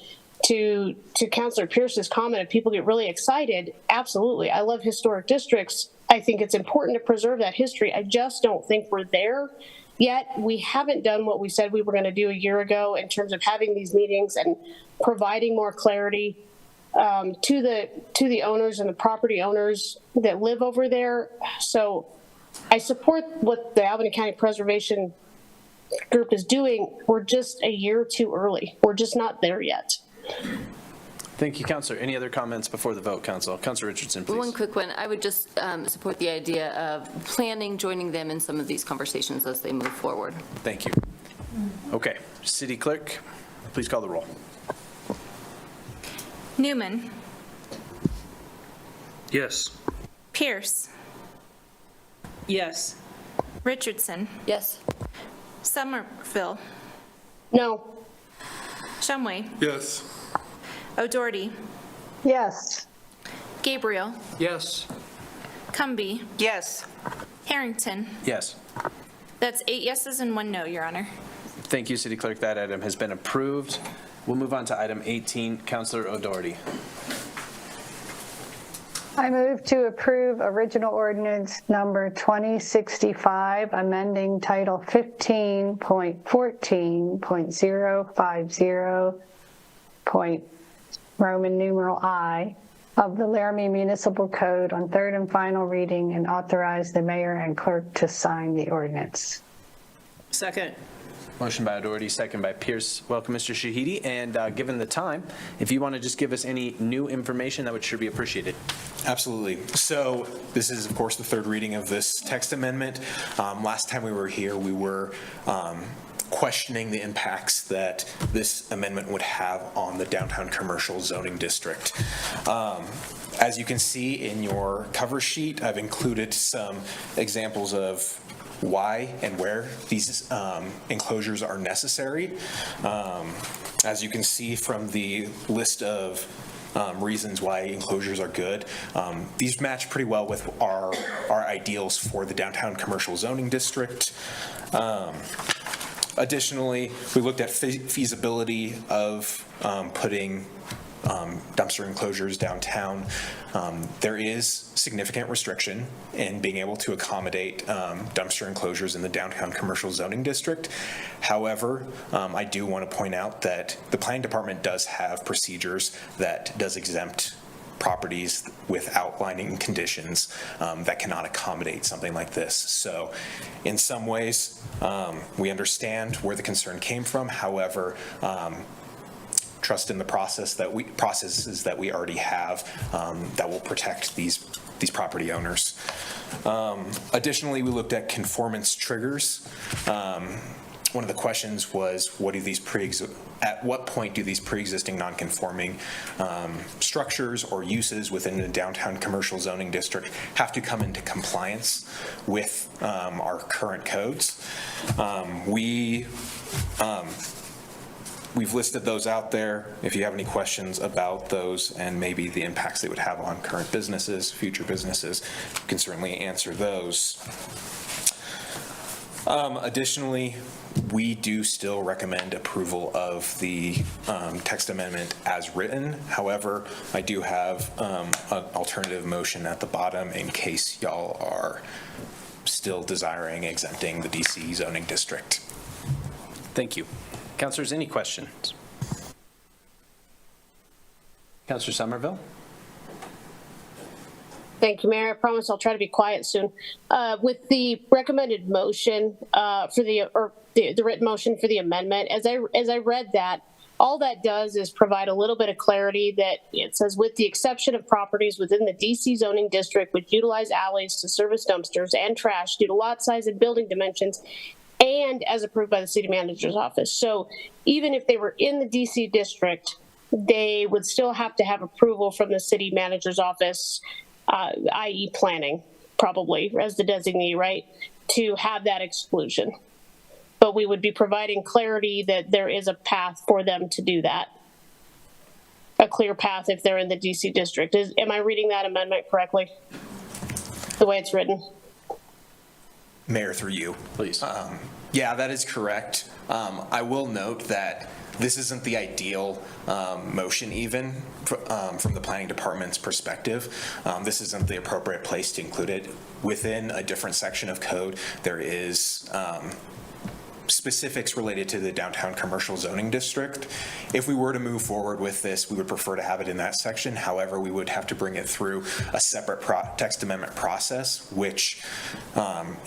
to Councilor Pierce's comment, if people get really excited, absolutely. I love historic districts. I think it's important to preserve that history. I just don't think we're there yet. We haven't done what we said we were going to do a year ago in terms of having these meetings and providing more clarity to the owners and the property owners that live over there. So I support what the Albany County Preservation Group is doing. We're just a year too early. We're just not there yet. Thank you, Councilor. Any other comments before the vote, Council? Councilor Richardson, please. One quick one. I would just support the idea of joining them in some of these conversations as they move forward. Thank you. Okay. City Clerk, please call the roll. Newman. Yes. Pierce. Yes. Richardson. Yes. Somerville. No. Shumway. Yes. O'Doherty. Yes. Gabriel. Yes. Cumby. Yes. Harrington. Yes. That's 8 yeses and 1 no, Your Honor. Thank you, City Clerk. That item has been approved. We'll move on to item 18. Councilor O'Doherty. I move to approve original ordinance number 2065, amending Title 15.14.050. Roman numeral I of the Laramie Municipal Code on third and final reading, and authorize the mayor and clerk to sign the ordinance. Second. Motion by O'Doherty, second by Pierce. Welcome, Mr. Shahidi. And given the time, if you want to just give us any new information, that would sure be appreciated. Absolutely. So this is, of course, the third reading of this text amendment. Last time we were here, we were questioning the impacts that this amendment would have on the downtown commercial zoning district. As you can see in your cover sheet, I've included some examples of why and where these enclosures are necessary. As you can see from the list of reasons why enclosures are good, these match pretty well with our ideals for the downtown commercial zoning district. Additionally, we looked at feasibility of putting dumpster enclosures downtown. There is significant restriction in being able to accommodate dumpster enclosures in the downtown commercial zoning district. However, I do want to point out that the planning department does have procedures that does exempt properties with outlining conditions that cannot accommodate something like this. So in some ways, we understand where the concern came from. However, trust in the processes that we already have that will protect these property owners. Additionally, we looked at conformance triggers. One of the questions was, at what point do these pre-existing non-conforming structures or uses within the downtown commercial zoning district have to come into compliance with our current codes? We've listed those out there. If you have any questions about those and maybe the impacts they would have on current businesses, future businesses, you can certainly answer those. Additionally, we do still recommend approval of the text amendment as written. However, I do have an alternative motion at the bottom in case y'all are still desiring exempting the DC zoning district. Thank you. Councilors, any questions? Councilor Somerville? Thank you, Mayor. I promise I'll try to be quiet soon. With the recommended motion for the written motion for the amendment, as I read that, all that does is provide a little bit of clarity that it says, with the exception of properties within the DC zoning district which utilize alleys to service dumpsters and trash due to lot size and building dimensions, and as approved by the city manager's office. So even if they were in the DC district, they would still have to have approval from the city manager's office, i.e. planning, probably, as the designee, right, to have that exclusion. But we would be providing clarity that there is a path for them to do that. A clear path if they're in the DC district. Am I reading that amendment correctly? The way it's written? Mayor, through you. Please. Yeah, that is correct. I will note that this isn't the ideal motion even from the planning department's perspective. This isn't the appropriate place to include it. Within a different section of code, there is specifics related to the downtown commercial zoning district. If we were to move forward with this, we would prefer to have it in that section. However, we would have to bring it through a separate text amendment process, which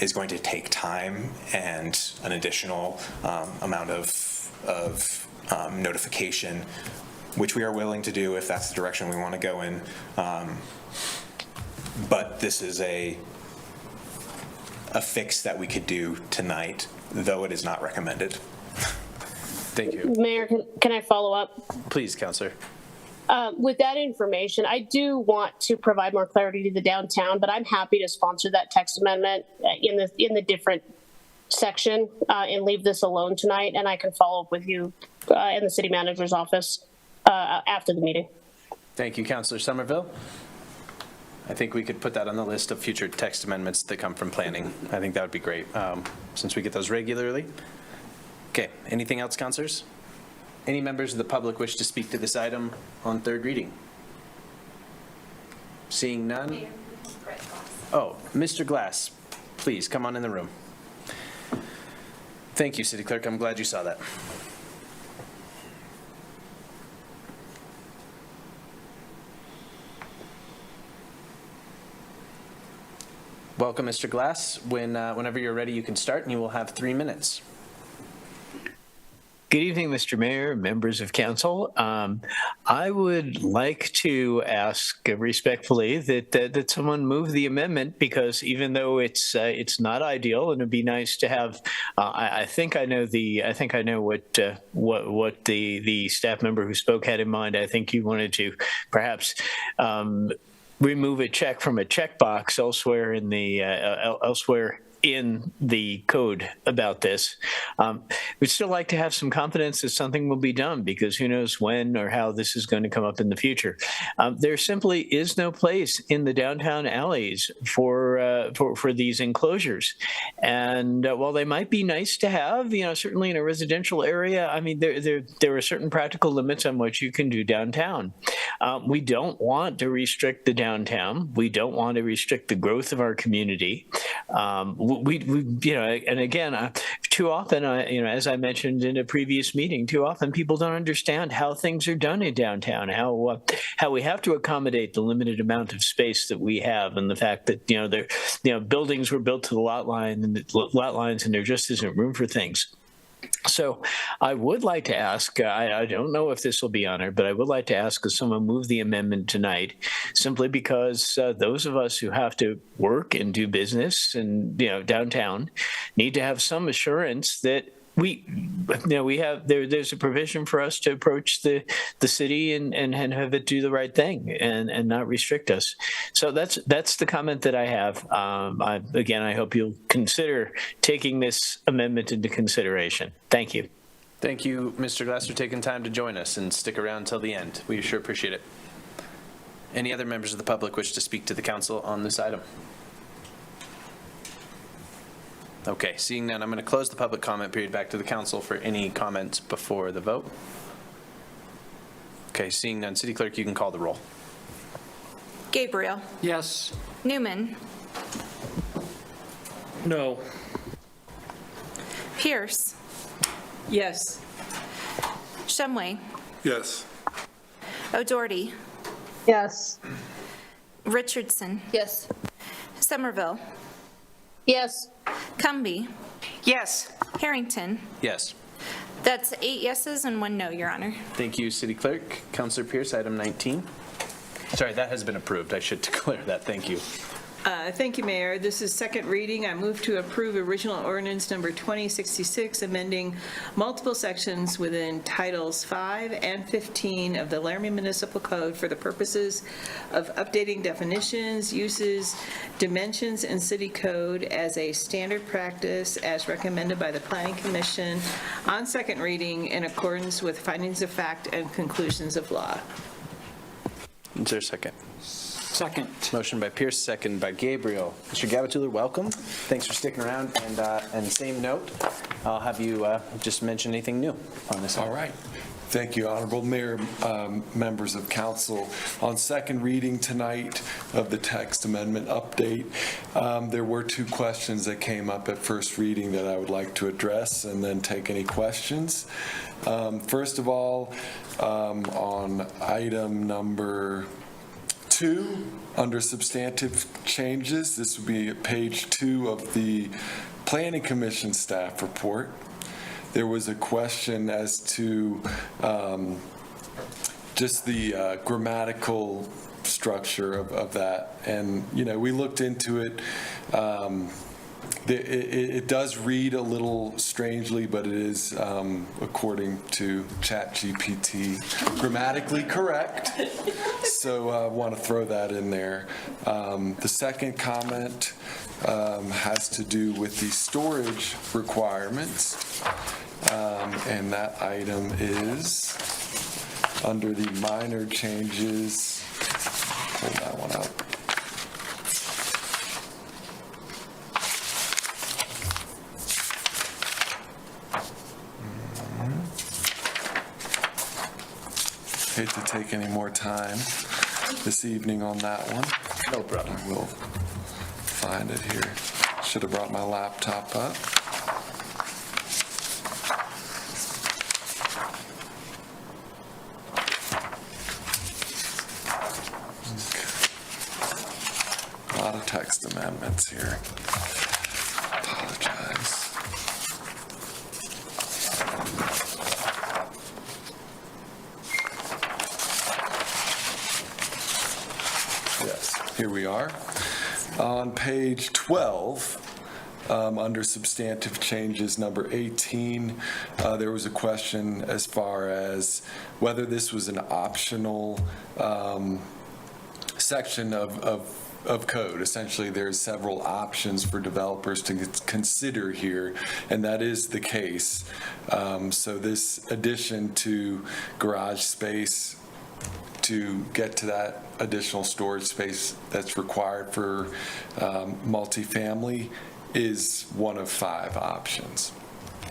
is going to take time and an additional amount of notification, which we are willing to do if that's the direction we want to go in. But this is a fix that we could do tonight, though it is not recommended. Thank you. Mayor, can I follow up? Please, Councilor. With that information, I do want to provide more clarity to the downtown, but I'm happy to sponsor that text amendment in the different section and leave this alone tonight, and I can follow up with you in the city manager's office after the meeting. Thank you, Councilor Somerville. I think we could put that on the list of future text amendments that come from planning. I think that would be great, since we get those regularly. Okay, anything else, councilors? Any members of the public wish to speak to this item on third reading? Seeing none? Oh, Mr. Glass, please come on in the room. Thank you, City Clerk. I'm glad you saw that. Welcome, Mr. Glass. Whenever you're ready, you can start, and you will have 3 minutes. Good evening, Mr. Mayor, members of council. I would like to ask respectfully that someone move the amendment, because even though it's not ideal, and it'd be nice to have. I think I know what the staff member who spoke had in mind. I think you wanted to perhaps remove a check from a checkbox elsewhere in the code about this. We'd still like to have some confidence that something will be done, because who knows when or how this is going to come up in the future. There simply is no place in the downtown alleys for these enclosures. And while they might be nice to have, certainly in a residential area, I mean, there are certain practical limits on what you can do downtown. We don't want to restrict the downtown. We don't want to restrict the growth of our community. And again, too often, as I mentioned in a previous meeting, too often people don't understand how things are done in downtown, how we have to accommodate the limited amount of space that we have, and the fact that buildings were built to the lot lines, and there just isn't room for things. So I would like to ask, I don't know if this will be honored, but I would like to ask if someone move the amendment tonight, simply because those of us who have to work and do business and, downtown need to have some assurance that there's a provision for us to approach the city and have it do the right thing and not restrict us. So that's the comment that I have. I hope you'll consider taking this amendment into consideration. Thank you. Thank you, Mr. Glass, for taking time to join us and stick around until the end. We sure appreciate it. Any other members of the public wish to speak to the council on this item? Okay, seeing none, I'm going to close the public comment period back to the council for any comments before the vote. Okay, seeing none, City Clerk, you can call the roll. Gabriel. Yes. Newman. No. Pierce. Yes. Shumway. Yes. O'Doherty. Yes. Richardson. Yes. Somerville. Yes. Cumby. Yes. Harrington. Yes. That's 8 yeses and 1 no, Your Honor. Thank you, City Clerk. Councilor Pierce, item 19. Sorry, that has been approved. I should declare that. Thank you. Thank you, Mayor. This is second reading. I move to approve original ordinance number 2066, amending multiple sections within Titles 5 and 15 of the Laramie Municipal Code for the purposes of updating definitions, uses, dimensions in city code as a standard practice as recommended by the Planning Commission on second reading in accordance with findings of fact and conclusions of law. Is there a second? Second. Motion by Pierce, second by Gabriel. Mr. Gabatuller, welcome. Thanks for sticking around. And same note, I'll have you just mention anything new on this. All right. Thank you, Honorable Mayor, members of council. On second reading tonight of the text amendment update, there were 2 questions that came up at first reading that I would like to address and then take any questions. First of all, on item number 2, under substantive changes, this would be page 2 of the Planning Commission staff report. There was a question as to just the grammatical structure of that. And, we looked into it. It does read a little strangely, but it is, according to ChatGPT, grammatically correct. So I want to throw that in there. The second comment has to do with the storage requirements. And that item is under the minor changes. Pull that one up. Hate to take any more time this evening on that one. No problem. I will find it here. Should have brought my laptop up. A lot of text amendments here. Apologize. Yes, here we are. On page 12, under substantive changes, number 18, there was a question as far as whether this was an optional section of code. Essentially, there's several options for developers to consider here, and that is the case. So this addition to garage space to get to that additional storage space that's required for multifamily is one of 5 options.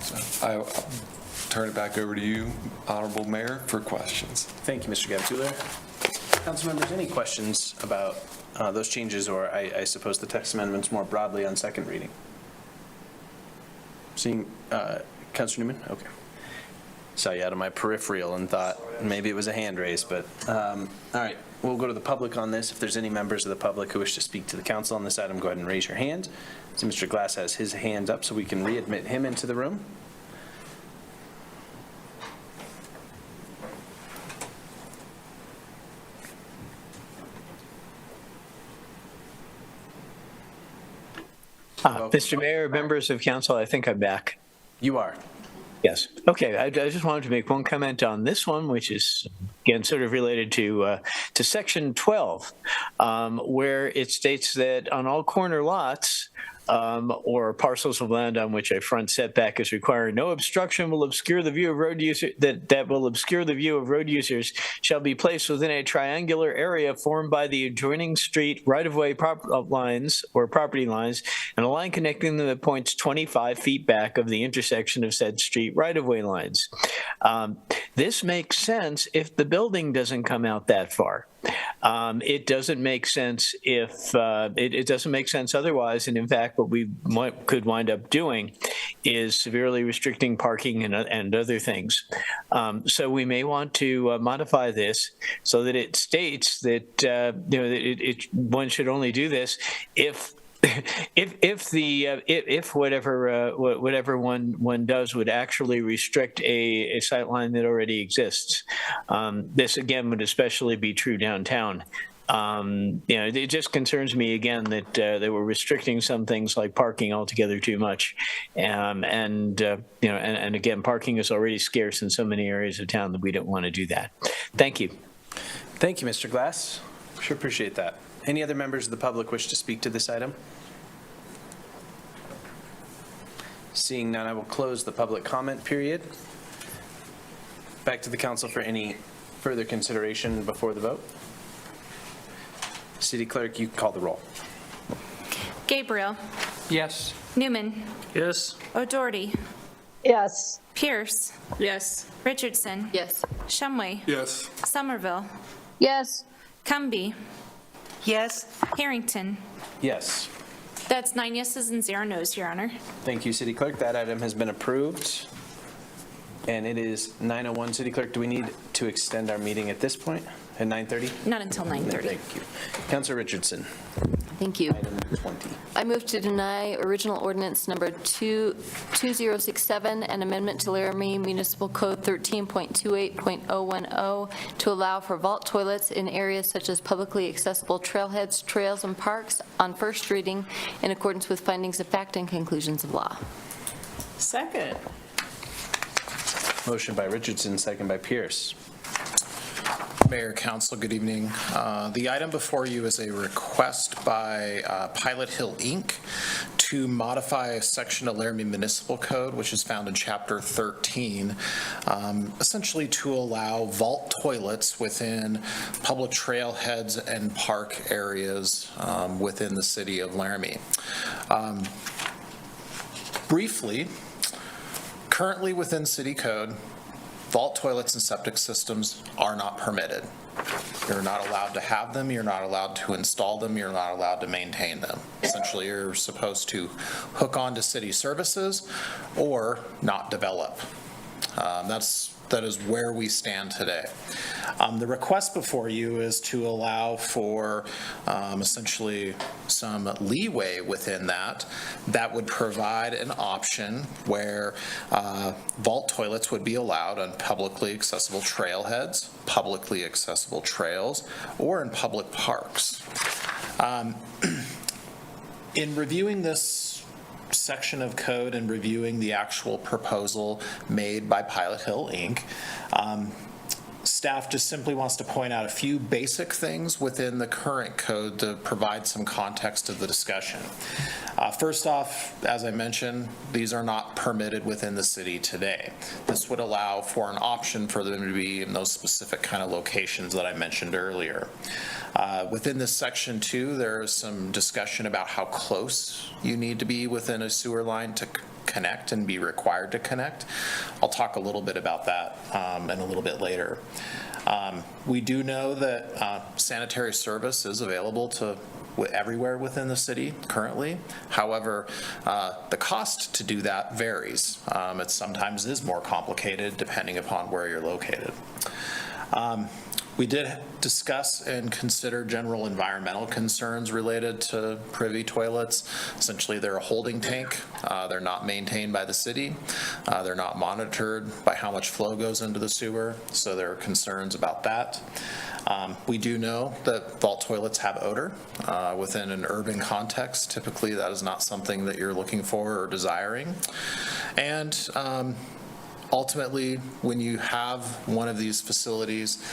So I'll turn it back over to you, Honorable Mayor, for questions. Thank you, Mr. Gabatuller. Council members, any questions about those changes, or I suppose the text amendments more broadly on second reading? Seeing Councilor Newman? Okay. Saw you out of my peripheral and thought maybe it was a hand raise, but all right. We'll go to the public on this. If there's any members of the public who wish to speak to the council on this item, go ahead and raise your hand. So Mr. Glass has his hand up, so we can readmit him into the room. Mr. Mayor, members of council, I think I'm back. You are. Yes. Okay. I just wanted to make one comment on this one, which is, again, sort of related to Section 12, where it states that on all corner lots or parcels of land on which a front setback is required, no obstruction will obscure the view of road user that will obscure the view of road users shall be placed within a triangular area formed by the adjoining street right-of-way lines or property lines and a line connecting them at points 25 feet back of the intersection of said street right-of-way lines. This makes sense if the building doesn't come out that far. It doesn't make sense if it doesn't make sense otherwise. And in fact, what we could wind up doing is severely restricting parking and other things. So we may want to modify this so that it states that one should only do this if whatever one does would actually restrict a sight line that already exists. This again would especially be true downtown. It just concerns me again that they were restricting some things like parking altogether too much, and again, parking is already scarce in so many areas of town that we don't want to do that. Thank you. Thank you, Mr. Glass. Sure appreciate that. Any other members of the public wish to speak to this item? Seeing none, I will close the public comment period. Back to the council for any further consideration before the vote. City Clerk, you call the roll. Gabriel. Yes. Newman. Yes. O'Doherty. Yes. Pierce. Yes. Richardson. Yes. Shumway. Yes. Somerville. Yes. Cumby. Yes. Harrington. Yes. That's 9 yeses and 0 nos, Your Honor. Thank you, City Clerk. That item has been approved. And it is 9:01. City Clerk, do we need to extend our meeting at this point, at 9:30? Not until 9:30. Thank you. Councilor Richardson. Thank you. Item 20. I move to deny original ordinance number 2067, an amendment to Laramie Municipal Code 13.28.010 to allow for vault toilets in areas such as publicly accessible trailheads, trails, and parks on first reading in accordance with findings of fact and conclusions of law. Second. Motion by Richardson, second by Pierce. Mayor, Council, good evening. The item before you is a request by Pilot Hill, Inc. to modify a section of Laramie Municipal Code, which is found in Chapter 13, essentially to allow vault toilets within public trailheads and park areas within the city of Laramie. Briefly, currently within city code, vault toilets and septic systems are not permitted. You're not allowed to have them, you're not allowed to install them, you're not allowed to maintain them. Essentially, you're supposed to hook on to city services or not develop. That is where we stand today. The request before you is to allow for essentially some leeway within that would provide an option where vault toilets would be allowed on publicly accessible trailheads, publicly accessible trails, or in public parks. In reviewing this section of code and reviewing the actual proposal made by Pilot Hill, Inc., staff just simply wants to point out a few basic things within the current code to provide some context to the discussion. First off, as I mentioned, these are not permitted within the city today. This would allow for an option for them to be in those specific kind of locations that I mentioned earlier. Within this section too, there is some discussion about how close you need to be within a sewer line to connect and be required to connect. I'll talk a little bit about that in a little bit later. We do know that sanitary service is available to everywhere within the city currently. However, the cost to do that varies. It sometimes is more complicated depending upon where you're located. We did discuss and consider general environmental concerns related to privy toilets. Essentially, they're a holding tank. They're not maintained by the city. They're not monitored by how much flow goes into the sewer, so there are concerns about that. We do know that vault toilets have odor within an urban context. Typically, that is not something that you're looking for or desiring. And ultimately, when you have one of these facilities,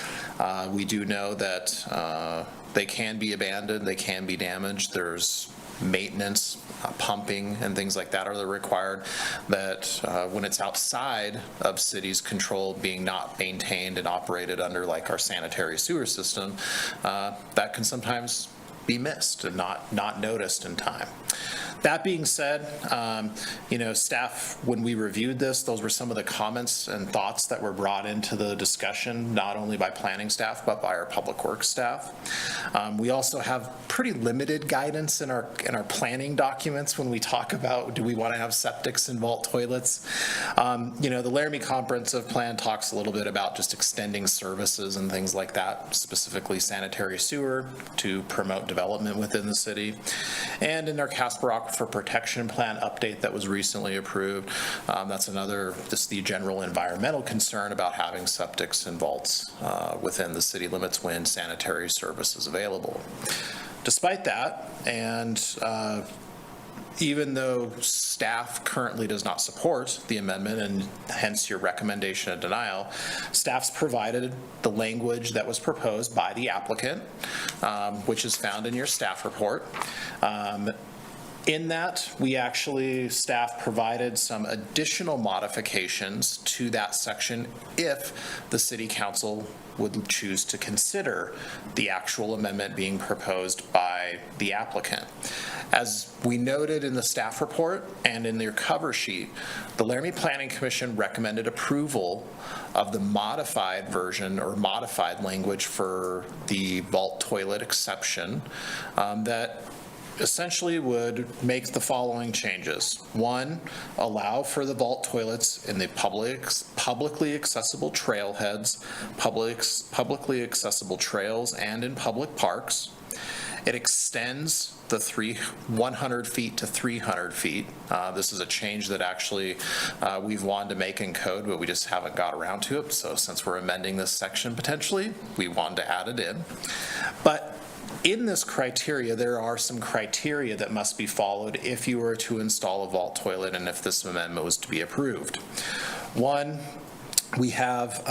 we do know that they can be abandoned, they can be damaged. There's maintenance, pumping, and things like that are required, that when it's outside of city's control, being not maintained and operated under like our sanitary sewer system, that can sometimes be missed and not noticed in time. That being said, staff, when we reviewed this, those were some of the comments and thoughts that were brought into the discussion, not only by planning staff, but by our public works staff. We also have pretty limited guidance in our planning documents when we talk about, do we want to have septics and vault toilets? The Laramie Comprehensive Plan talks a little bit about just extending services and things like that, specifically sanitary sewer, to promote development within the city. And in our Casper Aquifer Protection Plan update that was recently approved, that's another, the general environmental concern about having septics and vaults within the city limits when sanitary service is available. Despite that, and even though staff currently does not support the amendment and hence your recommendation of denial, staff's provided the language that was proposed by the applicant, which is found in your staff report. In that, staff provided some additional modifications to that section if the city council would choose to consider the actual amendment being proposed by the applicant. As we noted in the staff report and in their cover sheet, the Laramie Planning Commission recommended approval of the modified version or modified language for the vault toilet exception that essentially would make the following changes. One, allow for the vault toilets in the publicly accessible trailheads, publicly accessible trails, and in public parks. It extends the 100 feet to 300 feet. This is a change that actually we've wanted to make in code, but we just haven't got around to it. So since we're amending this section potentially, we wanted to add it in. But in this criteria, there are some criteria that must be followed if you were to install a vault toilet and if this amendment was to be approved. One, we have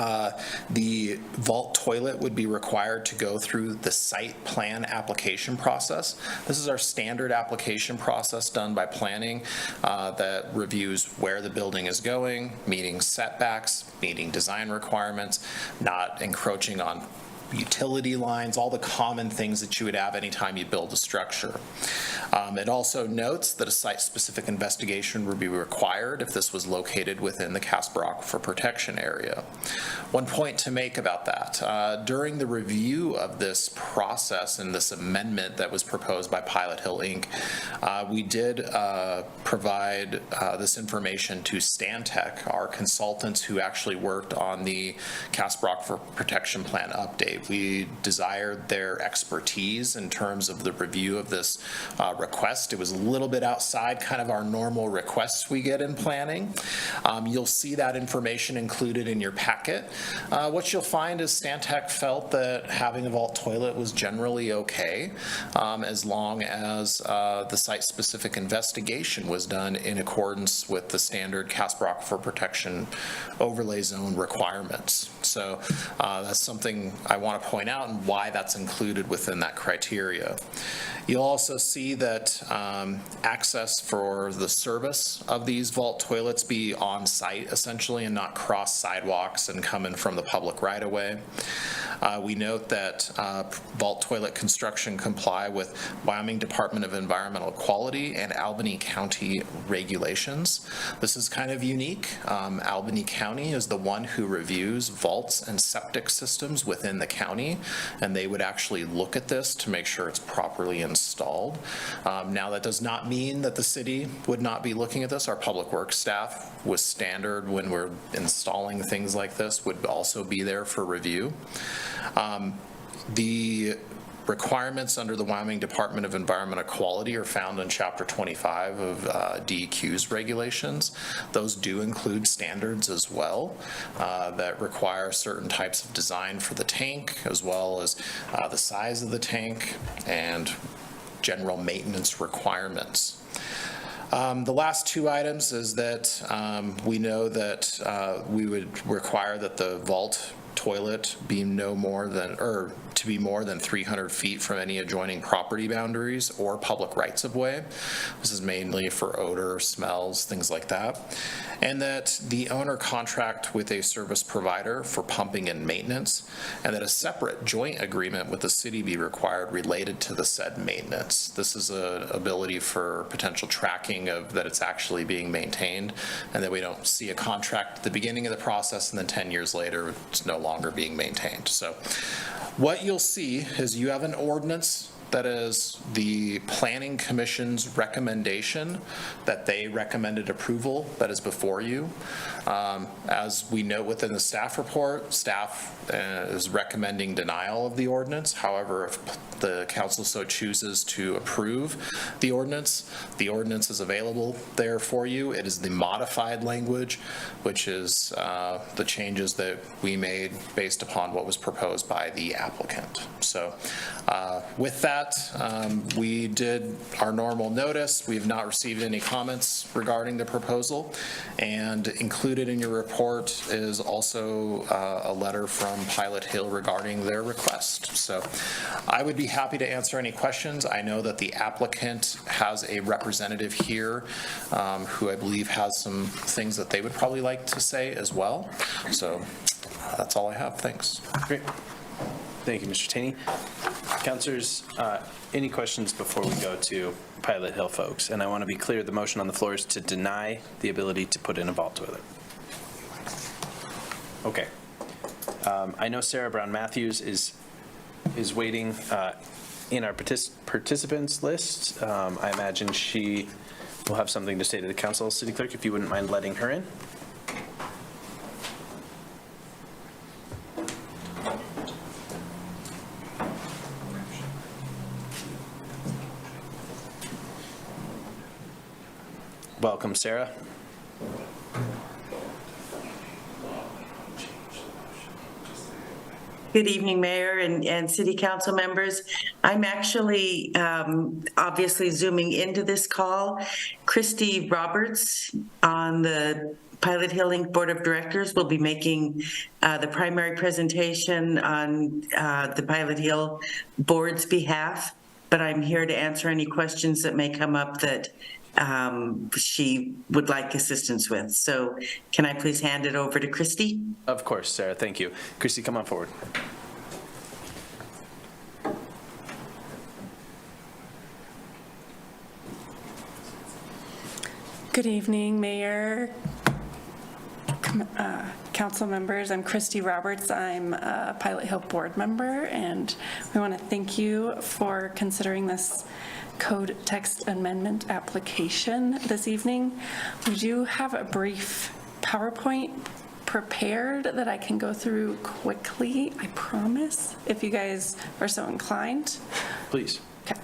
the vault toilet would be required to go through the site plan application process. This is our standard application process done by planning that reviews where the building is going, meeting setbacks, meeting design requirements, not encroaching on utility lines, all the common things that you would have anytime you build a structure. It also notes that a site-specific investigation would be required if this was located within the Casper Aquifer Protection Area. One point to make about that, during the review of this process and this amendment that was proposed by Pilot Hill Inc., we did provide this information to Stantec, our consultants who actually worked on the Casper Aquifer Protection Plan update. We desired their expertise in terms of the review of this request. It was a little bit outside kind of our normal requests we get in planning. You'll see that information included in your packet. What you'll find is Stantec felt that having a vault toilet was generally okay, as long as the site-specific investigation was done in accordance with the standard Casper Aquifer Protection Overlay Zone requirements. So that's something I want to point out and why that's included within that criteria. You'll also see that access for the service of these vault toilets be on site essentially and not cross sidewalks and come in from the public right of way. We note that vault toilet construction comply with Wyoming Department of Environmental Quality and Albany County regulations. This is kind of unique. Albany County is the one who reviews vaults and septic systems within the county, and they would actually look at this to make sure it's properly installed. Now, that does not mean that the city would not be looking at this. Our public works staff, with standard when we're installing things like this, would also be there for review. The requirements under the Wyoming Department of Environmental Quality are found in Chapter 25 of DEQ's regulations. Those do include standards as well that require certain types of design for the tank, as well as the size of the tank and general maintenance requirements. The last two items is that we know that we would require that the vault toilet be no more than, or to be more than 300 feet from any adjoining property boundaries or public rights of way. This is mainly for odor, smells, things like that. And that the owner contract with a service provider for pumping and maintenance, and that a separate joint agreement with the city be required related to the said maintenance. This is an ability for potential tracking of that it's actually being maintained, and that we don't see a contract at the beginning of the process and then 10 years later it's no longer being maintained. So what you'll see is you have an ordinance that is the Planning Commission's recommendation that they recommended approval that is before you. As we note within the staff report, staff is recommending denial of the ordinance. However, if the council so chooses to approve the ordinance is available there for you. It is the modified language, which is the changes that we made based upon what was proposed by the applicant. So with that, we did our normal notice. We have not received any comments regarding the proposal, and included in your report is also a letter from Pilot Hill regarding their request. So I would be happy to answer any questions. I know that the applicant has a representative here who I believe has some things that they would probably like to say as well. So that's all I have. Thanks. Great. Thank you, Mr. Taney. Councilors, any questions before we go to Pilot Hill folks? And I want to be clear, the motion on the floor is to deny the ability to put in a vault toilet. Okay. I know Sarah Brown Matthews is waiting in our participants list. I imagine she will have something to say to the council. City Clerk, if you wouldn't mind letting her in. Welcome, Sarah. Good evening, Mayor and City Council members. I'm actually obviously zooming into this call. Christy Roberts on the Pilot Hill Inc. Board of Directors will be making the primary presentation on the Pilot Hill Board's behalf, but I'm here to answer any questions that may come up that she would like assistance with. So can I please hand it over to Christy? Of course, Sarah, thank you. Christy, come on forward. Good evening, Mayor, council members. I'm Christy Roberts. I'm a Pilot Hill board member, and we want to thank you for considering this code text amendment application this evening. We do have a brief PowerPoint prepared that I can go through quickly, I promise, if you guys are so inclined. Please. Okay.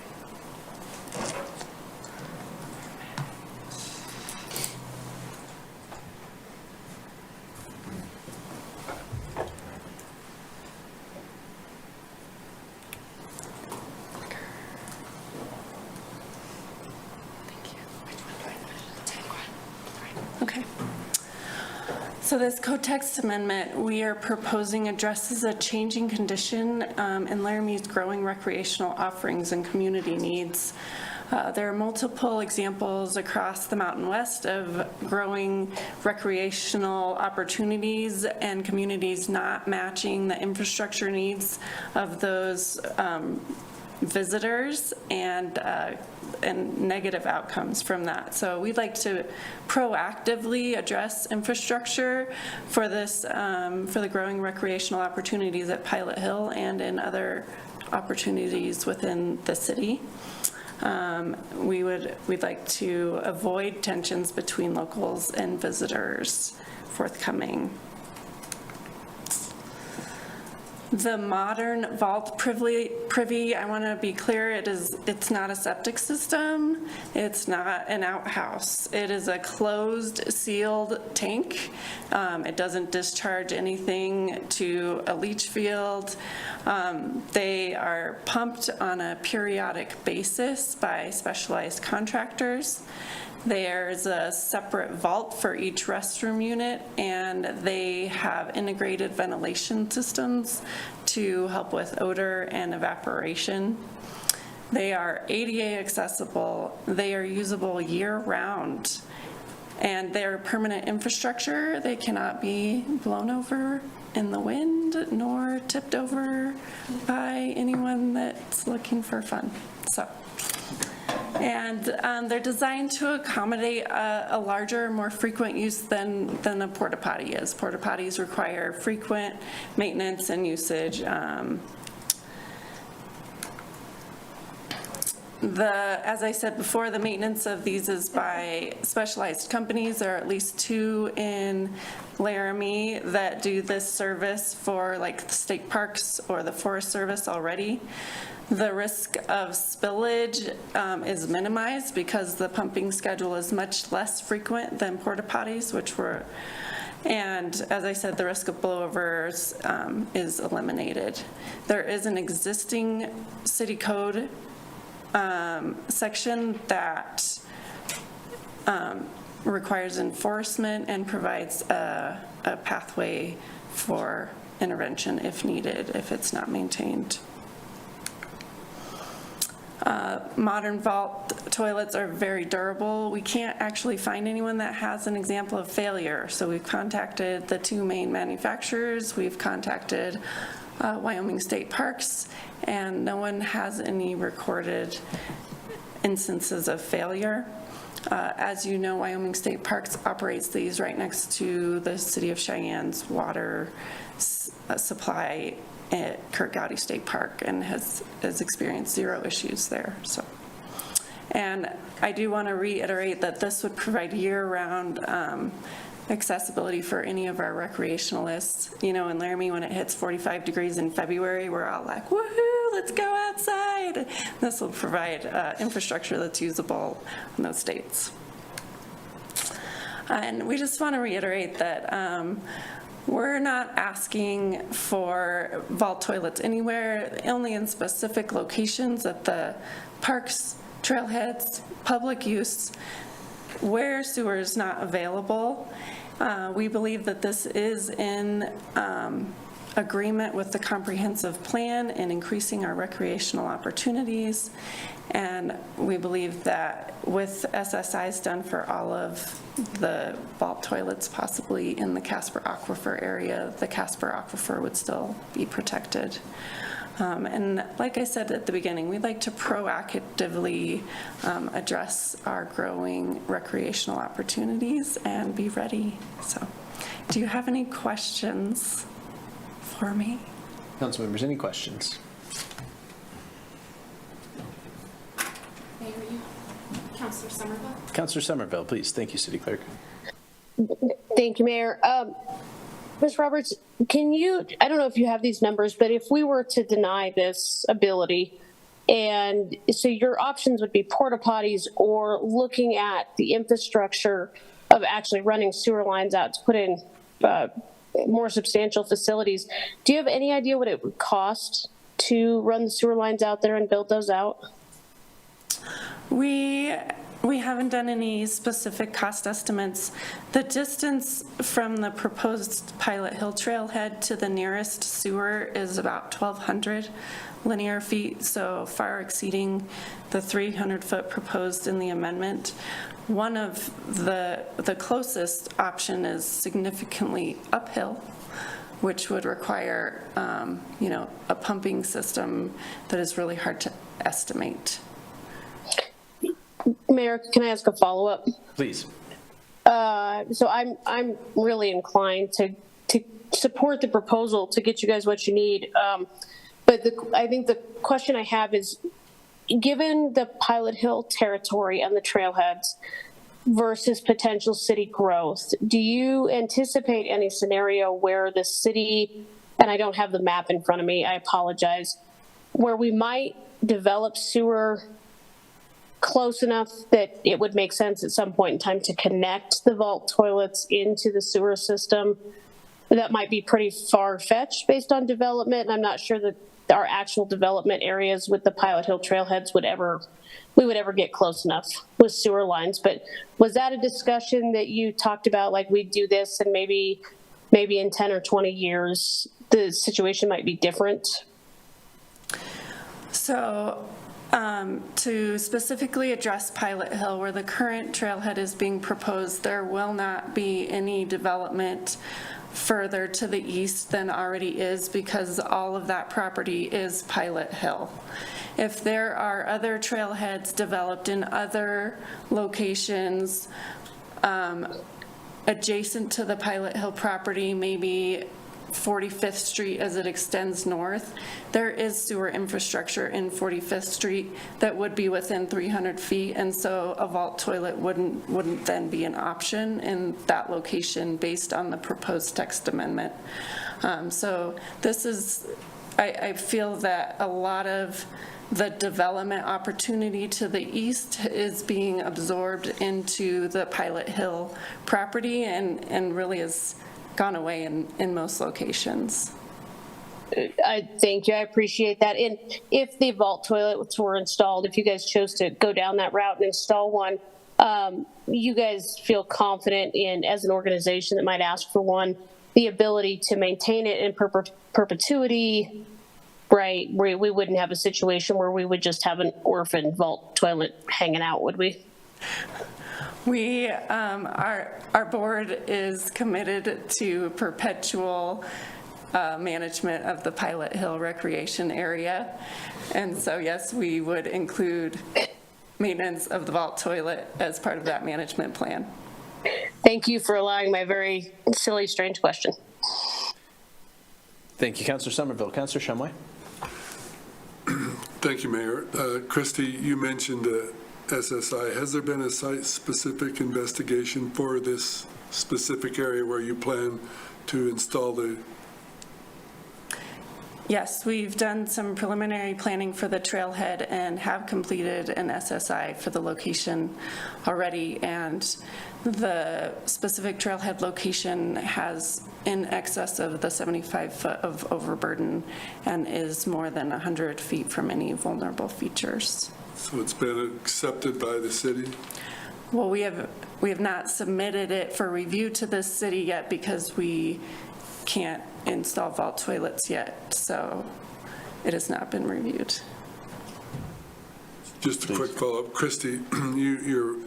Okay. So this code text amendment we are proposing addresses a changing condition in Laramie's growing recreational offerings and community needs. There are multiple examples across the Mountain West of growing recreational opportunities and communities not matching the infrastructure needs of those visitors and negative outcomes from that. So we'd like to proactively address infrastructure for this, for the growing recreational opportunities at Pilot Hill and in other opportunities within the city. We'd like to avoid tensions between locals and visitors forthcoming. The modern vault privy, I want to be clear, it's not a septic system. It's not an outhouse. It is a closed, sealed tank. It doesn't discharge anything to a leach field. They are pumped on a periodic basis by specialized contractors. There's a separate vault for each restroom unit, and they have integrated ventilation systems to help with odor and evaporation. They are ADA accessible. They are usable year-round, and they're permanent infrastructure. They cannot be blown over in the wind nor tipped over by anyone that's looking for fun. And they're designed to accommodate a larger, more frequent use than a porta potty is. Porta potties require frequent maintenance and usage. As I said before, the maintenance of these is by specialized companies. There are at least 2 in Laramie that do this service for like the state parks or the Forest Service already. The risk of spillage is minimized because the pumping schedule is much less frequent than porta potties, and as I said, the risk of blowovers is eliminated. There is an existing city code section that requires enforcement and provides a pathway for intervention if needed, if it's not maintained. Modern vault toilets are very durable. We can't actually find anyone that has an example of failure. So we've contacted the 2 main manufacturers. We've contacted Wyoming State Parks, and no one has any recorded instances of failure. As you know, Wyoming State Parks operates these right next to the City of Cheyenne's water supply at Kurt Gowdy State Park, and has experienced 0 issues there. And I do want to reiterate that this would provide year-round accessibility for any of our recreationalists. You know, in Laramie, when it hits 45 degrees in February, we're all like, woohoo, let's go outside. This will provide infrastructure that's usable in those states. And we just want to reiterate that we're not asking for vault toilets anywhere, only in specific locations at the parks, trailheads, public use, where sewer is not available. We believe that this is in agreement with the comprehensive plan in increasing our recreational opportunities. And we believe that with SSIs done for all of the vault toilets, possibly in the Casper Aquifer area, the Casper Aquifer would still be protected. And like I said at the beginning, we'd like to proactively address our growing recreational opportunities and be ready. So, do you have any questions for me? Council members, any questions? Councilor Somerville. Councilor Somerville, please. Thank you, City Clerk. Thank you, Mayor. Ms. Roberts, can you, I don't know if you have these numbers, but if we were to deny this ability, and so your options would be porta potties or looking at the infrastructure of actually running sewer lines out to put in more substantial facilities, do you have any idea what it would cost to run the sewer lines out there and build those out? We haven't done any specific cost estimates. The distance from the proposed Pilot Hill trailhead to the nearest sewer is about 1,200 linear feet, so far exceeding the 300-foot proposed in the amendment. One of the closest option is significantly uphill, which would require, a pumping system that is really hard to estimate. Mayor, can I ask a follow-up? Please. So I'm really inclined to support the proposal to get you guys what you need. But I think the question I have is, given the Pilot Hill territory and the trailheads versus potential city growth, do you anticipate any scenario where the city and I don't have the map in front of me, I apologize, where we might develop sewer close enough that it would make sense at some point in time to connect the vault toilets into the sewer system. That might be pretty far-fetched based on development, and I'm not sure that our actual development areas with the Pilot Hill trailheads we would ever get close enough with sewer lines. But was that a discussion that you talked about, like we'd do this and maybe in 10 or 20 years the situation might be different? So to specifically address Pilot Hill, where the current trailhead is being proposed, there will not be any development further to the east than already is, because all of that property is Pilot Hill. If there are other trailheads developed in other locations adjacent to the Pilot Hill property, maybe 45th Street as it extends north, there is sewer infrastructure in 45th Street that would be within 300 feet, and so a vault toilet wouldn't then be an option in that location based on the proposed text amendment. So this is, I feel that a lot of the development opportunity to the east is being absorbed into the Pilot Hill property and really is gone away in most locations. I thank you. I appreciate that. And if the vault toilets were installed, if you guys chose to go down that route and install one, you guys feel confident in, as an organization that might ask for one, the ability to maintain it in perpetuity, right? We wouldn't have a situation where we would just have an orphan vault toilet hanging out, would we? We, our board is committed to perpetual management of the Pilot Hill recreation area. And so, yes, we would include maintenance of the vault toilet as part of that management plan. Thank you for allowing my very silly, strange question. Thank you, Councilor Somerville. Councilor Shumway. Thank you, Mayor. Christy, you mentioned SSI. Has there been a site-specific investigation for this specific area where you plan to install the? Yes, we've done some preliminary planning for the trailhead and have completed an SSI for the location already. And the specific trailhead location has in excess of the 75 foot of overburden and is more than 100 feet from any vulnerable features. So it's been accepted by the city? Well, we have not submitted it for review to the city yet because we can't install vault toilets yet, so it has not been reviewed. Just a quick follow-up. Christy, you're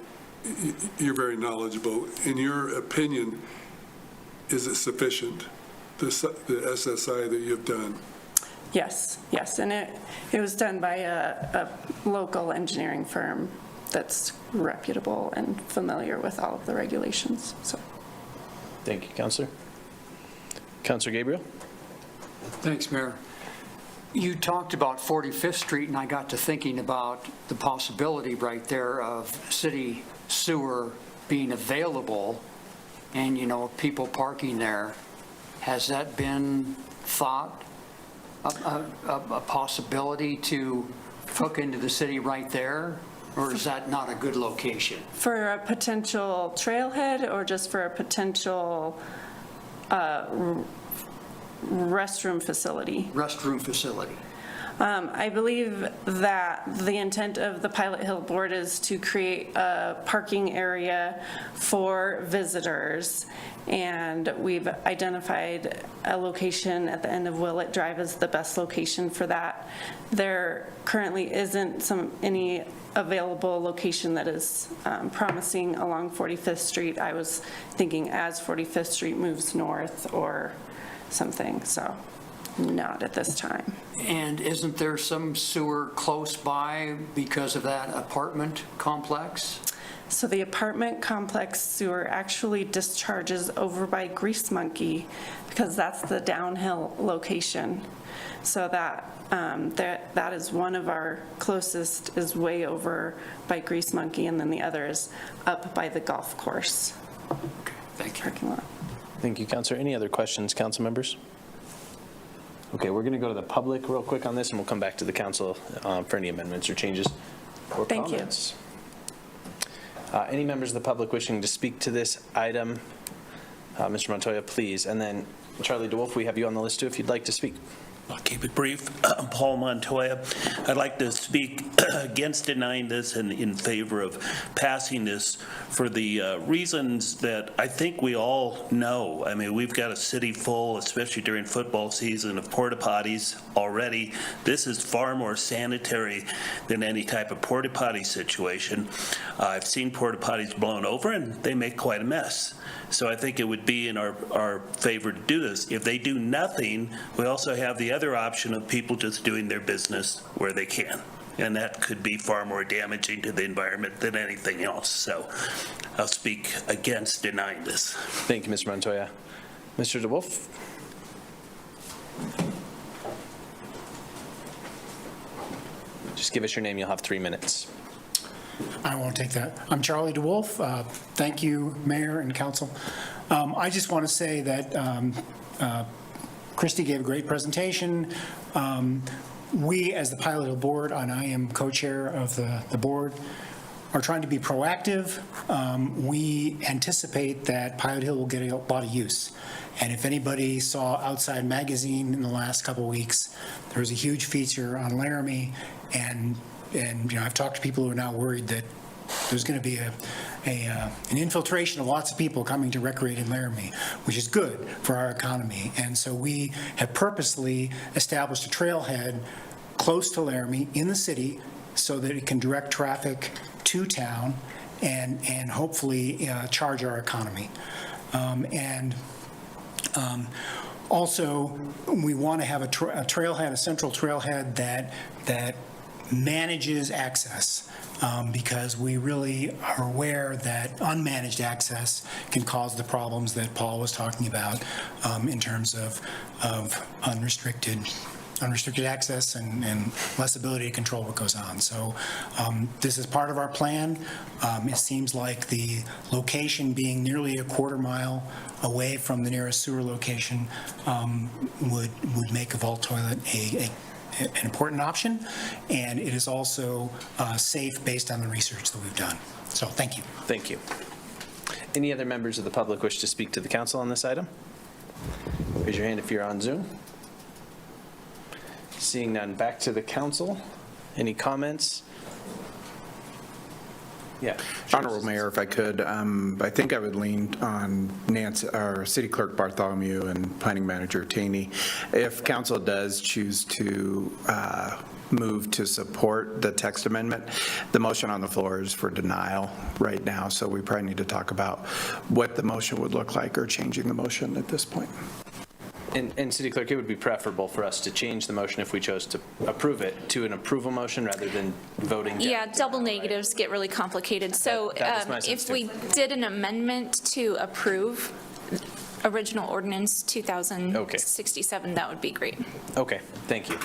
very knowledgeable. In your opinion, is it sufficient, the SSI that you've done? Yes, and it was done by a local engineering firm that's reputable and familiar with all of the regulations. So, thank you, Councilor. Councilor Gabriel. Thanks, Mayor. You talked about 45th Street, and I got to thinking about the possibility right there of city sewer being available and, people parking there. Has that been thought, a possibility to hook into the city right there? Or is that not a good location? For a potential trailhead or just for a potential restroom facility? Restroom facility. I believe that the intent of the Pilot Hill Board is to create a parking area for visitors, and we've identified a location at the end of Willett Drive as the best location for that. There currently isn't any available location that is promising along 45th Street. I was thinking as 45th Street moves north or something, so not at this time. And isn't there some sewer close by because of that apartment complex? So the apartment complex sewer actually discharges over by Grease Monkey because that's the downhill location. So that is one of our closest, is way over by Grease Monkey, and then the other is up by the golf course. Okay, thank you. Parking lot. Thank you, Councilor. Any other questions, council members? Okay, we're going to go to the public real quick on this, and we'll come back to the council for any amendments or changes or Thank you. comments. Any members of the public wishing to speak to this item? Mr. Montoya, please. And then Charlie DeWolf, we have you on the list too if you'd like to speak. I'll keep it brief. Paul Montoya. I'd like to speak against denying this and in favor of passing this for the reasons that I think we all know. I mean, we've got a city full, especially during football season, of porta potties already. This is far more sanitary than any type of porta potty situation. I've seen porta potties blown over and they make quite a mess. So I think it would be in our favor to do this. If they do nothing, we also have the other option of people just doing their business where they can. And that could be far more damaging to the environment than anything else. So I'll speak against denying this. Thank you, Mr. Montoya. Mr. DeWolf? Just give us your name. You'll have 3 minutes. I won't take that. I'm Charlie DeWolf. Thank you, Mayor and Council. I just want to say that Christy gave a great presentation. We, as the Pilot Hill Board, and I am co-chair of the board, are trying to be proactive. We anticipate that Pilot Hill will get a lot of use. And if anybody saw Outside Magazine in the last couple of weeks, there was a huge feature on Laramie, and I've talked to people who are now worried that there's going to be an infiltration of lots of people coming to recreate in Laramie, which is good for our economy. And so we have purposely established a trailhead close to Laramie in the city so that it can direct traffic to town and hopefully charge our economy. Also, we want to have a trailhead, a central trailhead that manages access, because we really are aware that unmanaged access can cause the problems that Paul was talking about in terms of unrestricted access and less ability to control what goes on. So this is part of our plan. It seems like the location being nearly a quarter mile away from the nearest sewer location would make a vault toilet an important option, and it is also safe based on the research that we've done. So thank you. Thank you. Any other members of the public wish to speak to the council on this item? Raise your hand if you're on Zoom. Seeing none, back to the council. Any comments? Yeah. Honorable Mayor, if I could, I think I would lean on Nancy, our City Clerk Bartholomew and Planning Manager Taney. If council does choose to move to support the text amendment, the motion on the floor is for denial right now, so we probably need to talk about what the motion would look like or changing the motion at this point. And City Clerk, it would be preferable for us to change the motion if we chose to approve it to an approval motion rather than voting down. Yeah, double negatives get really complicated. So That is my sense, if too. we did an amendment to approve original ordinance 2067, that would be great. Okay, thank you.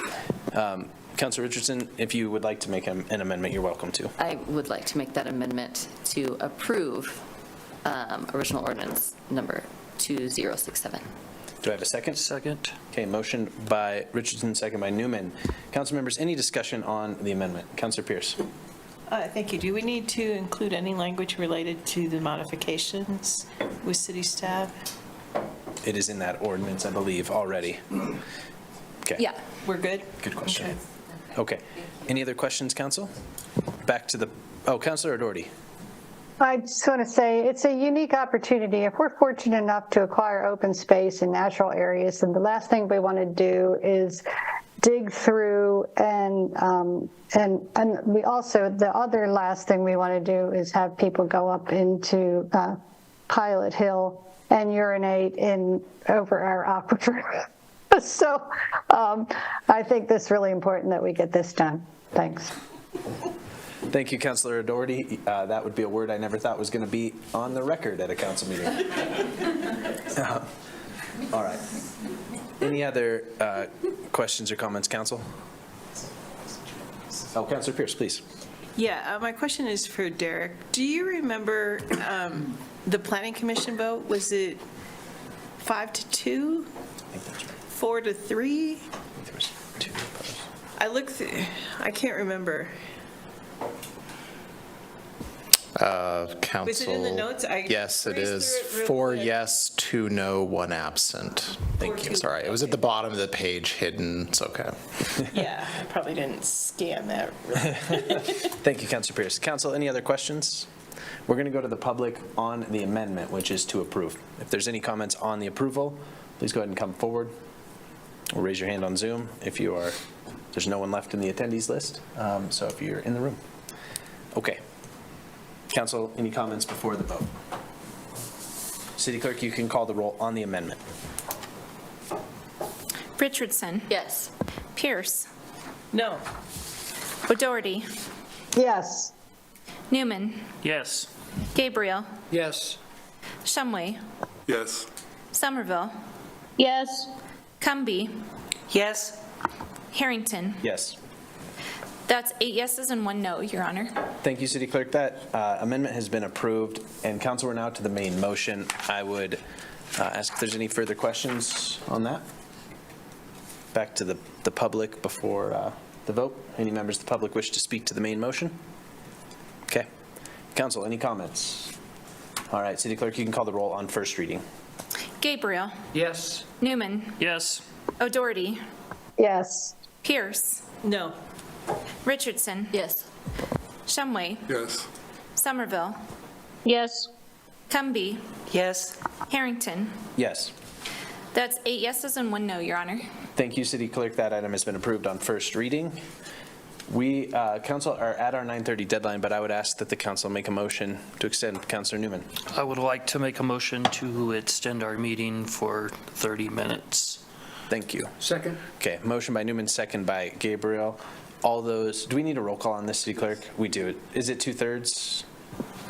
Councilor Richardson, if you would like to make an amendment, you're welcome to. I would like to make that amendment to approve original ordinance number 2067. Do I have a second? Second. Okay, motion by Richardson, second by Newman. Council members, any discussion on the amendment? Councilor Pierce. Thank you. Do we need to include any language related to the modifications with city staff? It is in that ordinance, I believe, already. Okay. Yeah. We're good? Good question. Okay. Any other questions, council? Back to the, Councilor Doherty. I just want to say it's a unique opportunity. If we're fortunate enough to acquire open space in natural areas, then the last thing we want to do is dig through and we also, the other last thing we want to do is have people go up into Pilot Hill and urinate over our aquifer. So I think this is really important that we get this done. Thanks. Thank you, Councilor Doherty. That would be a word I never thought was going to be on the record at a council meeting. All right. Any other questions or comments, council? Councilor Pierce, please. Yeah, my question is for Derek. Do you remember the Planning Commission vote? Was it 5-2? 4-3? There was 2 opposed. I looked through, I can't remember. Council. Was it in the notes? Yes, it breezed is. through it real 4 quick. yes, 2 no, 1 absent. Thank you. Sorry, it was at the bottom of the page, hidden. It's okay. Yeah, I probably didn't scan that really. Thank you, Councilor Pierce. Council, any other questions? We're going to go to the public on the amendment, which is to approve. If there's any comments on the approval, please go ahead and come forward or raise your hand on Zoom if you are, there's no one left in the attendees list, so if you're in the room. Okay. Council, any comments before the vote? City Clerk, you can call the roll on the amendment. Richardson. Yes. Pierce. No. O'Doherty. Yes. Newman. Yes. Gabriel. Yes. Shumway. Yes. Somerville. Yes. Cumby. Yes? Harrington. Yes. That's 8 yeses and 1 no, Your Honor. Thank you, City Clerk. That amendment has been approved. And Council, we're now to the main motion. I would ask if there's any further questions on that. Back to the public before the vote. Any members of the public wish to speak to the main motion? Okay. Council, any comments? All right, City Clerk, you can call the roll on first reading. Gabriel. Yes. Newman. Yes. O'Doherty. Yes. Pierce. No. Richardson. Yes. Shumway. Yes. Somerville. Yes. Cumby. Yes? Harrington. Yes. That's 8 yeses and 1 no, Your Honor. Thank you, City Clerk. That item has been approved on first reading. We, Council, are at our 9:30 deadline, but I would ask that the Council make a motion to extend. Councilor Newman. I would like to make a motion to extend our meeting for 30 minutes. Thank you. Second. Okay, motion by Newman, second by Gabriel. All those, do we need a roll call on this, City Clerk? We do. Is it 2/3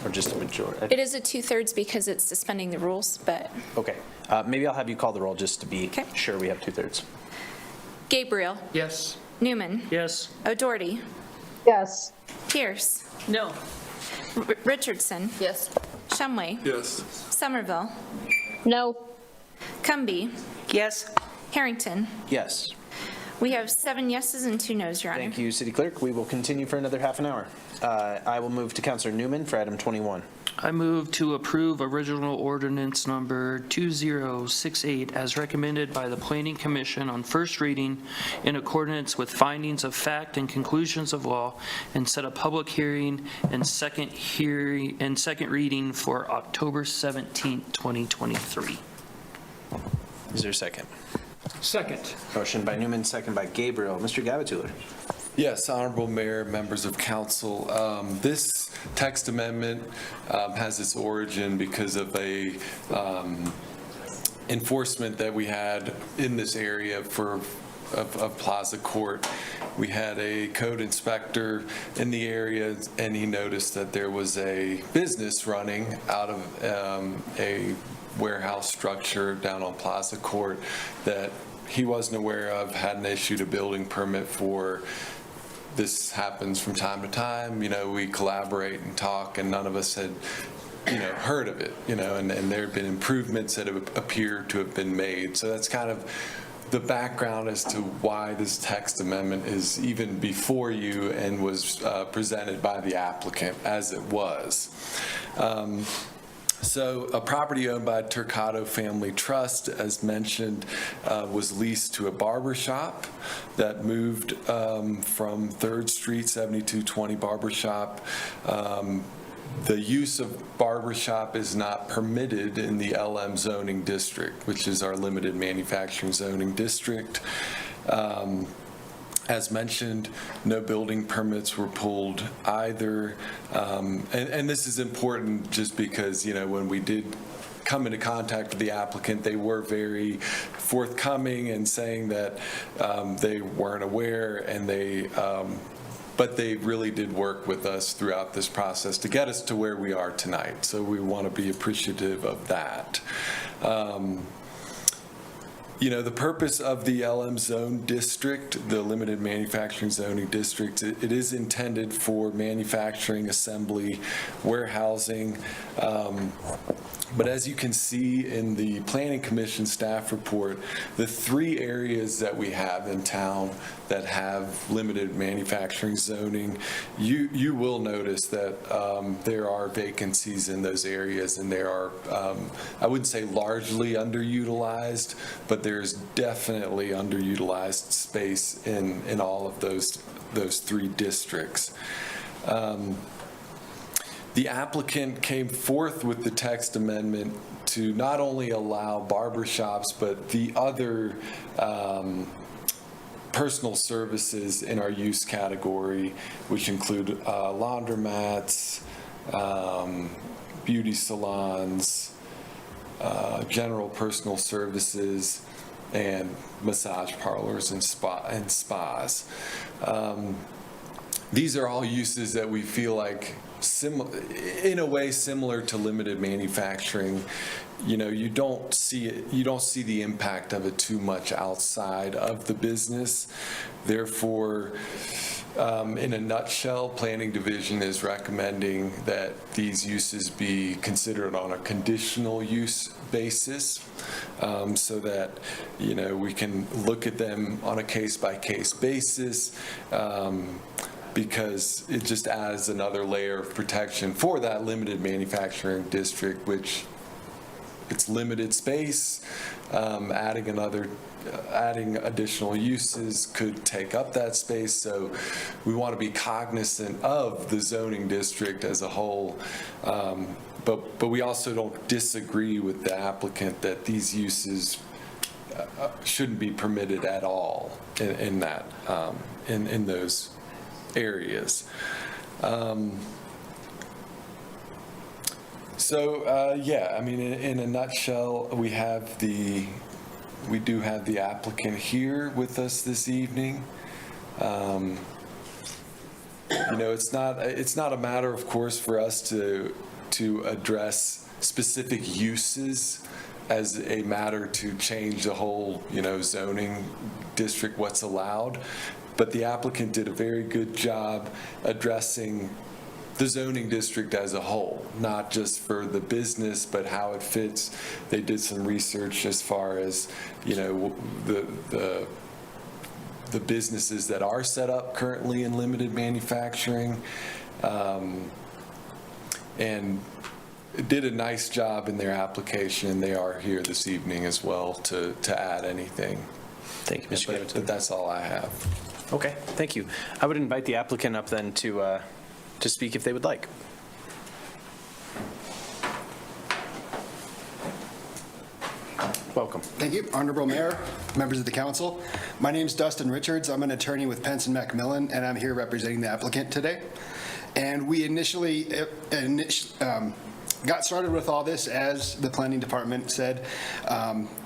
or just a majority? It is a 2/3 because it's suspending the rules, but Okay, maybe I'll have you call the roll just to be sure we have 2/3. Gabriel. Yes. Newman. Yes. O'Doherty. Yes. Pierce. No. Richardson. Yes. Shumway. Yes. Somerville. No. Cumby. Yes? Harrington. Yes. We have 7 yeses and 2 nos, Your Honor. Thank you, City Clerk. We will continue for another half an hour. I will move to Councilor Newman for item 21. I move to approve original ordinance number 2068 as recommended by the Planning Commission on first reading in accordance with findings of fact and conclusions of law, and set a public hearing and second reading for October 17th, 2023. Is there a second? Second. Motion by Newman, second by Gabriel. Mr. Gabatuller. Yes, Honorable Mayor, members of council, this text amendment has its origin because of a enforcement that we had in this area of Plaza Court. We had a code inspector in the area, and he noticed that there was a business running out of a warehouse structure down on Plaza Court that he wasn't aware of, hadn't issued a building permit for. This happens from time to time. We collaborate and talk, and none of us had, heard of it, and there have been improvements that have appeared to have been made. So that's kind of the background as to why this text amendment is even before you and was presented by the applicant as it was. So a property owned by Turcado Family Trust, as mentioned, was leased to a barber shop that moved from 3rd Street, 7220 Barber Shop. The use of barber shop is not permitted in the LM zoning district, which is our limited manufacturing zoning district. As mentioned, no building permits were pulled either. And this is important just because, when we did come into contact with the applicant, they were very forthcoming and saying that they weren't aware, and but they really did work with us throughout this process to get us to where we are tonight. So we want to be appreciative of that. the purpose of the LM zone district, the limited manufacturing zoning district, it is intended for manufacturing, assembly, warehousing. But as you can see in the Planning Commission staff report, the 3 areas that we have in town that have limited manufacturing zoning, you will notice that there are vacancies in those areas, and they are, I wouldn't say largely underutilized, but there's definitely underutilized space in all of those 3 districts. The applicant came forth with the text amendment to not only allow barbershops, but the other personal services in our use category, which include laundromats, beauty salons, general personal services, and massage parlors and spas. These are all uses that we feel like in a way similar to limited manufacturing. You don't see the impact of it too much outside of the business. Therefore, in a nutshell, Planning Division is recommending that these uses be considered on a conditional use basis, so that we can look at them on a case-by-case basis, because it just adds another layer of protection for that limited manufacturing district, which it's limited space. Adding additional uses could take up that space. So we want to be cognizant of the zoning district as a whole. But we also don't disagree with the applicant that these uses shouldn't be permitted at all in those areas. Yeah, I mean, in a nutshell, we do have the applicant here with us this evening. It's not a matter, of course, for us to address specific uses as a matter to change the whole, zoning district, what's allowed. But the applicant did a very good job addressing the zoning district as a whole, not just for the business, but how it fits. They did some research as far as, the businesses that are set up currently in limited manufacturing, and did a nice job in their application. They are here this evening as well to add anything. Thank you, Mr. Davidson. But that's all I have. Okay, thank you. I would invite the applicant up then to speak if they would like. Welcome. Thank you, Honorable Mayor, members of the council. My name is Dustin Richards. I'm an attorney with Pence & Macmillan, and I'm here representing the applicant today. And we initially got started with all this, as the planning department said,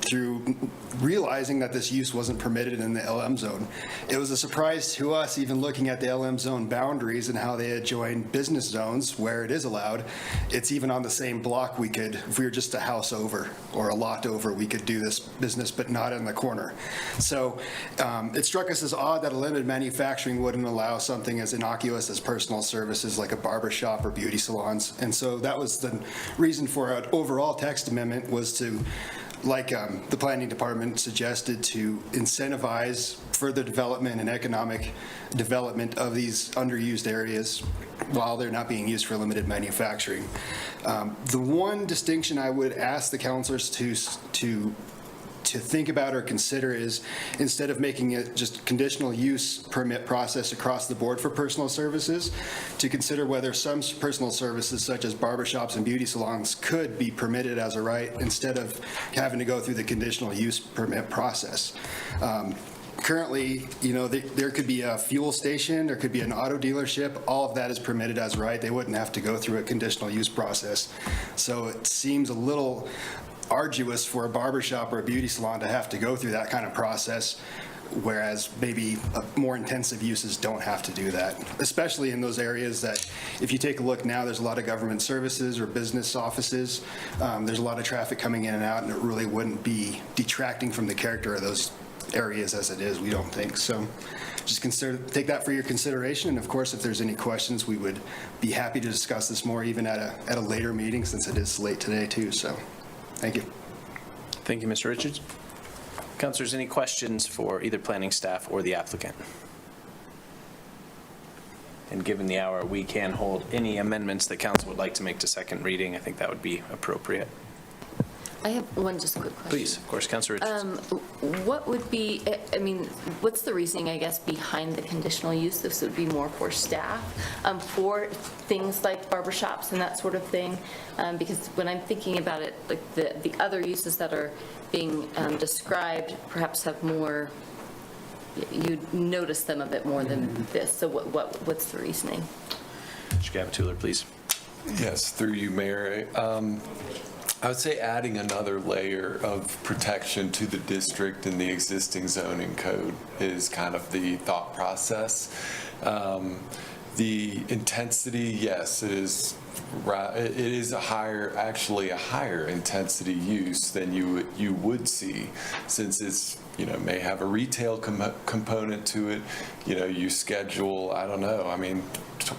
through realizing that this use wasn't permitted in the LM zone. It was a surprise to us, even looking at the LM zone boundaries and how they had joined business zones where it is allowed. It's even on the same block. We could, if we were just a house over or a lot over, we could do this business, but not in the corner. So it struck us as odd that a limited manufacturing wouldn't allow something as innocuous as personal services like a barber shop or beauty salons. And so that was the reason for an overall text amendment, was to, like the planning department suggested, to incentivize further development and economic development of these underused areas while they're not being used for limited manufacturing. The one distinction I would ask the councilors to think about or consider is, instead of making it just conditional use permit process across the board for personal services, to consider whether some personal services such as barbershops and beauty salons could be permitted as a right instead of having to go through the conditional use permit process. Currently, there could be a fuel station, there could be an auto dealership. All of that is permitted as a right. They wouldn't have to go through a conditional use process. So it seems a little arduous for a barbershop or a beauty salon to have to go through that kind of process whereas maybe more intensive uses don't have to do that, especially in those areas that, if you take a look now, there's a lot of government services or business offices. There's a lot of traffic coming in and out, and it really wouldn't be detracting from the character of those areas as it is, we don't think. So just take that for your consideration, and of course, if there's any questions, we would be happy to discuss this more even at a later meeting, since it is late today too. So thank you. Thank you, Mr. Richards. Councilors, any questions for either planning staff or the applicant? And given the hour, we can hold any amendments that council would like to make to second reading. I think that would be appropriate. I have one just quick question. Please, of course, Councilor Richards. What would be, I mean, what's the reasoning, I guess, behind the conditional use? This would be more for staff, for things like barbershops and that sort of thing? Because when I'm thinking about it, like the other uses that are being described perhaps have more, you'd notice them a bit more than this. So what's the reasoning? Mr. Gavatuller, please. Yes, through you, Mayor. I would say adding another layer of protection to the district and the existing zoning code is kind of the thought process. The intensity, yes, it is actually a higher intensity use than you would see, since it's, may have a retail component to it. You schedule, I don't know, I mean,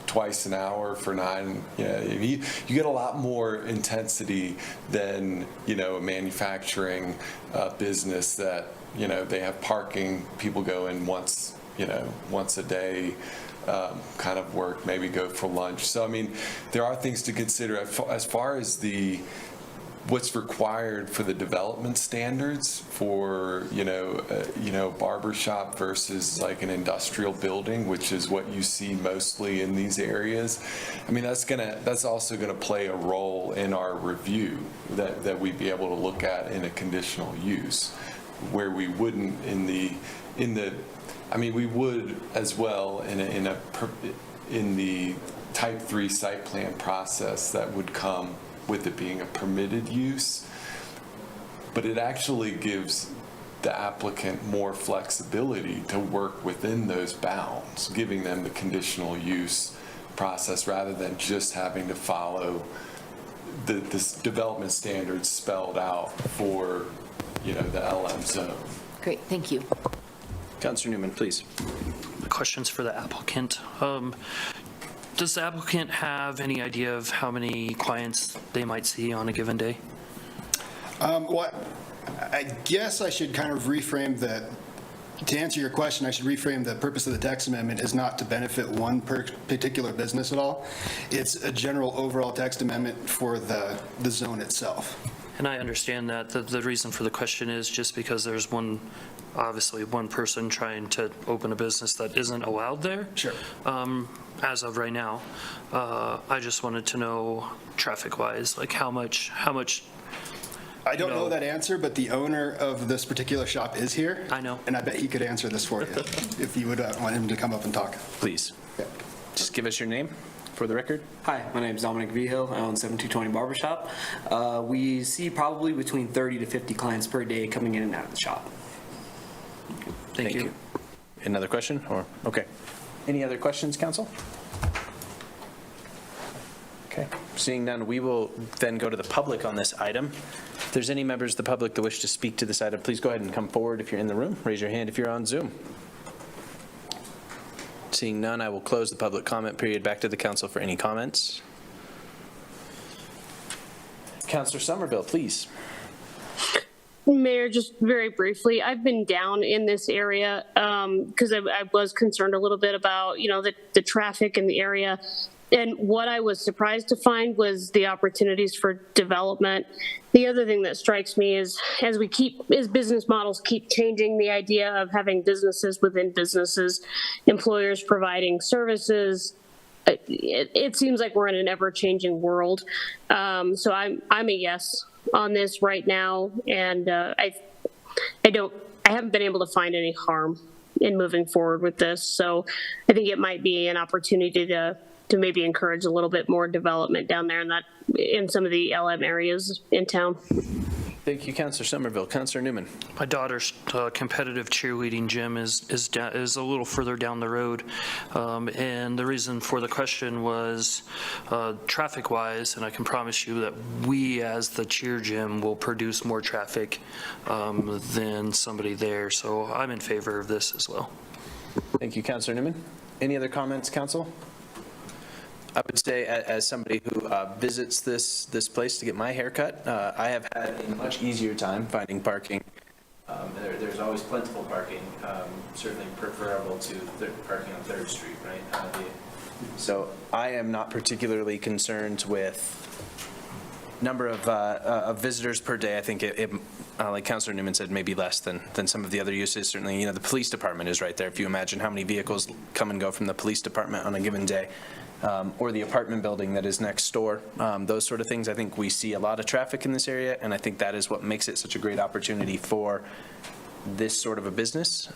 twice an hour for 9, you get a lot more intensity than, a manufacturing business that, they have parking, people go in once a day, kind of work, maybe go for lunch. So, I mean, there are things to consider as far as what's required for the development standards for, barber shop versus like an industrial building, which is what you see mostly in these areas. I mean, that's also gonna play a role in our review that we'd be able to look at in a conditional use, where we wouldn't we would as well in the type 3 site plan process that would come with it being a permitted use, but it actually gives the applicant more flexibility to work within those bounds, giving them the conditional use process rather than just having to follow this development standards spelled out for, the LM zone. Great, thank you. Councilor Newman, please. Questions for the applicant. Does the applicant have any idea of how many clients they might see on a given day? I guess I should kind of reframe that. To answer your question, I should reframe the purpose of the text amendment is not to benefit one particular business at all. It's a general overall text amendment for the zone itself. And I understand that. The reason for the question is just because there's obviously one person trying to open a business that isn't allowed there. Sure. As of right now, I just wanted to know traffic-wise, like how much. I don't know that answer, but the owner of this particular shop is here. I know. And I bet he could answer this for you if you would want him to come up and talk. Please. Yeah. Just give us your name for the record. Hi, my name is Dominic Vigil. I own 7220 Barbershop. We see probably between 30 to 50 clients per day coming in and out of the shop. Thank you. Another question? Okay. Any other questions, council? Okay. Seeing none, we will then go to the public on this item. If there's any members of the public that wish to speak to this item, please go ahead and come forward if you're in the room. Raise your hand if you're on Zoom. Seeing none, I will close the public comment period. Back to the council for any comments. Councilor Somerville, please. Mayor, just very briefly, I've been down in this area because I was concerned a little bit about, the traffic in the area. And what I was surprised to find was the opportunities for development. The other thing that strikes me is as business models keep changing, the idea of having businesses within businesses, employers providing services, it seems like we're in an ever-changing world. So I'm a yes on this right now, and I haven't been able to find any harm in moving forward with this. So I think it might be an opportunity to maybe encourage a little bit more development down there in some of the LM areas in town. Thank you, Counselor Somerville. Counselor Newman. My daughter's competitive cheerleading gym is a little further down the road. And the reason for the question was traffic-wise, and I can promise you that we, as the cheer gym, will produce more traffic than somebody there. So I'm in favor of this as well. Thank you, Counselor Newman. Any other comments, Council? I would say, as somebody who visits this place to get my hair cut, I have had a much easier time finding parking. There's always plentiful parking, certainly preferable to parking on 3rd Street, right? So I am not particularly concerned with number of visitors per day. I think like Councilor Newman said, maybe less than some of the other uses. Certainly, the police department is right there. If you imagine how many vehicles come and go from the police department on a given day, or the apartment building that is next door, those sort of things, I think we see a lot of traffic in this area, and I think that is what makes it such a great opportunity for this sort of a business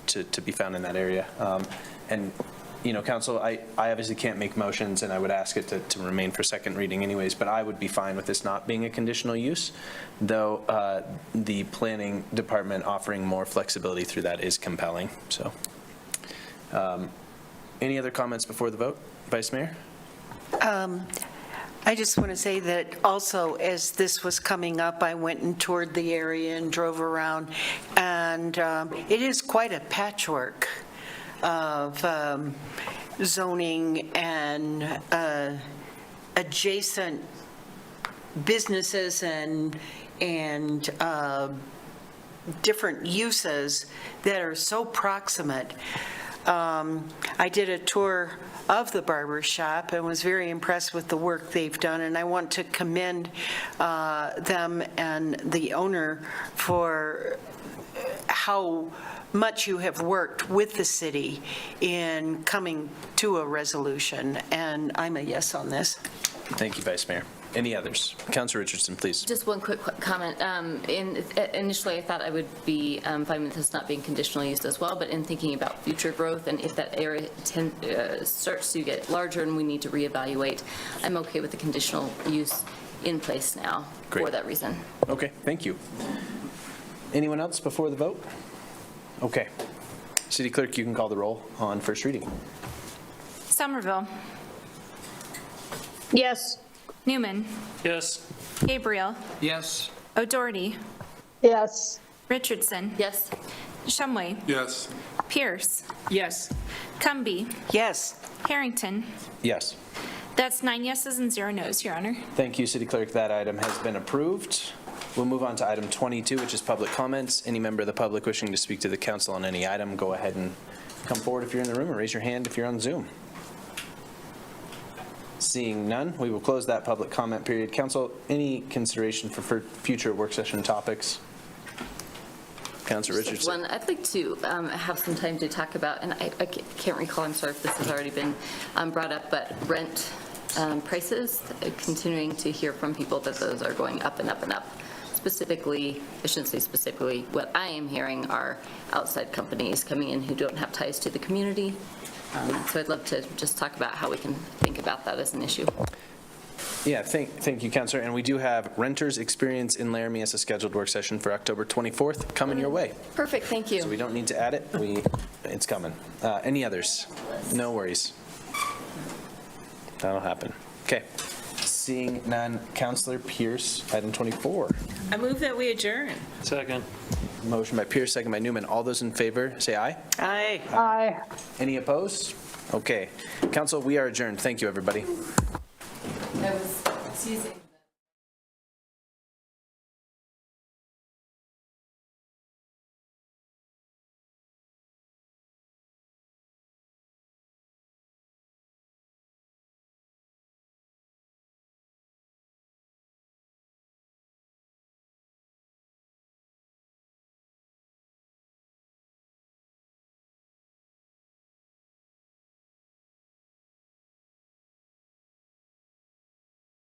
to be found in that area. And Council, I obviously can't make motions, and I would ask it to remain for second reading anyways, but I would be fine with this not being a conditional use, though the planning department offering more flexibility through that is compelling. So, any other comments before the vote? Vice Mayor? I just want to say that also, as this was coming up, I went and toured the area and drove around, and it is quite a patchwork of zoning and adjacent businesses and different uses that are so proximate. I did a tour of the barber shop and was very impressed with the work they've done, and I want to commend them and the owner for how much you have worked with the city in coming to a resolution, and I'm a yes on this. Thank you, Vice Mayor. Any others? Councilor Richardson, please. Just one quick comment. Initially, I thought I would be fine with this not being conditional use as well, but in thinking about future growth and if that area starts to get larger and we need to reevaluate, I'm okay with the conditional use in place now. Great. For that reason. Okay, thank you. Anyone else before the vote? Okay. City Clerk, you can call the roll on first reading. Somerville. Yes. Newman. Yes. Gabriel. Yes. O'Doherty. Yes. Richardson. Yes. Shumway. Yes. Pierce. Yes. Cumby. Yes. Harrington. Yes. That's 9 yeses and 0 nos, Your Honor. Thank you, City Clerk. That item has been approved. We'll move on to item 22, which is public comments. Any member of the public wishing to speak to the council on any item, go ahead and come forward if you're in the room, or raise your hand if you're on Zoom. Seeing none, we will close that public comment period. Council, any consideration for future work session topics? Councilor Richardson. One, I'd like to have some time to talk about, and I can't recall, I'm sorry if this has already been brought up, but rent prices, continuing to hear from people that those are going up and up and up. Specifically, I shouldn't say specifically, what I am hearing are outside companies coming in who don't have ties to the community. So I'd love to just talk about how we can think about that as an issue. Yeah, thank you, Councilor. And we do have renters experience in Laramie as a scheduled work session for October 24th coming your way. Perfect, thank you. So we don't need to add it. It's coming. Any others? No worries. That'll happen. Okay. Seeing none, Councilor Pierce, item 24. I move that we adjourn. Second. Motion by Pierce, second by Newman. All those in favor, say aye. Aye. Aye. Any opposed? Okay. Council, we are adjourned. Thank you, everybody. I was teasing.